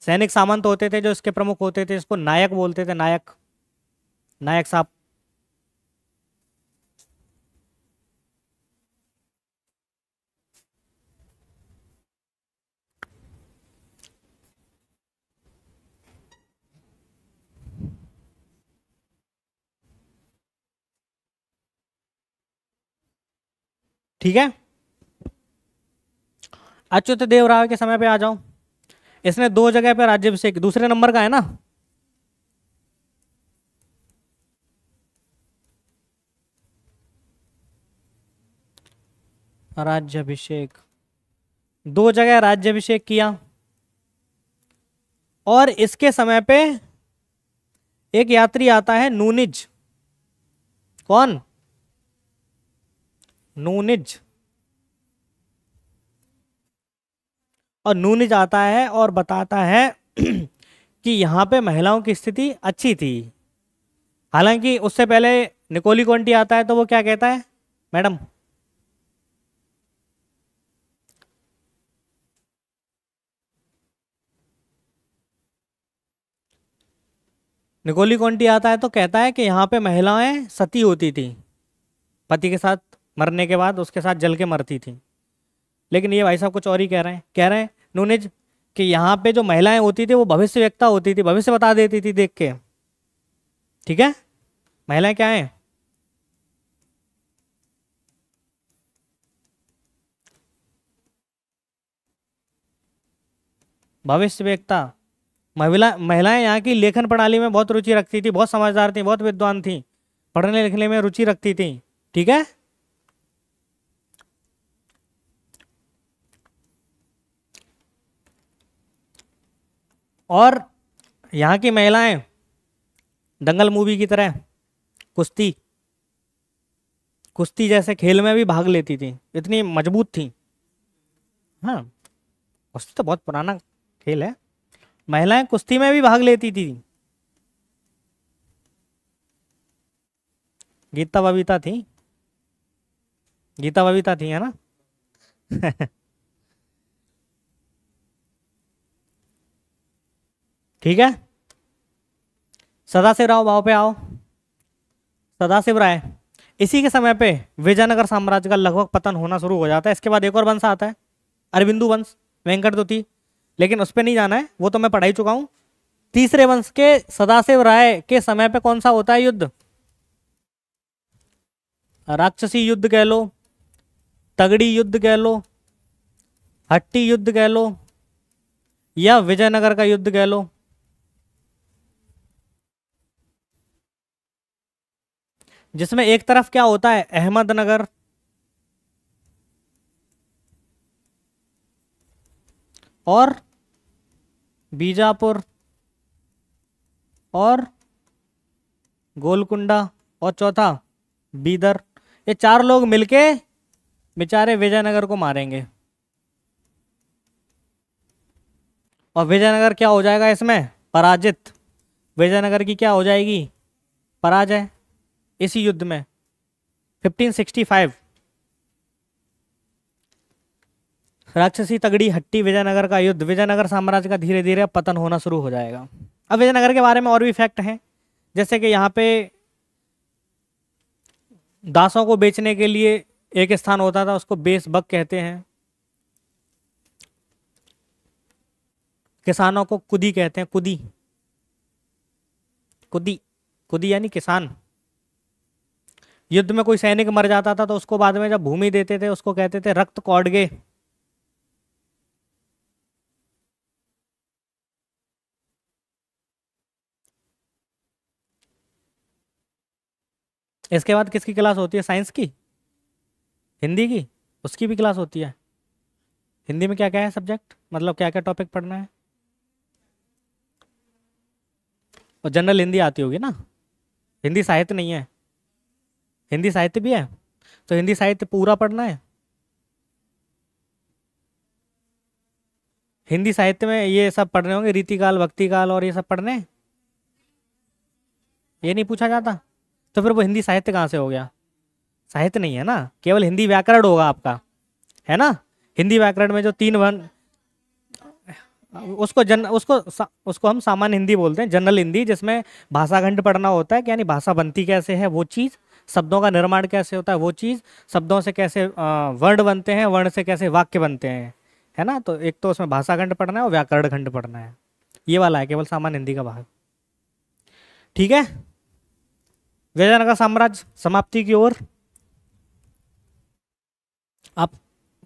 सैनिक सामंत होते थे जो इसके प्रमुख होते थे, इसको नायक बोलते थे, नायक, नायक साहब। ठीक है, अच्युत देव राय के समय पे आ जाओ। इसने 2 जगह पे राज्याभिषेक, दूसरे नंबर का है ना। राज्याभिषेक, 2 जगह राज्याभिषेक किया। और इसके समय पे एक यात्री आता है नूनिज। कौन? नूनिज। और नूनिज आता है और बताता है कि यहाँ पे महिलाओं की स्थिति अच्छी थी। हालांकि उससे पहले निकोली कॉन्टी आता है, तो वो क्या कहता है मैडम? निकोली कॉन्टी आता है तो कहता है कि यहाँ पे महिलाएं सती होती थी, पति के साथ मरने के बाद उसके साथ जल के मरती थी। लेकिन ये भाई साहब कुछ और ही कह रहे हैं नूनिज कि यहाँ पे जो महिलाएं होती थी वो भविष्यवक्ता होती थी, भविष्य बता देती थी देख के। ठीक है, महिलाएं क्या हैं? भविष्यवक्ता। महिलाएं यहाँ की लेखन प्रणाली में बहुत रुचि रखती थी, बहुत समझदार थी, बहुत विद्वान थी, पढ़ने लिखने में रुचि रखती थी। ठीक है, और यहाँ की महिलाएं दंगल मूवी की तरह कुश्ती कुश्ती जैसे खेल में भी भाग लेती थी, इतनी मजबूत थी। हाँ, कुश्ती तो बहुत पुराना खेल है। महिलाएं कुश्ती में भी भाग लेती थी। गीता बबीता थी, गीता बबीता थी, है ना? ठीक है, सदाशिव राव भाव पे आओ। सदाशिव राय, इसी के समय पे विजयनगर साम्राज्य का लगभग पतन होना शुरू हो जाता है। इसके बाद एक और वंश आता है, अरविंदु वंश, वेंकटद्युति, लेकिन उस पर नहीं जाना है, वो तो मैं पढ़ा ही चुका हूं। तीसरे वंश के सदाशिव राय के समय पे कौन सा होता है युद्ध? राक्षसी युद्ध कह लो, तगड़ी युद्ध कह लो, हट्टी युद्ध कह लो, या विजयनगर का युद्ध कह लो। जिसमें एक तरफ क्या होता है, अहमदनगर, और बीजापुर, और गोलकुंडा, और चौथा बीदर। ये 4 लोग मिलके बेचारे विजयनगर को मारेंगे। और विजयनगर क्या हो जाएगा इसमें? पराजित। विजयनगर की क्या हो जाएगी? पराजय। इसी युद्ध में 1565 राक्षसी तगड़ी हट्टी विजयनगर का युद्ध, विजयनगर साम्राज्य का धीरे धीरे पतन होना शुरू हो जाएगा। अब विजयनगर के बारे में और भी फैक्ट हैं, जैसे कि यहाँ पे दासों को बेचने के लिए एक स्थान होता था, उसको बेसबक कहते हैं। किसानों को कुदी कहते हैं, कुदी, कुदी, कुदी यानी किसान। युद्ध में कोई सैनिक मर जाता था तो उसको बाद में जब भूमि देते थे उसको कहते थे रक्त कौडगे। इसके बाद किसकी क्लास होती है? साइंस की, हिंदी की, उसकी भी क्लास होती है। हिंदी में क्या क्या है सब्जेक्ट, मतलब क्या क्या टॉपिक पढ़ना है? और जनरल हिंदी आती होगी ना? हिंदी साहित्य नहीं है, हिंदी साहित्य भी है, तो हिंदी साहित्य पूरा पढ़ना है। हिंदी साहित्य में ये सब पढ़ने होंगे, रीतिकाल, भक्तिकाल और ये सब पढ़ने हैं? ये नहीं पूछा जाता? तो फिर वो हिंदी साहित्य कहाँ से हो गया? साहित्य नहीं है ना, केवल हिंदी व्याकरण होगा आपका, है ना? हिंदी व्याकरण में जो 3 वर्ण, उसको हम सामान्य हिंदी बोलते हैं, जनरल हिंदी, जिसमें भाषा खंड पढ़ना होता है कि यानी भाषा बनती कैसे है वो चीज़, शब्दों का निर्माण कैसे होता है वो चीज़, शब्दों से कैसे वर्ण बनते हैं, वर्ण से कैसे वाक्य बनते हैं, है ना? तो एक तो उसमें भाषा खंड पढ़ना है और व्याकरण खंड पढ़ना है, ये वाला है केवल सामान्य हिंदी का भाग। ठीक है, विजयनगर साम्राज्य समाप्ति की ओर। आप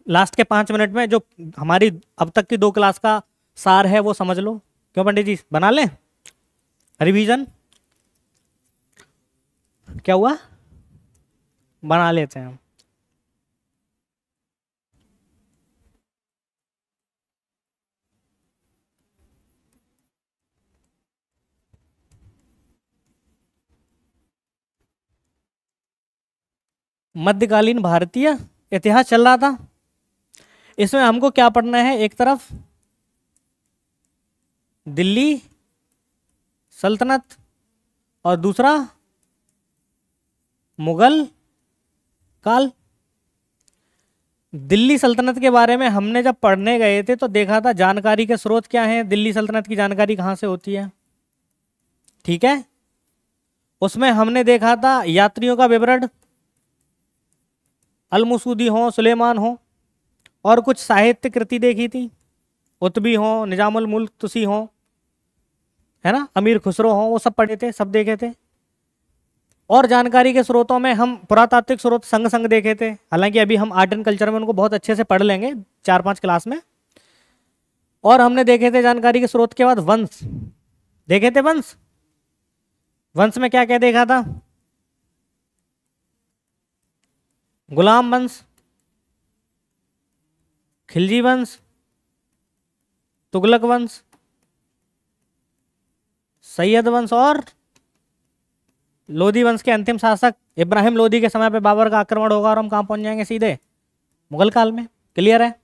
लास्ट के 5 मिनट में जो हमारी अब तक की 2 क्लास का सार है वो समझ लो। क्यों पंडित जी, बना लें रिवीजन? क्या हुआ? बना लेते हैं। मध्यकालीन भारतीय इतिहास चल रहा था। इसमें हमको क्या पढ़ना है, एक तरफ दिल्ली सल्तनत और दूसरा मुगल काल। दिल्ली सल्तनत के बारे में हमने जब पढ़ने गए थे तो देखा था जानकारी के स्रोत क्या हैं, दिल्ली सल्तनत की जानकारी कहाँ से होती है, ठीक है। उसमें हमने देखा था यात्रियों का विवरण, अलमुसूदी हो, सुलेमान हो, और कुछ साहित्य कृति देखी थी, उत्बी हो, निजामुल मुल्क तुसी हो, है ना, अमीर खुसरो हो, वो सब पढ़े थे, सब देखे थे। और जानकारी के स्रोतों में हम पुरातात्विक स्रोत संग संग देखे थे, हालांकि अभी हम आर्ट एंड कल्चर में उनको बहुत अच्छे से पढ़ लेंगे 4-5 क्लास में। और हमने देखे थे जानकारी के स्रोत के बाद वंश देखे थे। वंश वंश में क्या क्या देखा था, गुलाम वंश, खिलजी वंश, तुगलक वंश, सैयद वंश और लोधी वंश के अंतिम शासक इब्राहिम लोधी के समय पे बाबर का आक्रमण होगा और हम कहां पहुंच जाएंगे, सीधे मुगल काल में। क्लियर है।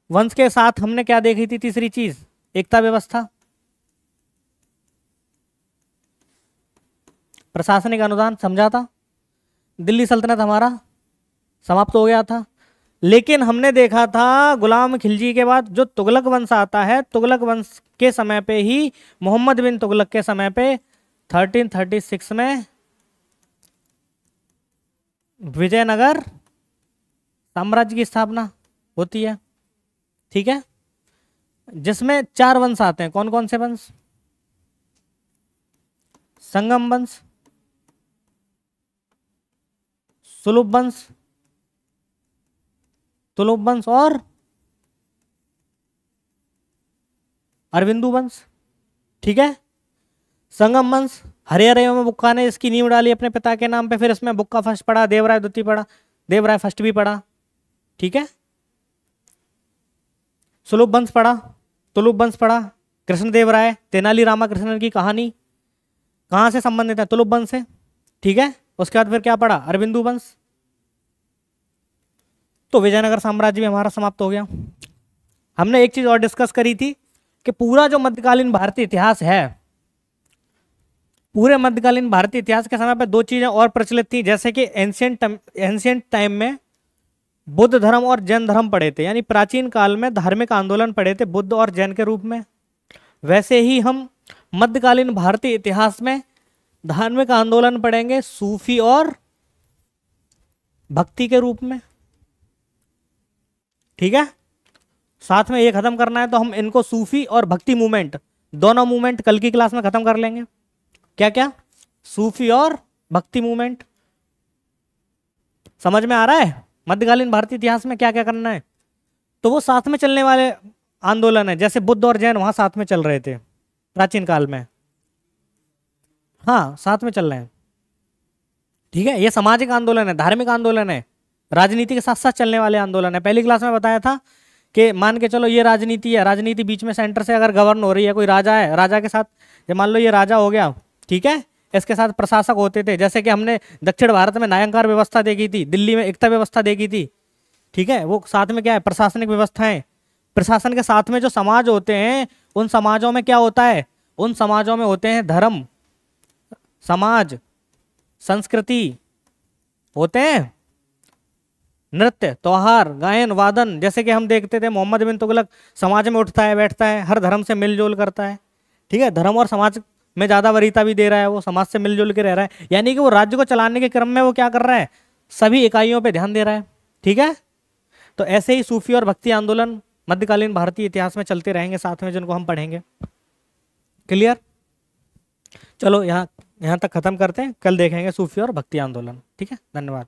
वंश के साथ हमने क्या देखी थी, तीसरी चीज एकता व्यवस्था, प्रशासनिक अनुदान, समझा था। दिल्ली सल्तनत हमारा समाप्त हो गया था। लेकिन हमने देखा था गुलाम खिलजी के बाद जो तुगलक वंश आता है, तुगलक वंश के समय पे ही मोहम्मद बिन तुगलक के समय पे 1336 में विजयनगर साम्राज्य की स्थापना होती है, ठीक है, जिसमें 4 वंश आते हैं। कौन कौन से वंश, संगम वंश, सुलभ वंश, तुलुप वंश और अरविंदु वंश, ठीक है। संगम वंश हरिहर में बुक्का ने इसकी नींव डाली अपने पिता के नाम पे, फिर इसमें बुक्का फर्स्ट पढ़ा, देवराय द्वितीय पढ़ा, देवराय फर्स्ट भी पढ़ा, ठीक है। सुलभ वंश पढ़ा, तुलुप वंश पढ़ा, कृष्णदेवराय तेनाली रामाकृष्णन की कहानी कहाँ से संबंधित है, तुलुप वंश से, ठीक है। उसके बाद फिर क्या पढ़ा, अरविंदु वंश। तो विजयनगर साम्राज्य भी हमारा समाप्त हो गया। हमने एक चीज और डिस्कस करी थी कि पूरा जो मध्यकालीन भारतीय इतिहास है, पूरे मध्यकालीन भारतीय इतिहास के समय पर 2 चीजें और प्रचलित थी, जैसे कि एंशियंट टाइम में बुद्ध धर्म और जैन धर्म पढ़े थे, यानी प्राचीन काल में धार्मिक आंदोलन पढ़े थे बुद्ध और जैन के रूप में। वैसे ही हम मध्यकालीन भारतीय इतिहास में धार्मिक आंदोलन पढ़ेंगे सूफी और भक्ति के रूप में, ठीक है। साथ में ये खत्म करना है तो हम इनको सूफी और भक्ति मूवमेंट, दोनों मूवमेंट कल की क्लास में खत्म कर लेंगे। क्या क्या, सूफी और भक्ति मूवमेंट। समझ में आ रहा है मध्यकालीन भारतीय इतिहास में क्या क्या करना है। तो वो साथ में चलने वाले आंदोलन है, जैसे बुद्ध और जैन वहां साथ में चल रहे थे प्राचीन काल में, हाँ साथ में चल रहे हैं, ठीक है। ये सामाजिक आंदोलन है, धार्मिक आंदोलन है, राजनीति के साथ साथ चलने वाले आंदोलन है। पहली क्लास में बताया था कि मान के चलो ये राजनीति है, राजनीति बीच में सेंटर से अगर गवर्न हो रही है, कोई राजा है, राजा के साथ ये मान लो ये राजा हो गया, ठीक है, इसके साथ प्रशासक होते थे। जैसे कि हमने दक्षिण भारत में न्यायाधिकार व्यवस्था देखी थी, दिल्ली में एकता व्यवस्था देखी थी, ठीक है। वो साथ में क्या है, प्रशासनिक व्यवस्थाएं। प्रशासन के साथ में जो समाज होते हैं, उन समाजों में क्या होता है, उन समाजों में होते हैं धर्म, समाज, संस्कृति होते हैं, नृत्य, त्योहार, गायन, वादन। जैसे कि हम देखते थे मोहम्मद बिन तुगलक समाज में उठता है, बैठता है, हर धर्म से मिलजुल करता है, ठीक है। धर्म और समाज में ज्यादा वरीयता भी दे रहा है, वो समाज से मिलजुल के रह रहा है, यानी कि वो राज्य को चलाने के क्रम में वो क्या कर रहा है, सभी इकाइयों पे ध्यान दे रहा है, ठीक है। तो ऐसे ही सूफी और भक्ति आंदोलन मध्यकालीन भारतीय इतिहास में चलते रहेंगे साथ में, जिनको हम पढ़ेंगे। क्लियर। चलो यहाँ तक खत्म करते हैं, कल देखेंगे सूफी और भक्ति आंदोलन, ठीक है। धन्यवाद।